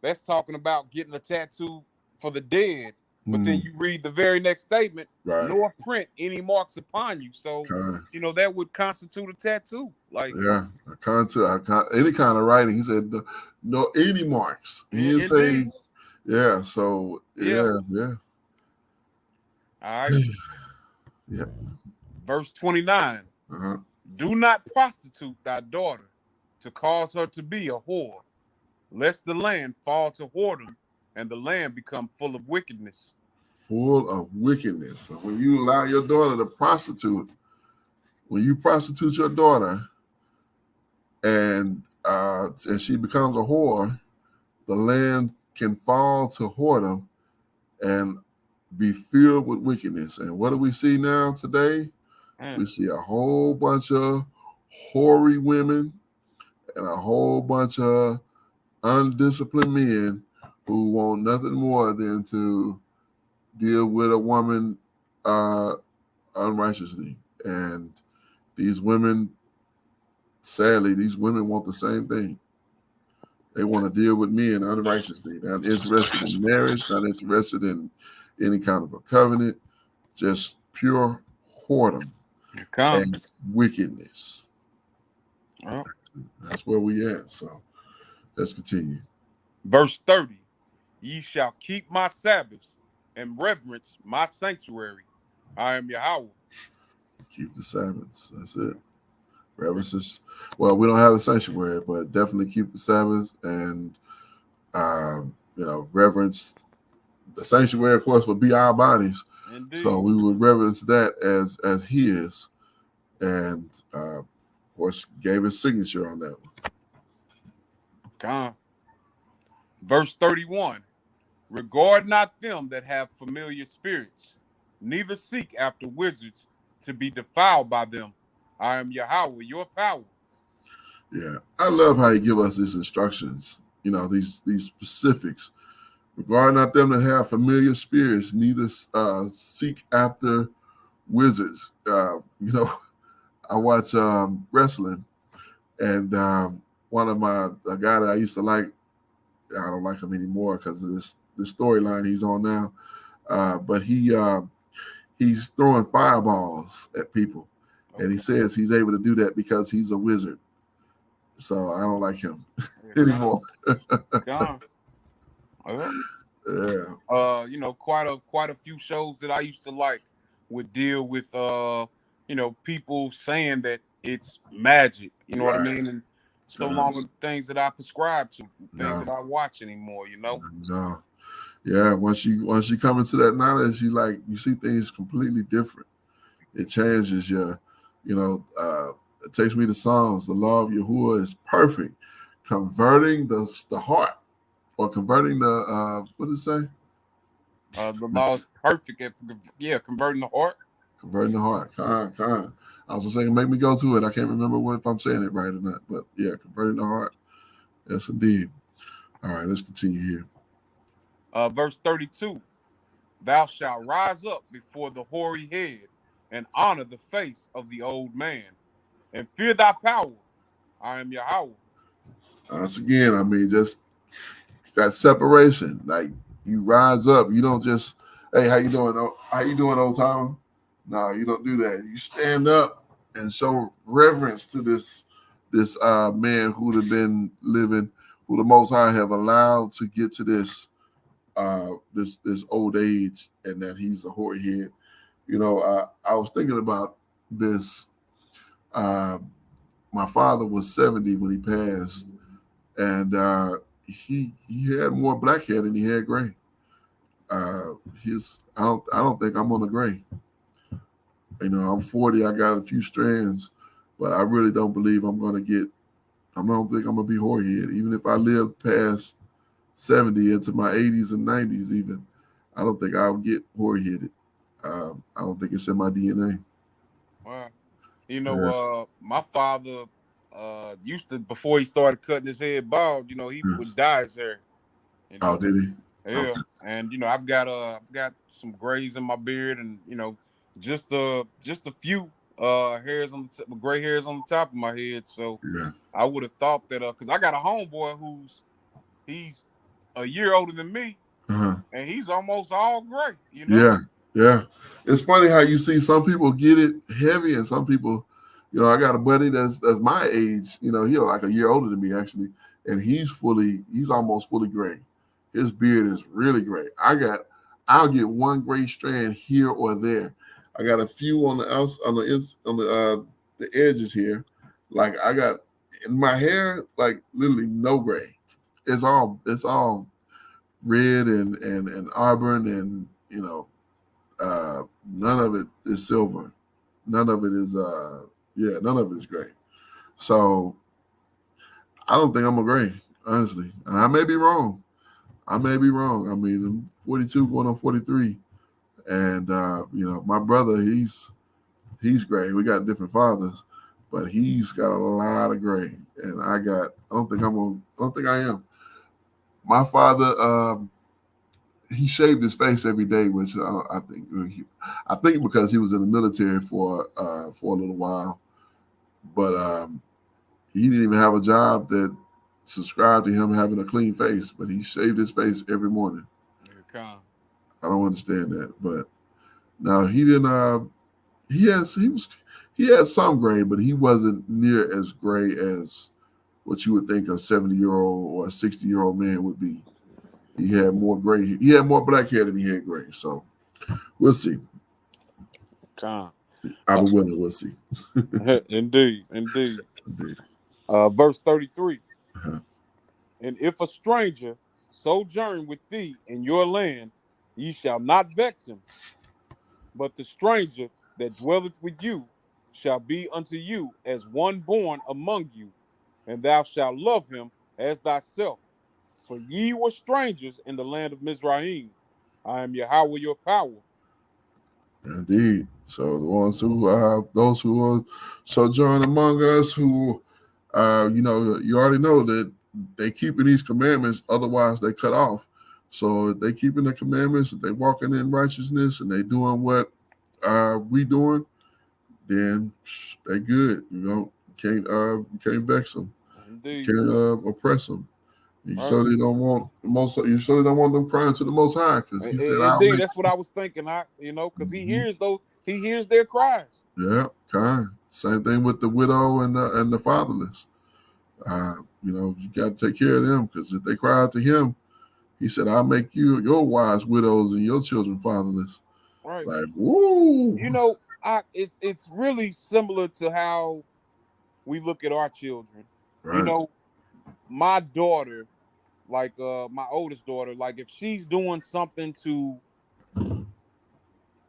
that's talking about getting a tattoo for the dead. But then you read the very next statement, right, nor print any marks upon you. So, that would constitute a tattoo. Like, yeah, any kind of writing. He said, no, any marks. He didn't say, yeah, so, yeah. All right. Yeah. Verse 29. Do not prostitute thy daughter to cause her to be a whore, lest the land fall to whoredom and the land become full of wickedness. Full of wickedness. So when you allow your daughter to prostitute, when you prostitute your daughter and she becomes a whore, the land can fall to whoredom and be filled with wickedness. And what do we see now today? We see a whole bunch of hoary women and a whole bunch of undisciplined men who want nothing more than to deal with a woman unrighteously. And sadly, these women want the same thing. They want to deal with men unrighteously. Not interested in marriage, not interested in any kind of a covenant, just pure whoredom and wickedness. That's where we at. So let's continue. Verse 30. Ye shall keep my Sabbaths and reverence my sanctuary. I am Yahweh. Keep the Sabbaths. That's it. Reverence. Well, we don't have a sanctuary, but definitely keep the Sabbaths and reverence. The sanctuary, of course, would be our bodies. Indeed. So we would reverence that as his, and of course gave his signature on that one. Verse 31. Regard not them that have familiar spirits, neither seek after wizards to be defiled by them. I am Yahweh, your power. Yeah, I love how he give us these instructions, these specifics. Regard not them that have familiar spirits, neither seek after wizards. I watch wrestling, and one of a guy that I used to like, I don't like him anymore because of this storyline he's on now. But he's throwing fireballs at people, and he says he's able to do that because he's a wizard. So I don't like him anymore. Yeah. Quite a few shows that I used to like would deal with people saying that it's magic. You know what I mean? And it's no longer things that I prescribe to, things that I watch anymore. No. Yeah. Once you come into that knowledge, you see things completely different. It changes your, it takes me to Psalms. The law of Yahuwah is perfect, converting the heart, or converting the what does it say? The law is perfect at converting the heart. Converting the heart. Con. I was just saying, make me go to it. I can't remember if I'm saying it right or not. But yeah, converting the heart. Yes, indeed. All right, let's continue here. Verse 32. Thou shalt rise up before the hoary head and honor the face of the old man and fear thy power. I am Yahweh. Once again, I mean, just that separation. Like you rise up. You don't just, hey, how you doing? How you doing, old timer? No, you don't do that. You stand up and show reverence to this man who'd have been living, who the Most High have allowed to get to this old age, and that he's a hoary head. You know, I was thinking about this. My father was 70 when he passed, and he had more black hair than he had gray. I don't think I'm on the gray. You know, I'm 40. I got a few strands, but I really don't believe I'm gonna get. I don't think I'm gonna be hoary head, even if I live past 70 into my 80s and 90s. Even I don't think I'll get hoary headed. I don't think it's in my DNA. Wow. You know, my father used to, before he started cutting his head bald, you know, he would dye his hair. You Oh, know, did he? yeah. Okay. And you know, I've got some grays in my beard, and you know, just a few hairs on the gray hairs on the top of my head. So Yeah. I would have thought that because I got a homeboy he's a year older than me, and he's almost all gray. You know. Yeah. It's funny how you see some people get it heavy, and some people, you know, I got a buddy that's my age. You know, he's like a year older than me actually, and he's almost fully gray. His beard is really gray. I'll get one gray strand here or there. I got a few on the outs on the edges here. Like I got in my hair, like literally no gray. It's all red and auburn, and you know, none of it is silver. None of it is none of it is gray. So I don't think I'm a gray, honestly. And I may be wrong. I mean, I'm 42 going on 43. And you know, my brother, he's gray. We got different fathers, but he's got a lot of gray. And I don't think I am. My father, he shaved his face every day, which I think because he was in the military for a little while, but he didn't even have a job that subscribed to him having a clean face. But he shaved his face every morning. Okay. I don't understand that, but now he didn't. He had some gray, but he wasn't near as gray as what you would think a 70-year-old or a 60-year-old man would be. He had more gray. He had more black hair than he had gray. So we'll see. Con. I'm a winner. We'll see. Indeed. Verse 33. Uh-huh. And if a stranger sojourn with thee in your land, ye shall not vex him, but the stranger that dwelleth with you shall be unto you as one born among you, and thou shalt love him as thyself. For ye were strangers in the land of Mizraim. I am Yahweh your power. Indeed. So those who are sojourn among us, who, you know, you already know that they keeping these commandments. Otherwise, they cut off. So if they keeping the commandments, if they walking in righteousness, and they doing what we doing, then they good. You know, you can't vex them. You Indeed. can't oppress them. You Right. surely don't want You surely don't want them crying to the Most High, because He said, "I'll Indeed, make." that's what I was thinking. Because he hears their cries. Yeah, kind. Same thing with the widow and the fatherless. You know, you got to take care of them, because if they cry out to Him, He said, "I'll make you your wives widows and your children fatherless." Right. Like, woo. You know, it's really similar to how we look at our children. You Right. know, my daughter, like my oldest daughter, like if she's doing something to,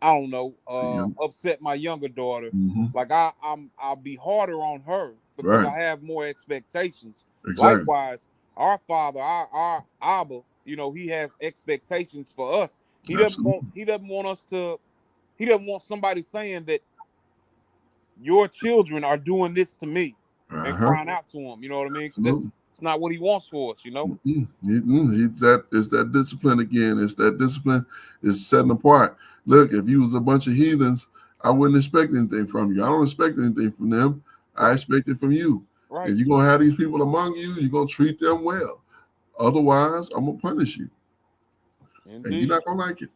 I don't know, Yeah. upset my younger daughter, Mm-hmm. like I'll be harder on her because Right. I have more expectations. Exactly. Likewise, our father, our Abba, you know, he has expectations for us, He doesn't want us to. He doesn't want somebody saying that your children are doing this to me and crying out to him. You know what I mean? Because it's not what he wants for us. You know. It's that discipline again. It's that discipline is setting apart. Look, if you was a bunch of heathens, I wouldn't expect anything from you. I don't expect anything from them. Right. I expect it from you. Right. And you're gonna have these people among you. You're gonna treat them well. Otherwise, I'm gonna punish you. Indeed. And you're not gonna like it.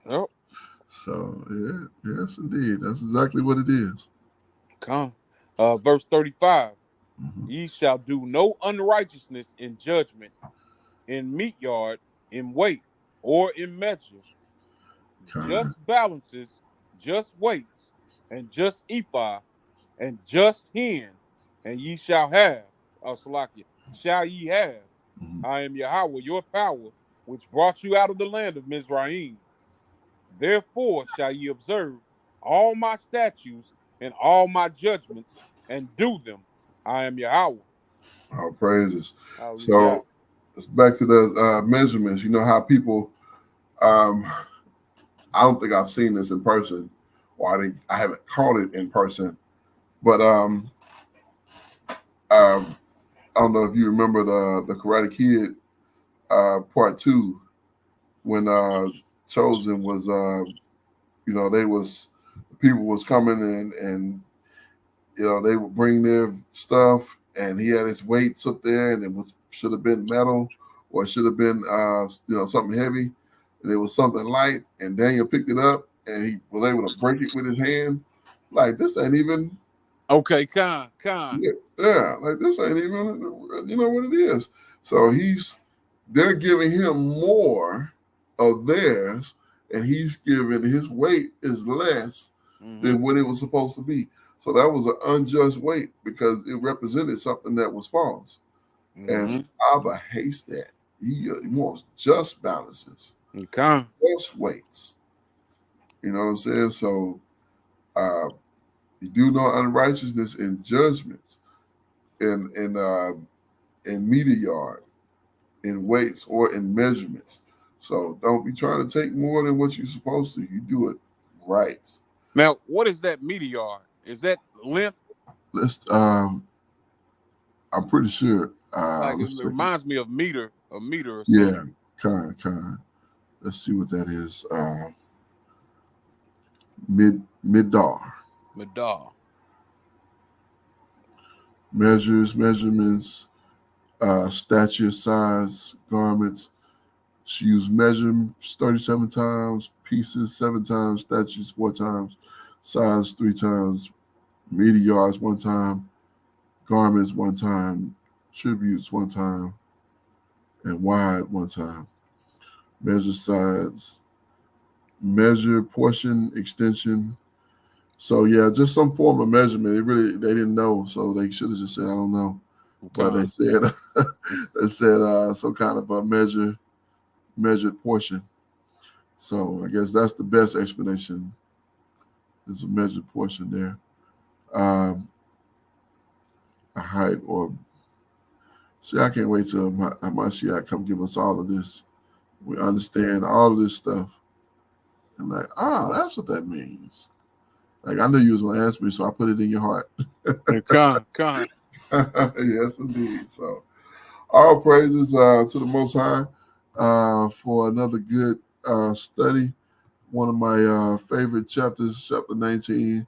Yep. So yes, indeed, that's exactly what it is. Come, verse 35. Ye shall do no unrighteousness in judgment, in meat yard, in weight, or in measure. Just balances, just weights, and just ephah, and just hin, and ye shall have, Salakia, shall ye have. I am Yahweh, your power, which brought you out of the land of Mizraim. Therefore shall ye observe all my statutes and all my judgments, and do them. I am Yahweh. All praises. So it's back to the measurements. You know how people, I don't think I've seen this in person, or I haven't caught it in person, but I don't know if you remember the Karate Kid part 2 when Chosen was, people was coming and they would bring their stuff, and he had his weights up there, and it should have been metal, or it should have been something heavy, and it was something light, and Daniel picked it up, and he was able to break it with his hand. Like, this ain't even okay. Con. Yeah, like this ain't even what it is. So they're giving him more of theirs, and he's giving his weight is less than what it was supposed to be. So that was an unjust weight because it represented something that was false. And Abba hates that. He wants just balances, just weights. You know what I'm saying? So you do no unrighteousness in judgments, in meter yard, in weights, or in measurements. So don't be trying to take more than what you're supposed to. You do it right. Now, what is that meter yard? Is that length? I'm pretty sure. Like it reminds me of meter or something. Yeah, kind. Let's see what that is. Midar. Measurements, stature, size, garments. She used measurements 37 times, pieces 7 times, statures 4 times, size 3 times, meter yards 1 time, garments 1 time, tributes 1 time, and wide 1 time. Measure size, measure portion, extension. So yeah, just some form of measurement. They didn't know, so they should have just said I don't know. But they said some kind of a measured portion. So I guess that's the best explanation. There's a measured portion there. A height or see, I can't wait till Mashiach come give us all of this. We understand all of this stuff. And like, that's what that means. Like, I knew you was going to ask me, so I put it in your heart. Con. Yes, indeed. So all praises to the Most High for another good study. One of my favorite chapters, chapter 19.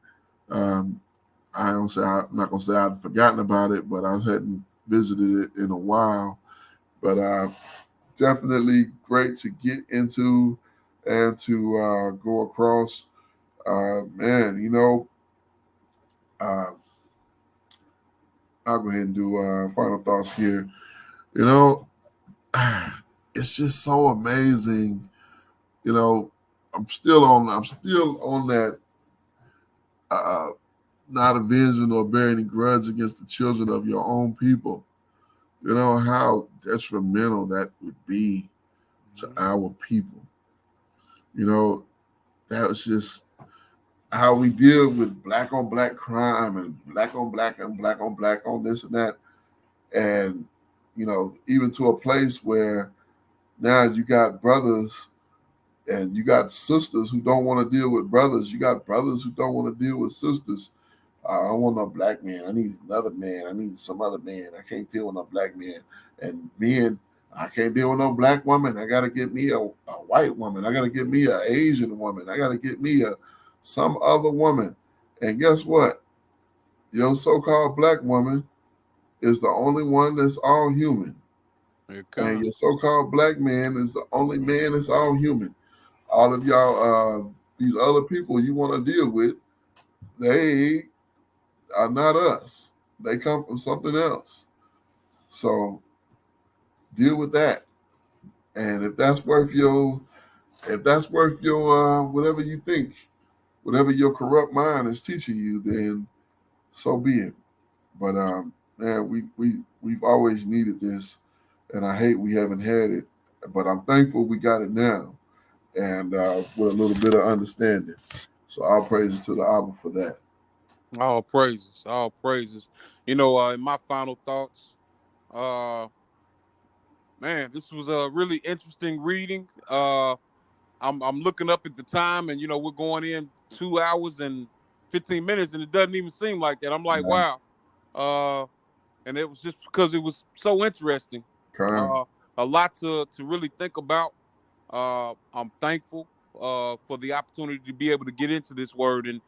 I'm not going to say I'd forgotten about it, but I hadn't visited it in a while. But definitely great to get into and to go across. I'll go ahead and do final thoughts here. It's just so amazing. I'm still on that not avenging or bearing a grudge against the children of your own people. You know how detrimental that would be to our people. That was just how we deal with black on black crime and black on black and black on black on this and that. And, even to a place where Now you got brothers and you got sisters who don't want to deal with brothers. You got brothers who don't want to deal with sisters. I don't want no black man. I need another man. I need some other man. I can't deal with no black man. And men, I can't deal with no black woman. I gotta get me a white woman. I gotta get me an Asian woman. I gotta get me some other woman. And guess what? Your so-called black woman is the only one that's all human. And your so-called black man is the only man that's all human. All of y'all, these other people you want to deal with, they are not us. They come from something else. So deal with that. And if that's worth your, whatever you think, whatever your corrupt mind is teaching you, then so be it. But man, we've always needed this, and I hate we haven't had it. But I'm thankful we got it now, and with a little bit of understanding. So all praises to the Abba for that. All praises, all praises. You know, in my final thoughts, man, this was a really interesting reading. I'm looking up at the time, and you know, we're going in 2 hours and 15 minutes, and it doesn't even seem like that. I'm like, wow. And it was just because it was so interesting. A lot to really think about. I'm thankful for the opportunity to be able to get into this word and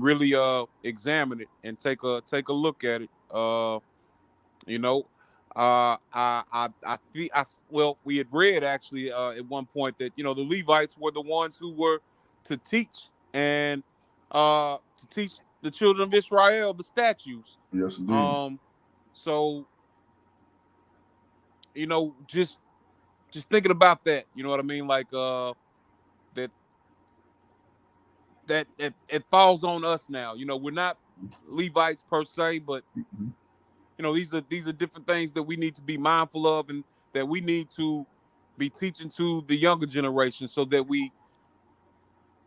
really examine it and take a look at it. You know, I feel well. We had read actually at one point that you know the Levites were the ones who were to teach and to teach the children of Israel the statutes. Yes, indeed. So you know, just thinking about that, you know what I mean? Like that it falls on us now. You know, we're not Levites per se, but you know, these are different things that we need to be mindful of and that we need to be teaching to the younger generation so that we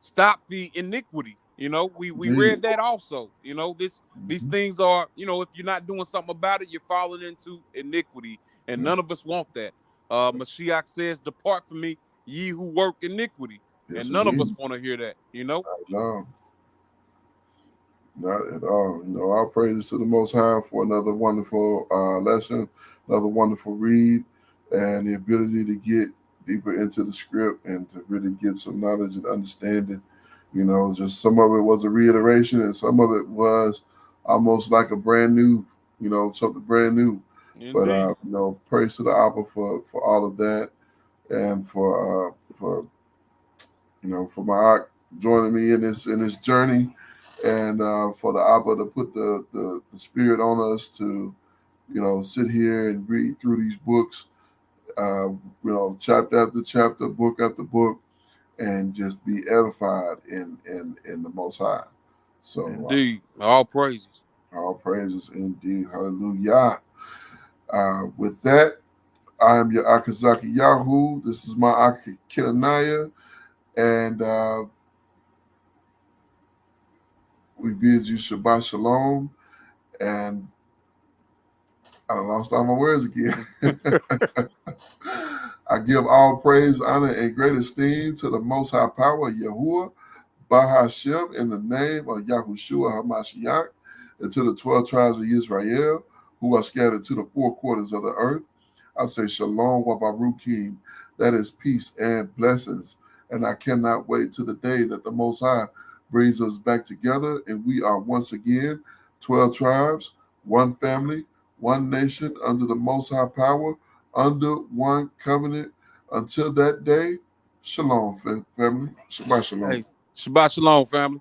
stop the iniquity. You know, we read that also. You know, these things are, you know, if you're not doing something about it, you're falling into iniquity. And none of us want that. Mashiach says, "Depart from me, ye who work iniquity." Yes, and none of us indeed. want to hear that, you know? No, not at all. You know, all praises to the Most High for another wonderful lesson, another wonderful read, and the ability to get deeper into the script and to really get some knowledge and understanding. You know, just some of it was a reiteration, and some of it was almost like a brand new, you know, something brand new. But Indeed. you know, praise to the Abba for all of that, and for you know, for my joining me in this journey, and for the Abba to put the spirit on us to, you know, sit here and read through these books, you know, chapter after chapter, book after book, and just be edified in the Most High. So Indeed. All praises. all praises indeed. Hallelujah. With that, I am your Akazaki Yahoo. This is my Akikinanaya. And we bid you Shabbat Shalom. And I lost all my words again. I give all praise, honor, and great esteem to the Most High Power, Yahuwah, Bahashem, in the name of Yahushua HaMashiach, and to the 12 tribes of Israel who are scattered to the four quarters of the earth. I say Shalom Wabarukim, that is peace and blessings. And I cannot wait to the day that the Most High brings us back together and we are once again 12 tribes, one family, one nation under the Most High Power, under one covenant. Until that day, Shalom, family. Shabbat Shalom. Hey, Shabbat Shalom, family.